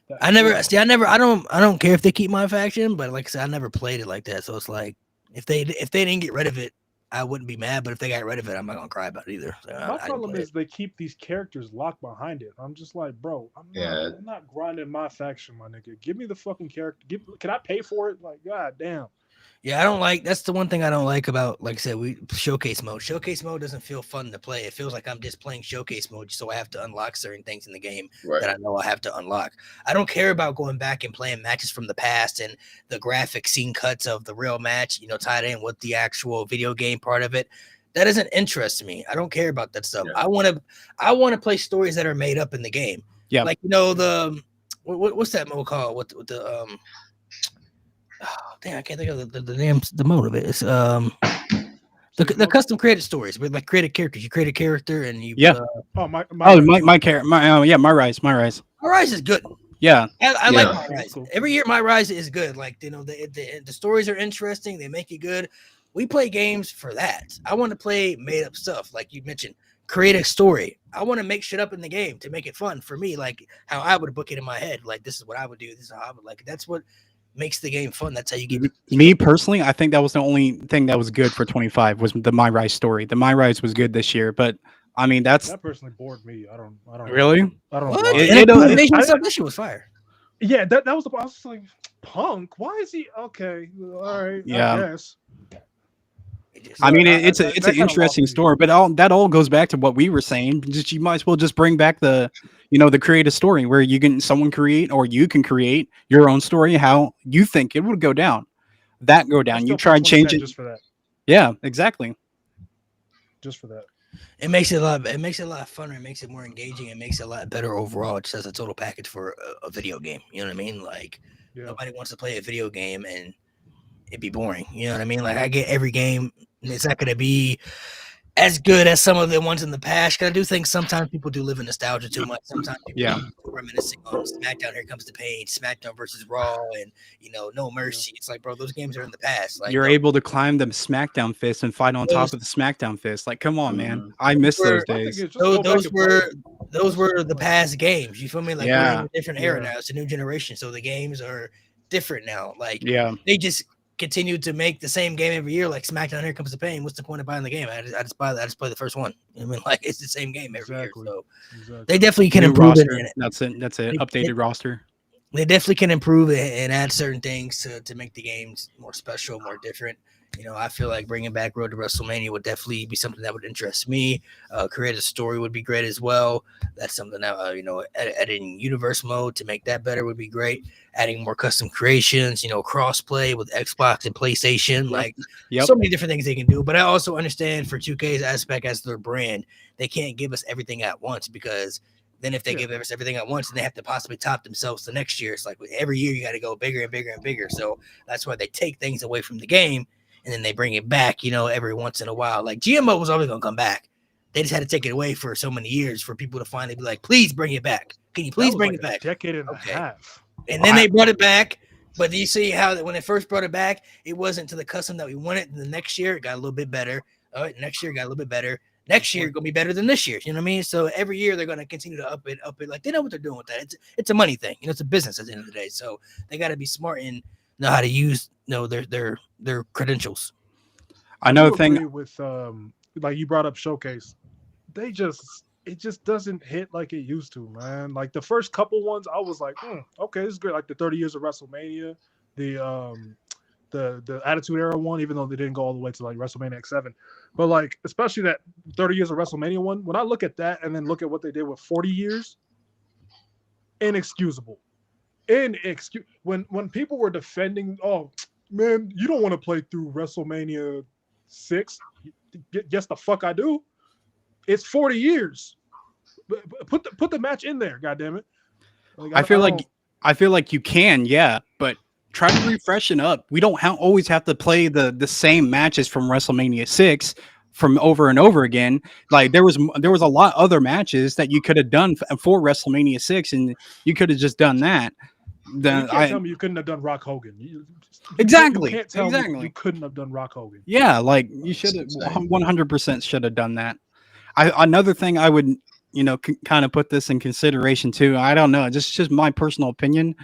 Speaker 5: That-
Speaker 1: I don't care if they keep my faction, but like I said, I never played it like that. So it's like if they didn't get rid of it, I wouldn't be mad. But if they got rid of it, I'm not gonna cry about it either. So
Speaker 5: My problem is they keep these characters locked behind it. I'm just like, bro, I'm not grinding my faction, my nigga. Give me the fucking character. Can I pay for it? Like, god damn.
Speaker 1: Yeah, I don't like. That's the one thing I don't like about, like I said, we showcase mode. Showcase mode doesn't feel fun to play. It feels like I'm just playing showcase mode, so I have to unlock certain things in the game that I know I have to unlock. I don't care about going back and playing matches from the past and the graphic scene cuts of the real match, tied in with the actual video game part of it. That doesn't interest me. I don't care about that stuff.
Speaker 4: Yeah.
Speaker 1: I want to play stories that are made up in the game.
Speaker 3: Yeah,
Speaker 1: like the what's that mode called? What the oh, damn, I can't think of the name, the mode of it. It's the custom created stories with like created characters. You create a character and you
Speaker 5: My
Speaker 3: character, my rise.
Speaker 1: My Rise is good.
Speaker 3: Yeah,
Speaker 1: I like My
Speaker 5: Yeah.
Speaker 1: Rise.
Speaker 5: Cool.
Speaker 1: Every year My Rise is good. Like the stories are interesting. They make it good. We play games for that. I want to play made up stuff, like you mentioned. Create a story. I want to make shit up in the game to make it fun for me, like how I would book it in my head. Like this is what I would do. This is how I would like it. That's what makes the game fun. That's how you get
Speaker 3: me personally, I think that was the only thing that was good for 25 was the My Rise story. The My Rise was good this year, but I mean that's
Speaker 5: that personally bored me. I don't
Speaker 3: really.
Speaker 5: I don't
Speaker 1: what?
Speaker 5: know.
Speaker 3: It-
Speaker 1: And
Speaker 3: it-
Speaker 1: the
Speaker 3: it-
Speaker 1: Nation
Speaker 5: I-
Speaker 1: stuff, that shit was fire.
Speaker 5: Yeah, that was the I was just like, Punk, why is he okay? All right,
Speaker 3: Yeah.
Speaker 5: I guess.
Speaker 3: I mean, it's
Speaker 5: that
Speaker 3: an
Speaker 5: kinda lost
Speaker 3: interesting
Speaker 5: me.
Speaker 3: story, but that all goes back to what we were saying. Just you might as well just bring back the creative story where you can create your own story how you think it would go down.
Speaker 5: I
Speaker 3: You
Speaker 5: still
Speaker 3: try
Speaker 5: pay
Speaker 3: and change
Speaker 5: 20
Speaker 3: it.
Speaker 5: just for that.
Speaker 3: Yeah, exactly.
Speaker 5: Just for that.
Speaker 1: It makes it a lot funner. It makes it more engaging. It makes it a lot better overall. Just as a total package for a video game. You know what I mean? Like
Speaker 5: Yeah.
Speaker 1: nobody wants to play a video game and it'd be boring. You know what I mean? Like I get every game. It's not going to be as good as some of the ones in the past. 'Cause I do think sometimes people do live in nostalgia too much. Sometimes people
Speaker 3: Yeah.
Speaker 1: reminiscing on SmackDown. Here Comes the Pain, SmackDown versus Raw, and No Mercy. It's like, bro, those games are in the past. Like
Speaker 3: You're able to climb the SmackDown fist and fight on top of the SmackDown fist. Like, come on, man. I miss those
Speaker 5: I think
Speaker 3: days.
Speaker 5: it's just go back
Speaker 1: those
Speaker 5: and play
Speaker 1: were
Speaker 5: it.
Speaker 1: those were the past games. You feel me? Like we're
Speaker 3: Yeah.
Speaker 1: in a different era
Speaker 5: Yeah.
Speaker 1: now. It's a new generation, so the games are different now. Like
Speaker 3: Yeah.
Speaker 1: they just continue to make the same game every year. Like SmackDown, Here Comes the Pain. What's the point of buying the game? I just buy that. I just play the first one. I mean, like it's the same game every
Speaker 5: Exactly.
Speaker 1: year. So
Speaker 5: Exactly.
Speaker 1: they definitely can
Speaker 3: New
Speaker 1: improve
Speaker 3: roster.
Speaker 1: it.
Speaker 3: That's it. That's it.
Speaker 1: They-
Speaker 3: Updated roster.
Speaker 1: They definitely can improve it and add certain things to make the games more special, more different. I feel like bringing back Road to WrestleMania would definitely be something that would interest me. Create a story would be great as well. That's something that, adding universe mode to make that better would be great. Adding more custom creations, cross-play with Xbox and PlayStation. Like,
Speaker 3: Yep.
Speaker 1: so many different things they can do. But I also understand for 2K's aspect as their brand, they can't give us everything at once because then if they give us everything at once, then they have to possibly top themselves the next year. It's like every year you got to go bigger and bigger and bigger. So that's why they take things away from the game and then they bring it back, every once in a while. Like GMO was always going to come back. They just had to take it away for so many years for people to finally be like, please bring it back. Can you please
Speaker 5: That was
Speaker 1: bring
Speaker 5: like
Speaker 1: it back?
Speaker 5: A decade and
Speaker 1: Okay.
Speaker 5: a half.
Speaker 1: And then they brought it back. But do you see how that when they first brought it back, it wasn't to the custom that we wanted. And the next year it got a little bit better. All right, next year it got a little bit better. Next year gonna be better than this year. You know what I mean? So every year they're gonna continue to up it. Like they know what they're doing with that. It's a money thing. It's a business at the end of the day. So they got to be smart and know how to use their credentials.
Speaker 3: I know
Speaker 5: do
Speaker 3: thing.
Speaker 5: agree with like you brought up Showcase. They just it just doesn't hit like it used to, man. Like the first couple ones, I was like, okay, this is great. Like the 30 years of WrestleMania, the Attitude Era one, even though they didn't go all the way to like WrestleMania X7, but like especially that 30 years of WrestleMania one. When I look at that and then look at what they did with 40 years, inexcusable. When people were defending, oh man, you don't want to play through WrestleMania 6. Yes, the fuck I do. It's 40 years. Put the match in there, goddammit. Like,
Speaker 3: I feel like you can, yeah, but try to refreshen up. We don't always have to play the same matches from WrestleMania 6 from over and over again. Like there was a lot other matches that you could have done for WrestleMania 6, and you could have just done that.
Speaker 5: You can't tell me you couldn't have done Rock Hogan.
Speaker 3: Exactly.
Speaker 5: You can't tell me you couldn't have done Rock Hogan.
Speaker 3: Yeah, like you should have 100% should have done that. Another thing I would, kind of put this in consideration too. I don't know, just my personal opinion.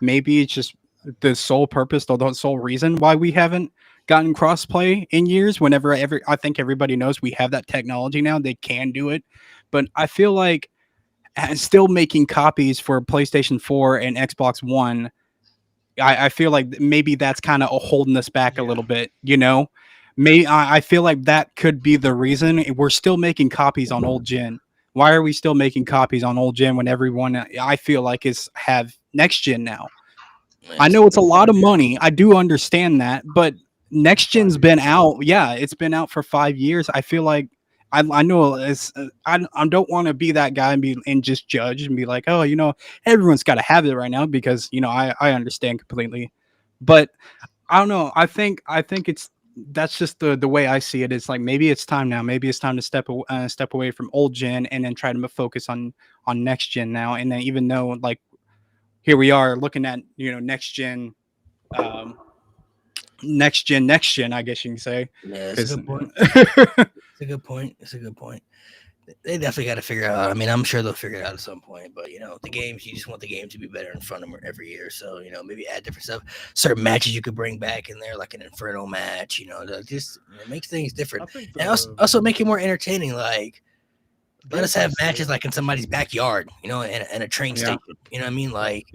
Speaker 3: Maybe it's just the sole purpose or the sole reason why we haven't gotten crossplay in years. Whenever I think everybody knows we have that technology now, they can do it. But I feel like still making copies for PlayStation 4 and Xbox One, I feel like maybe that's kind of holding us back a little bit, I feel like that could be the reason we're still making copies on old gen. Why are we still making copies on old gen when everyone, I feel like, have next gen now? I know it's a lot of money. I do understand that, but next gen's been out. Yeah, it's been out for 5 years. I feel like I know I don't want to be that guy and just judge and be like, oh, everyone's got to have it right now because I understand completely, but I don't know. I think that's just the way I see it. It's like maybe it's time now. Maybe it's time to step away from old gen and then try to focus on next gen now. And then even though like here we are looking at next gen. Next gen, I guess you can say.
Speaker 1: Yeah, it's a good point. It's a good point. They definitely got to figure out. I mean, I'm sure they'll figure it out at some point. But the games, you just want the game to be better in front of them every year. So maybe add different stuff. Certain matches you could bring back in there, like an Inferno match. Just makes things different, and also make it more entertaining. Like let us have matches like in somebody's backyard, in a train station. You know what I mean? Like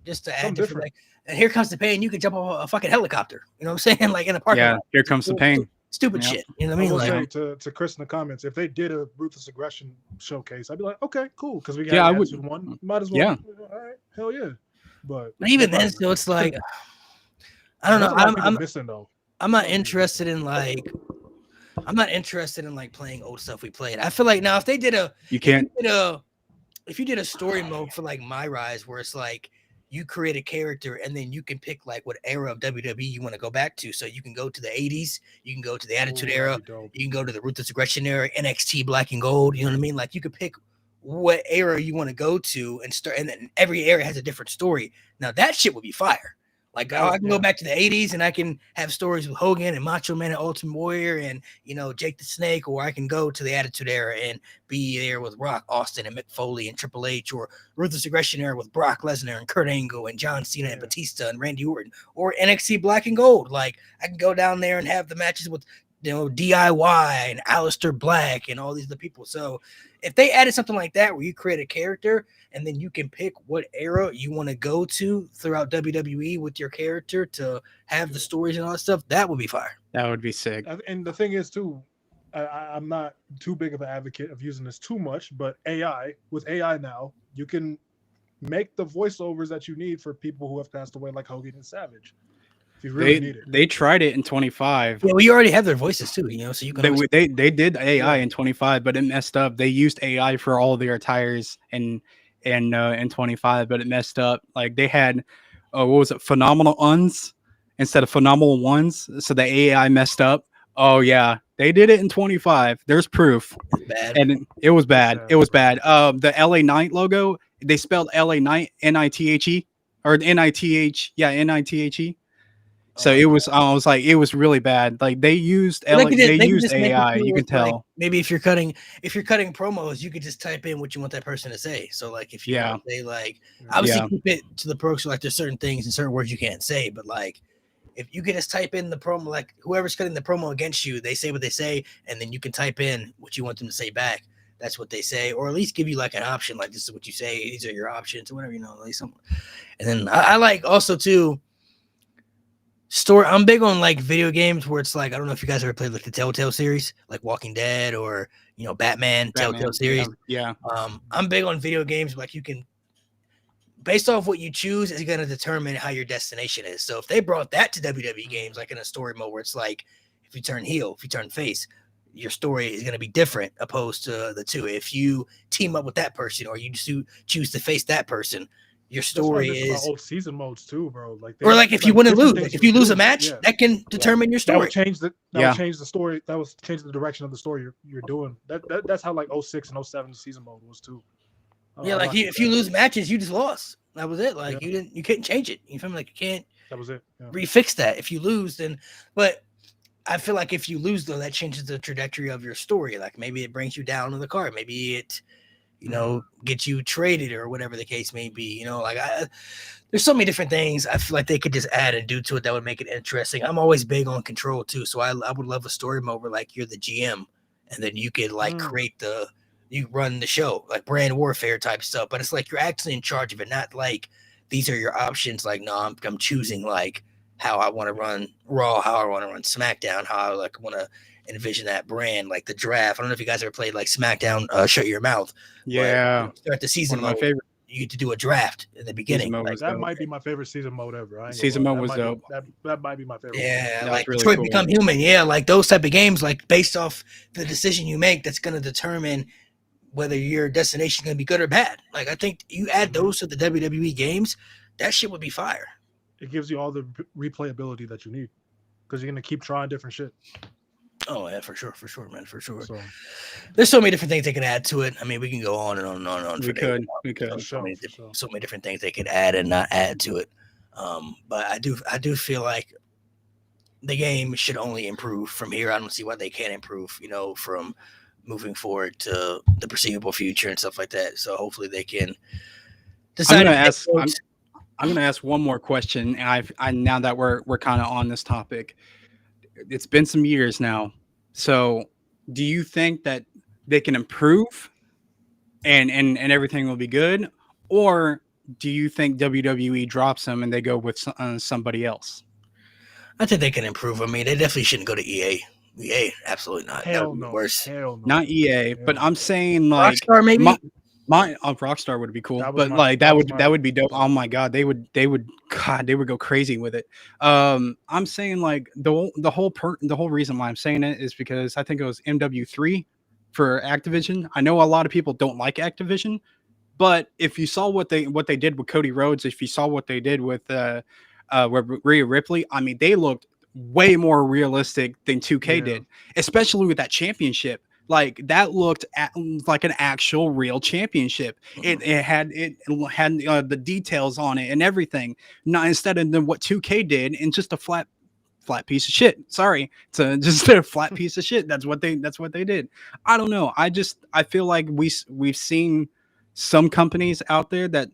Speaker 1: just to add different. Like, and here comes the pain. You can jump off a fucking helicopter. You know what I'm saying? Like in a parking lot.
Speaker 3: Here comes the pain.
Speaker 1: Stupid shit. You know what I mean?
Speaker 5: Like to Chris in the comments, if they did a Ruthless Aggression showcase, I'd be like, okay, cool, because we got one. Might as well.
Speaker 3: Yeah.
Speaker 5: All right, hell yeah. But
Speaker 1: even then, so it's like, I don't know. I'm not interested in like. I'm not interested in like playing old stuff we played. I feel like now if they did if you did a story mode for like My Rise where it's like you create a character and then you can pick like what era of WWE you want to go back to. So you can go to the 80s, you can go to the Attitude Era, you can go to the Ruthless Aggression Era, NXT Black and Gold. You know what I mean? Like you could pick what era you want to go to and start, and then every era has a different story. Now that shit would be fire. Like I can go back to the 80s and I can have stories with Hogan and Macho Man and Ultimate Warrior and Jake the Snake, or I can go to the Attitude Era and be there with Rock, Austin, and Mick Foley and Triple H, or Ruthless Aggression Era with Brock Lesnar and Kurt Angle and John Cena and Batista and Randy Orton, or NXT Black and Gold. Like I can go down there and have the matches with DIY and Aleister Black and all these other people. So if they added something like that where you create a character and then you can pick what era you want to go to throughout WWE with your character to have the stories and all that stuff, that would be fire.
Speaker 3: That would be sick.
Speaker 5: And the thing is too, I'm not too big of an advocate of using this too much, but with AI now, you can make the voiceovers that you need for people who have passed away, like Hogan and Savage. If you really need it.
Speaker 3: They tried it in 25.
Speaker 1: Yeah, we already have their voices too, so you can.
Speaker 3: They did AI in 25, but it messed up. They used AI for all their attires in 25, but it messed up. Like they had, what was it, phenomenal uns instead of phenomenal ones, so the AI messed up. Oh yeah, they did it in 25. There's proof.
Speaker 1: Bad.
Speaker 3: And it was bad. It was bad. The LA Knight logo, they spelled LA Knight NITHE or NITH. Yeah, NITHE. So it was. I was like, it was really bad. Like they used AI. You can tell.
Speaker 1: Like, maybe if you're cutting promos, you could just type in what you want that person to say. So like if you say like, obviously keep it to the pros. Like there's certain things and certain words you can't say, but like if you could just type in the promo, like whoever's cutting the promo against you, they say what they say, and then you can type in what you want them to say back. that's what they say, or at least give you like an option, like this is what you say, these are your options, or whatever, like something. And then I like also too story. I'm big on like video games where it's like I don't know if you guys ever played like the Telltale series, like Walking Dead or Batman. Telltale series.
Speaker 3: Yeah.
Speaker 1: I'm big on video games like you can. Based off what you choose is going to determine how your destination is. So if they brought that to WWE games, like in a story mode where it's like, if you turn heel, if you turn face, your story is going to be different opposed to the two. If you team up with that person or you choose to face that person, your story is
Speaker 5: old season modes too, bro. Like
Speaker 1: or like if you win and lose, like if you lose a match, that can determine your story.
Speaker 5: That would change the story. That was change the direction of the story you're doing. That's how like 06 and 07 season mode was too.
Speaker 1: Yeah, like if you lose matches, you just lost. That was it. Like you couldn't change it. You feel me? Like you can't.
Speaker 5: That was it.
Speaker 1: Refix that. If you lose, then. But I feel like if you lose, though, that changes the trajectory of your story. Like maybe it brings you down to the card. Maybe it, gets you traded or whatever the case may be. There's so many different things I feel like they could just add and do to it that would make it interesting. I'm always big on control too, so I would love a story mode where like you're the GM and then you could like create you run the show, like brand warfare type stuff, but it's like you're actually in charge of it, not like these are your options. Like, no, I'm choosing like how I want to run Raw, how I want to run SmackDown, how I like want to envision that brand, like the draft. I don't know if you guys ever played like SmackDown, Shut Your Mouth.
Speaker 3: Yeah.
Speaker 1: Start the season
Speaker 3: one of my favorite.
Speaker 1: You get to do a draft in the beginning.
Speaker 5: Like, that might be my favorite season mode ever.
Speaker 3: Season mode was dope.
Speaker 5: That might be my favorite.
Speaker 1: Yeah,
Speaker 3: that
Speaker 1: like
Speaker 3: really
Speaker 1: Detroit
Speaker 3: cool.
Speaker 1: Become Human. Yeah, like those type of games, like based off the decision you make, that's going to determine whether your destination is going to be good or bad. Like I think you add those to the WWE games, that shit would be fire.
Speaker 5: It gives you all the replayability that you need because you're going to keep trying different shit.
Speaker 1: Oh yeah, for sure, man, for sure.
Speaker 5: So,
Speaker 1: there's so many different things they can add to it. I mean, we can go on and on and on and on.
Speaker 3: We could.
Speaker 1: So many different things they could add and not add to it. But I do feel like the game should only improve from here. I don't see why they can't improve. From moving forward to the foreseeable future and stuff like that. So hopefully they can decide.
Speaker 3: I'm going to ask one more question. And I now that we're kind of on this topic, it's been some years now. So do you think that they can improve and everything will be good? Or do you think WWE drops them and they go with somebody else?
Speaker 1: I think they can improve. I mean, they definitely shouldn't go to EA. EA, absolutely not.
Speaker 5: Hell no.
Speaker 1: Worse.
Speaker 5: Hell no.
Speaker 3: Not EA, but I'm saying like
Speaker 1: Rockstar maybe.
Speaker 3: My Rockstar would be cool, but like that would be dope. Oh my god, they would go crazy with it. I'm saying like the whole reason why I'm saying it is because I think it was MW3 for Activision. I know a lot of people don't like Activision, but if you saw what they did with Cody Rhodes, if you saw what they did with Rhea Ripley, I mean they looked way more realistic than 2K did, especially with that championship. Like that looked like an actual real championship. It had the details on it and everything. Not instead of what 2K did and just a flat piece of shit. Sorry, it's just a flat piece of shit. That's what they did. I don't know. I feel like we've seen some companies out there that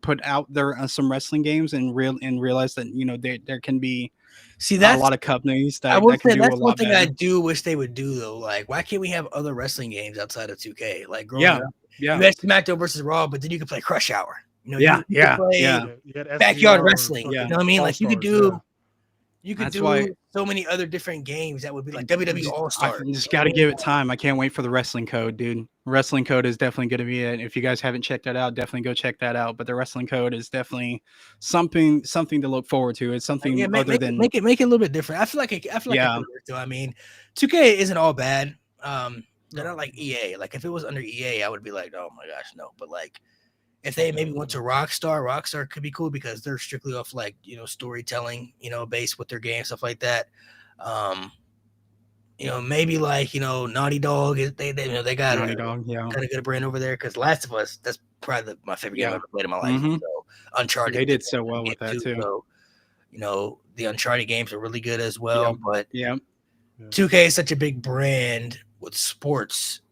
Speaker 3: put out their some wrestling games and realize that there can be.
Speaker 1: See, that's
Speaker 3: a lot of companies that
Speaker 1: I would say
Speaker 3: do
Speaker 1: that's
Speaker 3: a
Speaker 1: one
Speaker 3: lot
Speaker 1: thing
Speaker 3: better.
Speaker 1: I do wish they would do though. Like, why can't we have other wrestling games outside of 2K? Like, growing up, you had SmackDown versus Raw, but then you could play Crush Hour. You could play backyard wrestling. You know what I mean? Like, you could do so many other different games that would be like WWE All Star.
Speaker 3: I just got to give it time. I can't wait for the Wrestling Code, dude. Wrestling Code is definitely going to be it. If you guys haven't checked that out, definitely go check that out. But the Wrestling Code is definitely something to look forward to. It's something other than
Speaker 1: make it a little bit different. I feel like it could work though. I mean, 2K isn't all bad. They're not like EA. Like if it was under EA, I would be like, oh my gosh, no. But like if they maybe went to Rockstar could be cool because they're strictly off like storytelling, based with their game, stuff like that. Maybe like Naughty Dog. They got
Speaker 3: Naughty Dog,
Speaker 1: kind of good brand over there because Last of Us, that's probably my favorite game I've ever played in my life. So Uncharted,
Speaker 3: they did so well with that too.
Speaker 1: So, the Uncharted games are really good as well. But 2K is such a big brand with sports.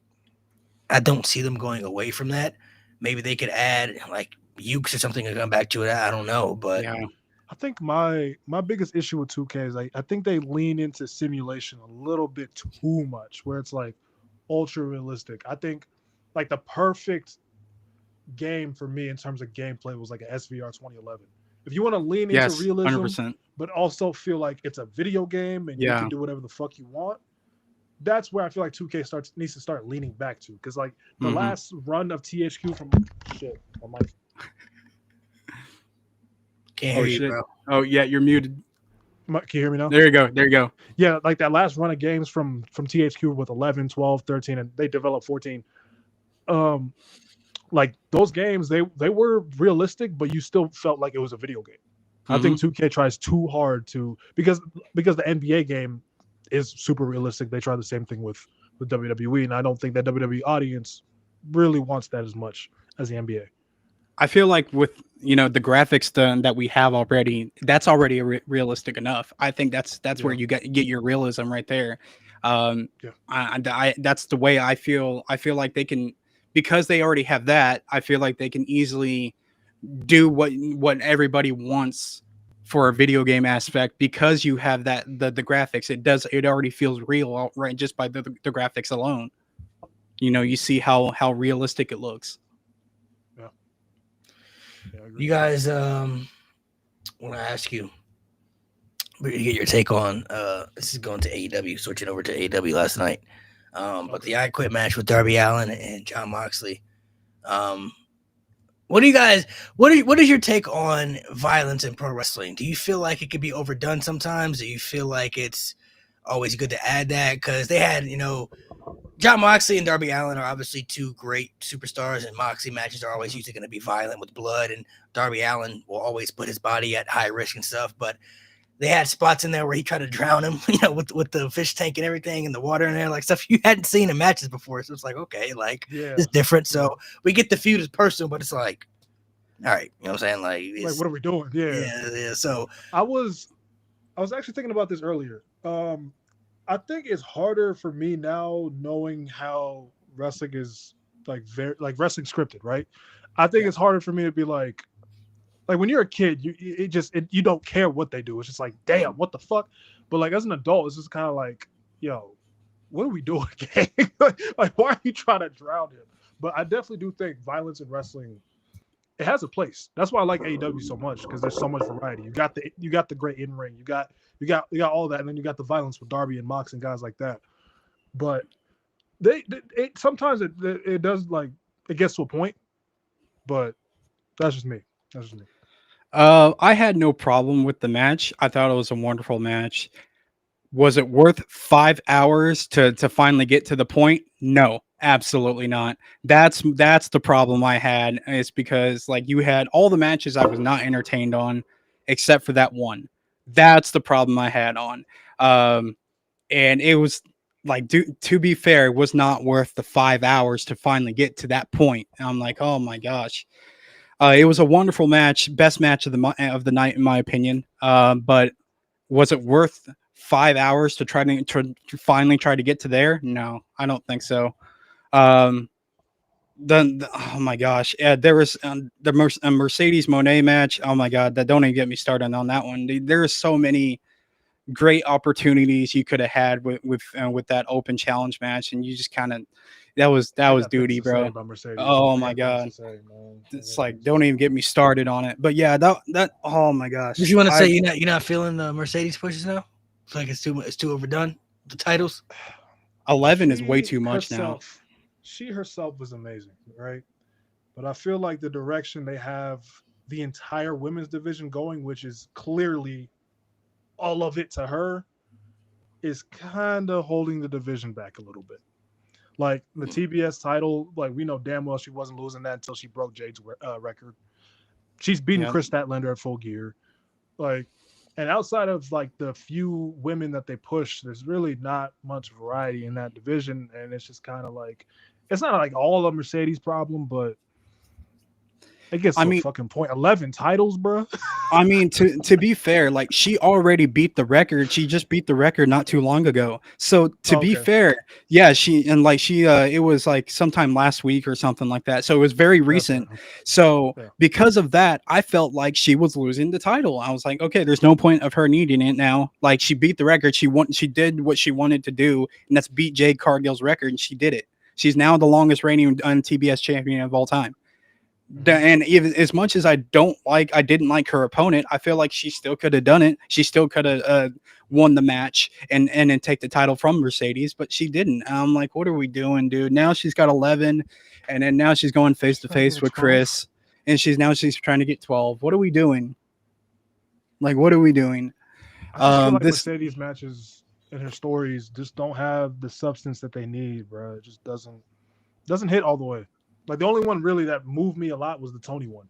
Speaker 1: I don't see them going away from that. Maybe they could add like Ukes or something to come back to it. I don't know, but
Speaker 5: I think my biggest issue with 2K is I think they lean into simulation a little bit too much, where it's like ultra realistic. I think like the perfect game for me in terms of gameplay was like an SVR 2011. If you want to lean into
Speaker 3: Yes,
Speaker 5: realism,
Speaker 3: 100%.
Speaker 5: but also feel like it's a video game and you
Speaker 3: Yeah.
Speaker 5: can do whatever the fuck you want, that's where I feel like 2K needs to start leaning back to. Because like the
Speaker 3: Mhm.
Speaker 5: last run of THQ from my mic.
Speaker 1: Can't
Speaker 3: Oh
Speaker 1: hear you,
Speaker 3: shit.
Speaker 1: bro.
Speaker 3: Oh yeah, you're muted.
Speaker 5: Can you hear me now?
Speaker 3: There you go. There you go.
Speaker 5: Yeah, like that last run of games from THQ with 11, 12, 13, and they developed 14. Like those games, they were realistic, but you still felt like it was a video game. I think 2K tries too hard to because the NBA game is super realistic. They try the same thing with WWE, and I don't think that WWE audience really wants that as much as the NBA.
Speaker 3: I feel like with the graphics that we have already, that's already realistic enough. I think that's where you get your realism right there. I that's the way I feel. I feel like they can, because they already have that. I feel like they can easily do what everybody wants for a video game aspect, because you have that the graphics. It already feels real, right, just by the graphics alone. You see how realistic it looks.
Speaker 1: You guys, want to ask you, we're gonna get your take on. This is going to AEW, switching over to AEW last night. But the I Quit match with Darby Allin and Jon Moxley. What do you guys? What is your take on violence in pro wrestling? Do you feel like it could be overdone sometimes? Do you feel like it's always good to add that? Because they had, Jon Moxley and Darby Allin are obviously two great superstars, and Moxley matches are always usually going to be violent with blood, and Darby Allin will always put his body at high risk and stuff. But they had spots in there where he tried to drown him, with the fish tank and everything and the water in there, like stuff you hadn't seen in matches before. So it's like, okay, like it's different. So we get the feud as personal, but it's like, all right, you know what I'm saying? Like
Speaker 5: what are we doing?
Speaker 1: Yeah. So
Speaker 5: I was actually thinking about this earlier. I think it's harder for me now knowing how wrestling is like wrestling scripted, right? I think it's harder for me to be like when you're a kid, you don't care what they do. It's just like, damn, what the fuck? But like as an adult, it's just kind of like, yo, what are we doing, gang? Like, why are you trying to drown him? But I definitely do think violence in wrestling, it has a place. That's why I like AEW so much, because there's so much variety. You got the great in ring. You got all that, and then you got the violence with Darby and Mox and guys like that. But sometimes it does, like, it gets to a point. But that's just me.
Speaker 3: I had no problem with the match. I thought it was a wonderful match. Was it worth 5 hours to finally get to the point? No, absolutely not. That's the problem I had. It's because, like, you had all the matches I was not entertained on, except for that one. That's the problem I had on. And it was like, to be fair, it was not worth the 5 hours to finally get to that point. And I'm like, oh my gosh. It was a wonderful match, best match of the night in my opinion. But was it worth 5 hours to finally try to get to there? No, I don't think so. Oh my gosh, there was the Mercedes Moné match. Oh my god, don't even get me started on that one. There are so many great opportunities you could have had with that open challenge match, and you just kind of that was duty, bro. Oh my god, it's like, don't even get me started on it. But yeah, that oh my gosh.
Speaker 1: Did you want to say you're not feeling the Mercedes pushes now? It's like it's too overdone. The titles
Speaker 3: 11 is way too much now.
Speaker 5: She herself was amazing, right? But I feel like the direction they have the entire women's division going, which is clearly all of it to her, is kind of holding the division back a little bit. Like the TBS title, like we know damn well she wasn't losing that until she broke Jade's record. She's beating Chris Statlander at Full Gear. Like, and outside of like the few women that they push, there's really not much variety in that division. And it's just kind of like, it's not like all a Mercedes problem, but It gets
Speaker 3: I
Speaker 5: to
Speaker 3: mean-
Speaker 5: a fucking point. 11 titles, bro.
Speaker 3: I mean, to be fair, like she already beat the record. She just beat the record not too long ago. So to be
Speaker 5: Okay.
Speaker 3: fair, yeah, she it was like sometime last week or something like that. So it was very recent. So
Speaker 5: Yeah.
Speaker 3: because of that, I felt like she was losing the title. I was like, okay, there's no point of her needing it now. Like she beat the record. She did what she wanted to do, and that's beat Jade Cargill's record, and she did it. She's now the longest reigning TBS champion of all time. And even as much as I didn't like her opponent, I feel like she still could have done it. She still could have won the match and then take the title from Mercedes, but she didn't. I'm like, what are we doing, dude? Now she's got 11, and then now she's going face to face with
Speaker 5: 12.
Speaker 3: Chris, and she's trying to get 12. What are we doing? Like, what are we doing?
Speaker 5: I just feel like
Speaker 3: this-
Speaker 5: Mercedes matches and her stories just don't have the substance that they need, bro. It just doesn't hit all the way. Like the only one really that moved me a lot was the Tony one.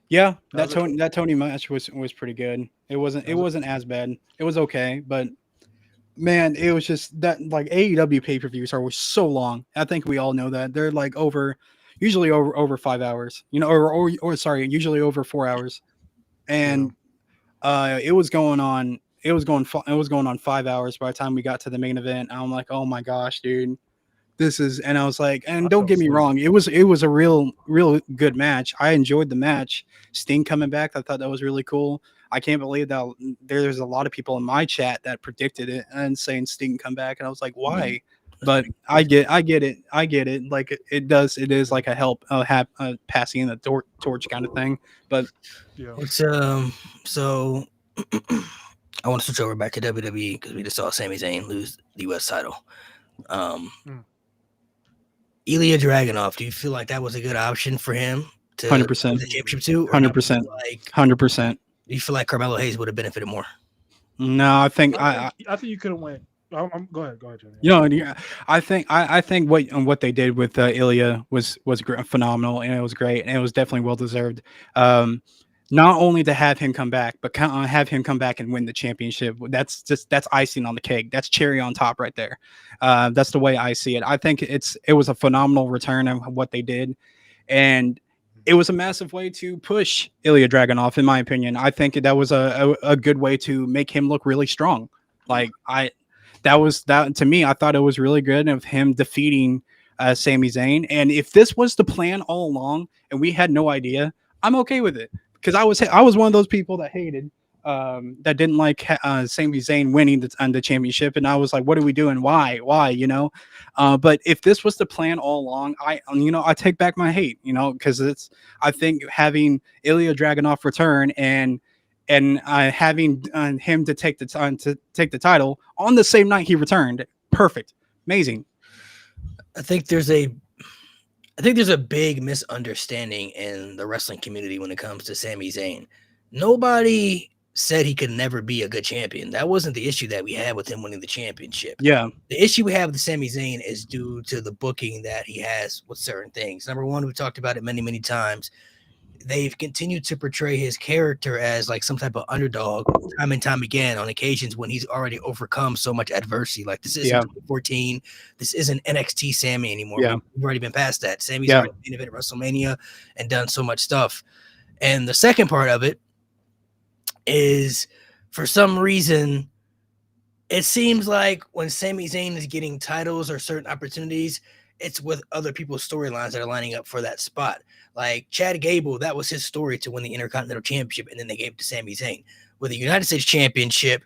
Speaker 3: Yeah,
Speaker 5: That was
Speaker 3: that Tony match was pretty good. It wasn't as bad. It was okay, but man, it was just that like AEW pay-per-views were so long. I think we all know that. They're like usually over 5 hours, you know, or sorry, usually over 4 hours. And it was going on 5 hours by the time we got to the main event. I'm like, "Oh my gosh, dude. And I was like, and don't get me wrong, it was a real good match. I enjoyed the match. Sting coming back, I thought that was really cool. I can't believe that there's a lot of people in my chat that predicted it and saying Sting come back, and I was like, why? But I get it. Like it is like a passing the torch kind of thing. But
Speaker 5: Yeah.
Speaker 1: It's so I want to switch over back to WWE because we just saw Sami Zayn lose the US title. Ilya Dragunov, do you feel like that was a good option for him to
Speaker 3: 100%.
Speaker 1: win the championship too?
Speaker 3: 100%.
Speaker 1: Like
Speaker 3: 100%.
Speaker 1: do you feel like Carmelo Hayes would have benefited more?
Speaker 3: No, I think
Speaker 5: I think you could have went. Go ahead, Jenny.
Speaker 3: You know, yeah, I think what they did with Ilya was phenomenal, and it was great, and it was definitely well deserved. Not only to have him come back, but have him come back and win the championship. That's icing on the cake. That's cherry on top right there. That's the way I see it. I think it was a phenomenal return of what they did, and it was a massive way to push Ilya Dragunov, in my opinion. I think that was a good way to make him look really strong. Like that to me, I thought it was really good of him defeating Sami Zayn. And if this was the plan all along and we had no idea, I'm okay with it. Because I was one of those people that hated that didn't like Sami Zayn winning the championship, and I was like, "What are we doing? Why? You know?" But if this was the plan all along, I take back my hate, because I think having Ilya Dragunov return and having him to take the title on the same night he returned, perfect, amazing.
Speaker 1: I think there's a big misunderstanding in the wrestling community when it comes to Sami Zayn. Nobody said he could never be a good champion. That wasn't the issue that we had with him winning the championship.
Speaker 3: Yeah.
Speaker 1: The issue we have with Sami Zayn is due to the booking that he has with certain things. Number one, we talked about it many, many times. They've continued to portray his character as like some type of underdog time and time again on occasions when he's already overcome so much adversity. Like this isn't 2014. This isn't NXT Sammy anymore.
Speaker 3: Yeah.
Speaker 1: We've already been past that. Sammy's already been at WrestleMania and done so much stuff. And the second part of it is, for some reason, it seems like when Sami Zayn is getting titles or certain opportunities, it's with other people's storylines that are lining up for that spot. Like Chad Gable, that was his story to win the Intercontinental Championship, and then they gave it to Sami Zayn. With the United States Championship,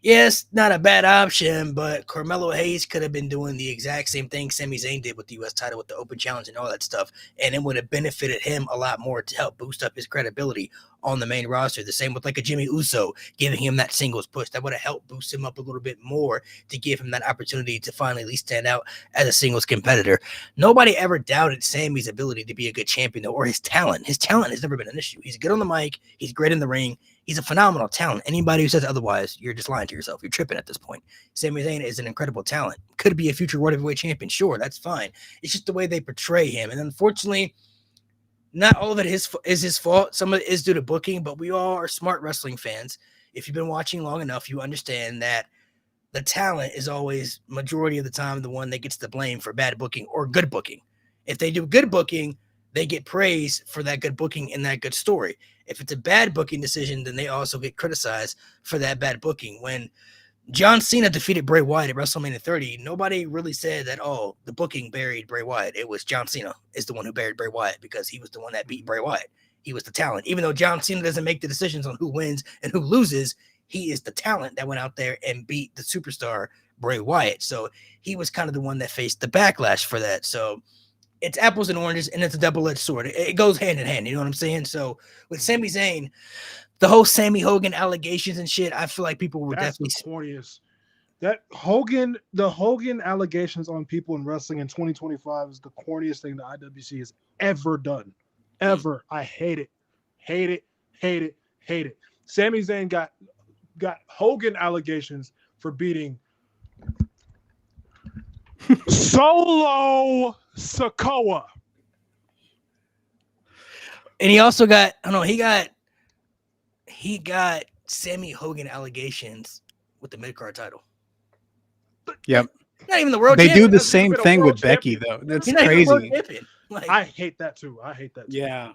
Speaker 1: yes, not a bad option, but Carmelo Hayes could have been doing the exact same thing Sami Zayn did with the U.S. title, with the Open Challenge and all that stuff, and it would have benefited him a lot more to help boost up his credibility on the main roster. The same with like a Jimmy Uso, giving him that singles push. That would have helped boost him up a little bit more to give him that opportunity to finally at least stand out as a singles competitor. Nobody ever doubted Sammy's ability to be a good champion, though, or his talent. His talent has never been an issue. He's good on the mic. He's great in the ring. He's a phenomenal talent. Anybody who says otherwise, you're just lying to yourself. You're tripping at this point. Sami Zayn is an incredible talent. Could be a future World Heavyweight Champion. Sure, that's fine. It's just the way they portray him. And unfortunately, not all of it is his fault. Some of it is due to booking, but we all are smart wrestling fans. If you've been watching long enough, you understand that the talent is always, majority of the time, the one that gets the blame for bad booking or good booking. If they do good booking, they get praise for that good booking and that good story. If it's a bad booking decision, then they also get criticized for that bad booking. When John Cena defeated Bray Wyatt at WrestleMania 30, nobody really said that, oh, the booking buried Bray Wyatt. It was John Cena is the one who buried Bray Wyatt because he was the one that beat Bray Wyatt. He was the talent. Even though John Cena doesn't make the decisions on who wins and who loses, he is the talent that went out there and beat the superstar Bray Wyatt. So he was kind of the one that faced the backlash for that. So it's apples and oranges, and it's a double-edged sword. It goes hand in hand. You know what I'm saying? So with Sami Zayn, the whole Sammy Hogan allegations and shit, I feel like people were definitely
Speaker 5: the corniest. The Hogan allegations on people in wrestling in 2025 is the corniest thing the IWC has ever done. Ever. I hate it. Hate it. Hate it. Hate it. Sami Zayn got Hogan allegations for beating Solo Sikoa.
Speaker 1: And he also got, he got Sammy Hogan allegations with the mid-card title.
Speaker 3: Yep.
Speaker 1: Not even the world
Speaker 3: They
Speaker 1: champion.
Speaker 3: do the same thing with Becky, though. That's
Speaker 1: He's not even the world
Speaker 3: crazy.
Speaker 1: champion. Like,
Speaker 5: I hate that too.
Speaker 3: Yeah.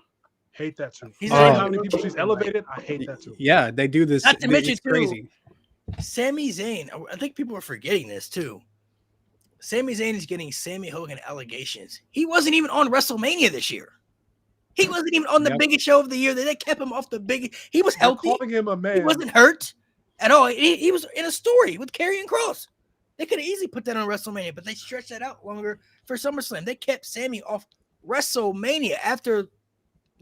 Speaker 5: Hate that too.
Speaker 1: He's
Speaker 5: Seeing
Speaker 1: not
Speaker 5: how
Speaker 1: even
Speaker 5: many
Speaker 1: the
Speaker 5: people
Speaker 1: world
Speaker 5: she's
Speaker 1: champion,
Speaker 5: elevated, I hate that too.
Speaker 3: Yeah, they do this.
Speaker 1: Not to mention,
Speaker 3: it's
Speaker 1: too,
Speaker 3: crazy.
Speaker 1: Sami Zayn, I think people are forgetting this too. Sami Zayn is getting Sammy Hogan allegations. He wasn't even on WrestleMania this year. He wasn't even on the biggest show of the year. They kept him off the big. He was healthy.
Speaker 5: They're calling him a man.
Speaker 1: He wasn't hurt at all. He was in a story with Karrion Kross. They could have easily put that on WrestleMania, but they stretched that out longer for SummerSlam. They kept Sammy off WrestleMania after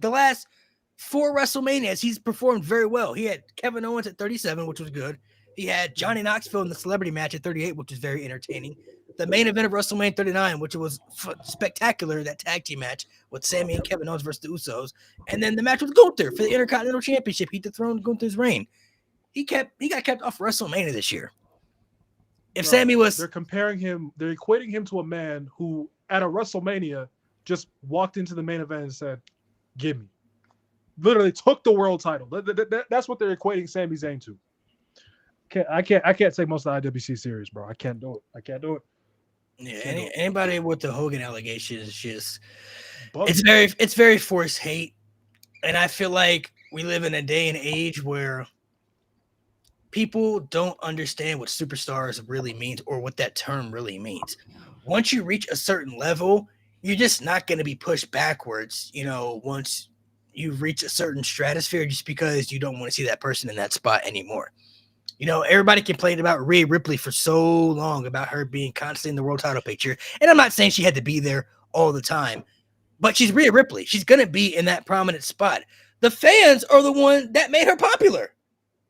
Speaker 1: the last 4 WrestleManias. He's performed very well. He had Kevin Owens at 37, which was good. He had Johnny Knoxville in the celebrity match at 38, which was very entertaining. The main event of WrestleMania 39, which was spectacular, that tag team match with Sammy and Kevin Owens versus the Usos. And then the match with Gunther for the Intercontinental Championship. He dethroned Gunther's reign. He got kept off WrestleMania this year. If Sammy was...
Speaker 5: They're comparing him, they're equating him to a man who, at a WrestleMania, just walked into the main event and said, give me. Literally took the world title. That's what they're equating Sami Zayn to. I can't take most of the IWC serious, bro. I can't do it.
Speaker 1: Yeah, anybody with the Hogan allegations is just it's very forced hate. And I feel like we live in a day and age where people don't understand what superstars really means or what that term really means. Once you reach a certain level, you're just not going to be pushed backwards, once you reach a certain stratosphere, just because you don't want to see that person in that spot anymore. Everybody complained about Rhea Ripley for so long about her being constantly in the world title picture. And I'm not saying she had to be there all the time, but she's Rhea Ripley. She's going to be in that prominent spot. The fans are the one that made her popular.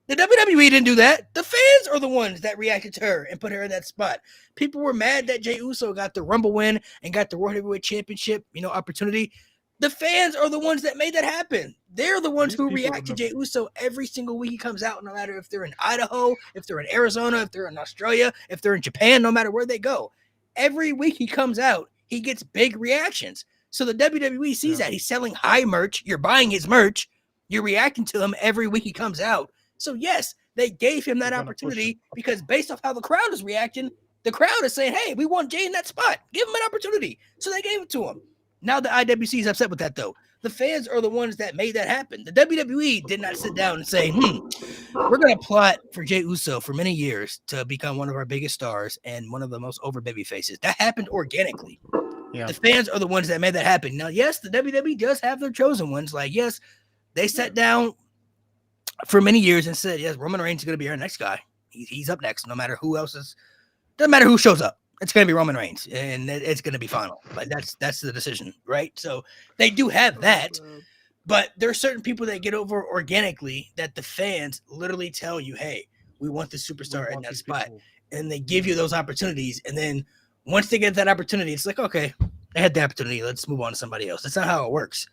Speaker 1: The WWE didn't do that. The fans are the ones that reacted to her and put her in that spot. People were mad that Jey Uso got the Rumble win and got the World Heavyweight Championship, opportunity. The fans are the ones that made that happen. They're the ones who react to Jey Uso every single week he comes out, no matter if they're in Idaho, if they're in Arizona, if they're in Australia, if they're in Japan, no matter where they go. Every week he comes out, he gets big reactions. So the WWE sees that. He's selling high merch. You're buying his merch. You're reacting to him every week he comes out. So, yes, they gave him that opportunity because based off how the crowd is reacting, the crowd is saying, hey, we want Jey in that spot. Give him an opportunity. So they gave it to him. Now the IWC is upset with that, though. The fans are the ones that made that happen. The WWE did not sit down and say, we're going to plot for Jey Uso for many years to become one of our biggest stars and one of the most over baby faces. That happened organically. Yeah. The fans are the ones that made that happen. Now, yes, the WWE does have their chosen ones. Like, yes, they sat down for many years and said, yes, Roman Reigns is going to be our next guy. He's up next, no matter who else is. Doesn't matter who shows up. It's going to be Roman Reigns, and it's going to be final. Like that's the decision, right? So they do have that, but there are certain people that get over organically that the fans literally tell you, hey, we want the superstar in that spot. And they give you those opportunities. And then once they get that opportunity, it's like, okay, I had the opportunity. Let's move on to somebody else. That's not how it works.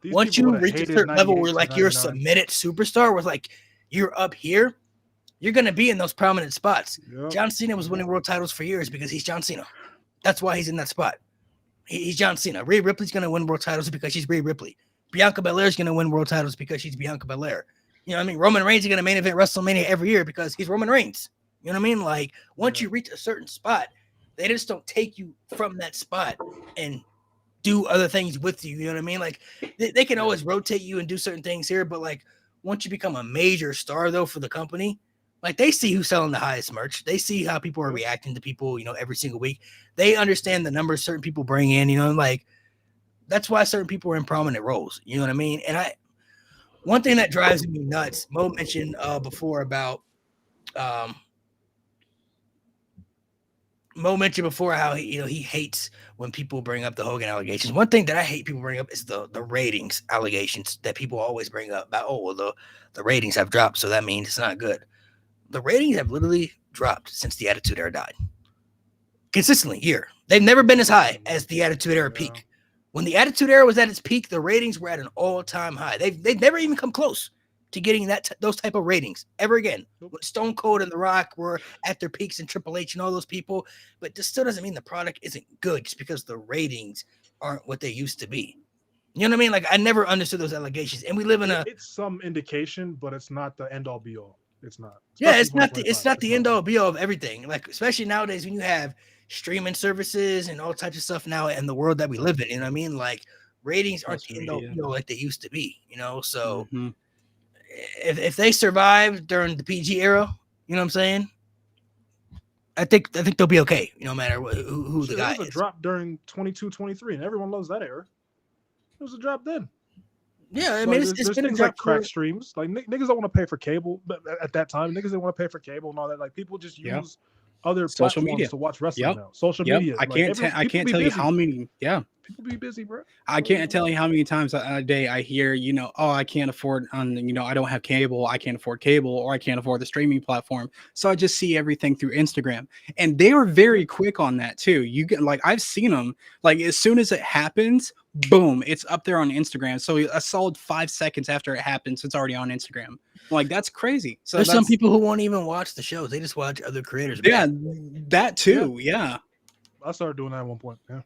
Speaker 1: Once you reach a certain level where like you're a submitted superstar, where like you're up here, you're going to be in those prominent spots. Yep. John Cena was winning world titles for years because he's John Cena. That's why he's in that spot. He's John Cena. Rhea Ripley's going to win world titles because she's Rhea Ripley. Bianca Belair is going to win world titles because she's Bianca Belair. You know what I mean? Roman Reigns is going to main event WrestleMania every year because he's Roman Reigns. You know what I mean? Like, once you reach a certain spot, they just don't take you from that spot and do other things with you. You know what I mean? Like they can always rotate you and do certain things here, but like once you become a major star though for the company, like they see who's selling the highest merch. They see how people are reacting to people, you know, every single week. They understand the numbers certain people bring in, you know, like that's why certain people are in prominent roles. You know what I mean? And one thing that drives me nuts, Mo mentioned before about how he hates when people bring up the Hogan allegations. One thing that I hate people bring up is the ratings allegations that people always bring up about, the ratings have dropped, so that means it's not good. The ratings have literally dropped since the Attitude Era died. Consistently, they've never been as high as the Attitude Era peak. When the Attitude Era was at its peak, the ratings were at an all-time high. They've never even come close to getting those type of ratings ever again. When Stone Cold and The Rock were at their peaks and Triple H and all those people, but this still doesn't mean the product isn't good just because the ratings aren't what they used to be. You know what I mean? Like I never understood those allegations, and we live in it's
Speaker 5: some indication, but it's not the end all be all. It's not.
Speaker 1: It's not the end all be all of everything. Like especially nowadays when you have streaming services and all types of stuff now in the world that we live in. You know what I mean? Like ratings aren't the end all be all like they used to be. You know, so. Mm-hmm. If they survive during the PG era, you know what I'm saying? I think they'll be okay, no matter who the guy is.
Speaker 5: There was a drop during 22-23, and everyone loves that era. There was a drop then.
Speaker 1: Yeah, I mean, it's been
Speaker 5: things like crack streams. Like niggas don't want to pay for cable, but at that time, niggas didn't want to pay for cable and all that. Like people just use other
Speaker 3: social
Speaker 5: platforms
Speaker 3: media
Speaker 5: to watch wrestling now. Social media.
Speaker 3: I can't tell you how many. Yeah.
Speaker 5: People be busy, bro.
Speaker 3: I can't tell you how many times a day I hear, I can't afford I don't have cable. I can't afford cable, or I can't afford the streaming platform. So I just see everything through Instagram, and they are very quick on that too. You get I've seen them as soon as it happens, boom, it's up there on Instagram. So a solid 5 seconds after it happens, it's already on Instagram. That's crazy. So
Speaker 1: there's some people who won't even watch the shows; they just watch other creators.
Speaker 3: Yeah, that too. Yeah.
Speaker 5: I started doing that at one point. Yeah.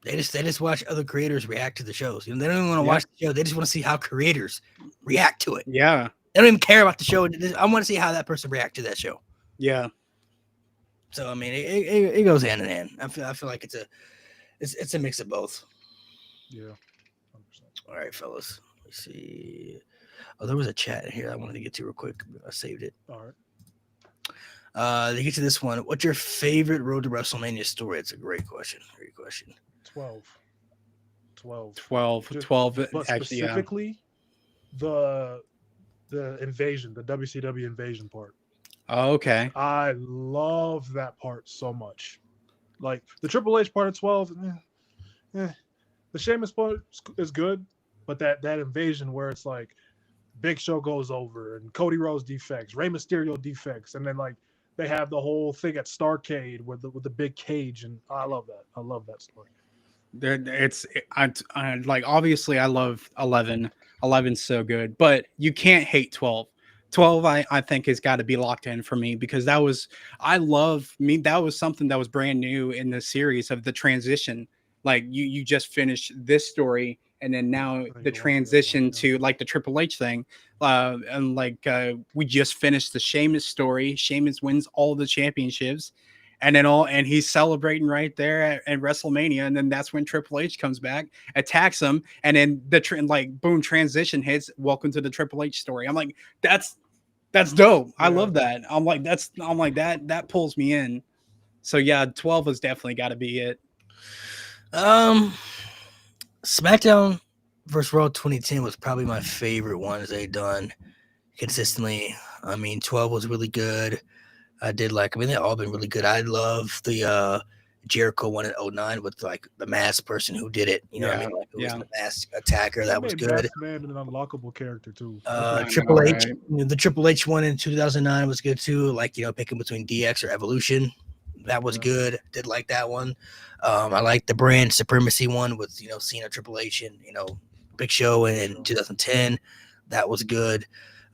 Speaker 1: They just watch other creators react to the shows. They don't even want to watch the show. They just want to see how creators react to it.
Speaker 3: Yeah.
Speaker 1: They don't even care about the show. I want to see how that person react to that show.
Speaker 3: Yeah.
Speaker 1: So I mean, it goes hand in hand. I feel like it's a mix of both.
Speaker 5: Yeah. 100%.
Speaker 1: All right, fellas. Let's see. Oh, there was a chat in here I wanted to get to real quick. I saved it.
Speaker 5: All right.
Speaker 1: To get to this one, what's your favorite Road to WrestleMania story? It's a great question.
Speaker 5: 12. But
Speaker 3: actually,
Speaker 5: specifically, the invasion, the WCW invasion part.
Speaker 3: Oh, okay.
Speaker 5: I love that part so much. Like the Triple H part of 12, the Sheamus part is good, but that invasion where it's like Big Show goes over and Cody Rhodes defects, Rey Mysterio defects, and then they have the whole thing at Starrcade with the big cage, and I love that. I love that story.
Speaker 3: Obviously I love 11. 11's so good, but you can't hate 12. 12 I think has got to be locked in for me, because that was something that was brand new in the series of the transition. You just finished this story, and then now the transition to the Triple H thing, and we just finished the Sheamus story. Sheamus wins all the championships, and he's celebrating right there at WrestleMania, and then that's when Triple H comes back, attacks him, and then boom, transition hits. Welcome to the Triple H story. I'm like, that's dope. I love that. I'm like that pulls me in. So yeah, 12 has definitely got to be it.
Speaker 1: SmackDown versus Raw 2010 was probably my favorite ones they've done consistently. I mean, 12 was really good. They've all been really good. I love the Jericho one in 09 with the masked person who did it. You know what I mean? It was the masked attacker. That was good.
Speaker 5: Masked Man and an unlockable character too.
Speaker 1: Triple H, the Triple H one in 2009 was good too. Picking between DX or Evolution. That was good. Did like that one. I like the brand supremacy one with Cena, Triple H, and Big Show in 2010. That was good.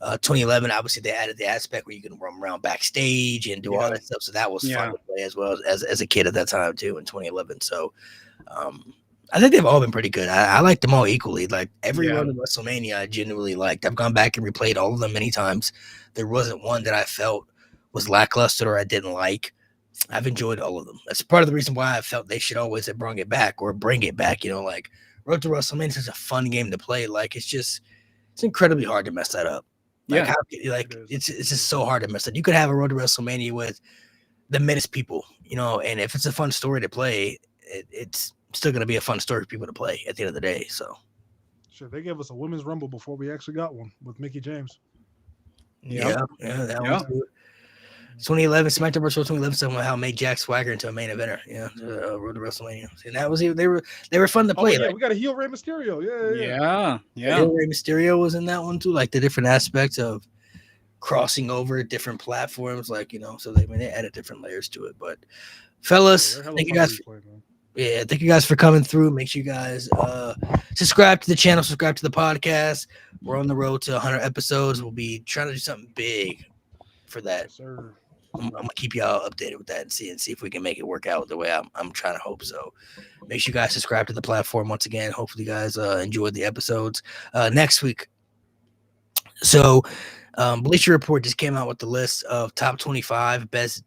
Speaker 1: 2011, obviously they added the aspect where you can roam around backstage and do all that stuff. So that was fun to play as well as a kid at that time too in 2011. So I think they've all been pretty good. I like them all equally. Every run of WrestleMania I genuinely liked. I've gone back and replayed all of them many times. There wasn't one that I felt was lackluster or I didn't like. I've enjoyed all of them. That's part of the reason why I felt they should always have bring it back. You know, like Road to WrestleMania is such a fun game to play. Like it's incredibly hard to mess that up. Like, it's just so hard to mess up. You could have a Road to WrestleMania with the Menace people, you know, and if it's a fun story to play, it's still going to be a fun story for people to play at the end of the day. So,
Speaker 5: sure, they gave us a women's rumble before we actually got one with Mickie James.
Speaker 1: That one too. 2011 SmackDown vs. 2011 somehow made Jack Swagger into a main eventer. Road to WrestleMania. And that was they were fun to play.
Speaker 5: We got a heel Rey Mysterio.
Speaker 3: Yeah.
Speaker 1: Rey Mysterio was in that one too. Like the different aspects of crossing over different platforms, like, you know, so they added different layers to it. But fellas, thank you guys. Thank you guys for coming through. Make sure you guys subscribe to the channel, subscribe to the podcast. We're on the road to 100 episodes. We'll be trying to do something big for that.
Speaker 5: Yes, sir.
Speaker 1: I'm gonna keep y'all updated with that and see if we can make it work out the way I'm trying to hope. So make sure you guys subscribe to the platform once again. Hopefully you guys enjoyed the episodes. Next week, so Bleacher Report just came out with the list of top 25 best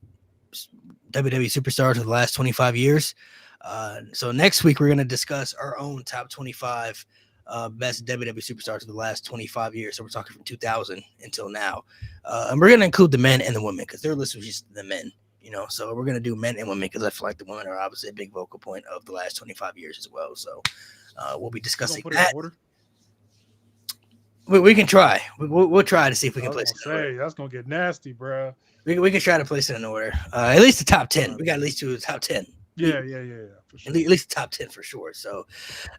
Speaker 1: WWE superstars of the last 25 years. So next week we're going to discuss our own top 25 best WWE superstars of the last 25 years. So we're talking from 2000 until now. And we're going to include the men and the women because their list was just the men, you know. So we're going to do men and women because I feel like the women are obviously a big vocal point of the last 25 years as well. So we'll be discussing that. We can try. We'll try to see if we can place it.
Speaker 5: That's gonna get nasty, bro.
Speaker 1: We can try to place it in order. At least the top 10. We got at least to the top 10.
Speaker 5: Yeah. For sure.
Speaker 1: At least the top 10 for sure. So,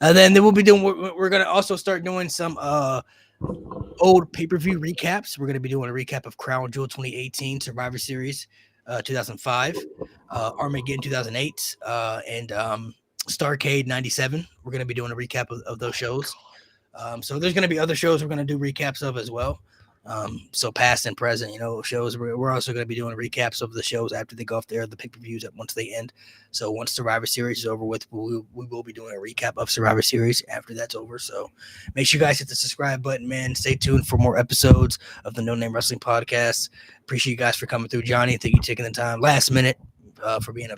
Speaker 1: and then we'll be doing. We're gonna also start doing some old pay-per-view recaps. We're gonna be doing a recap of Crown Jewel 2018, Survivor Series 2005, Armageddon 2008, and Starrcade 97. We're gonna be doing a recap of those shows. So there's going to be other shows we're going to do recaps of as well. So past and present, you know, shows. We're also going to be doing recaps of the shows after they go off there, the pay-per-views once they end. So once Survivor Series is over with, we will be doing a recap of Survivor Series after that's over. So make sure you guys hit the subscribe button, man. Stay tuned for more episodes of the No Name Wrestling Podcast. Appreciate you guys for coming through. Johnny, thank you for taking the time last minute for being a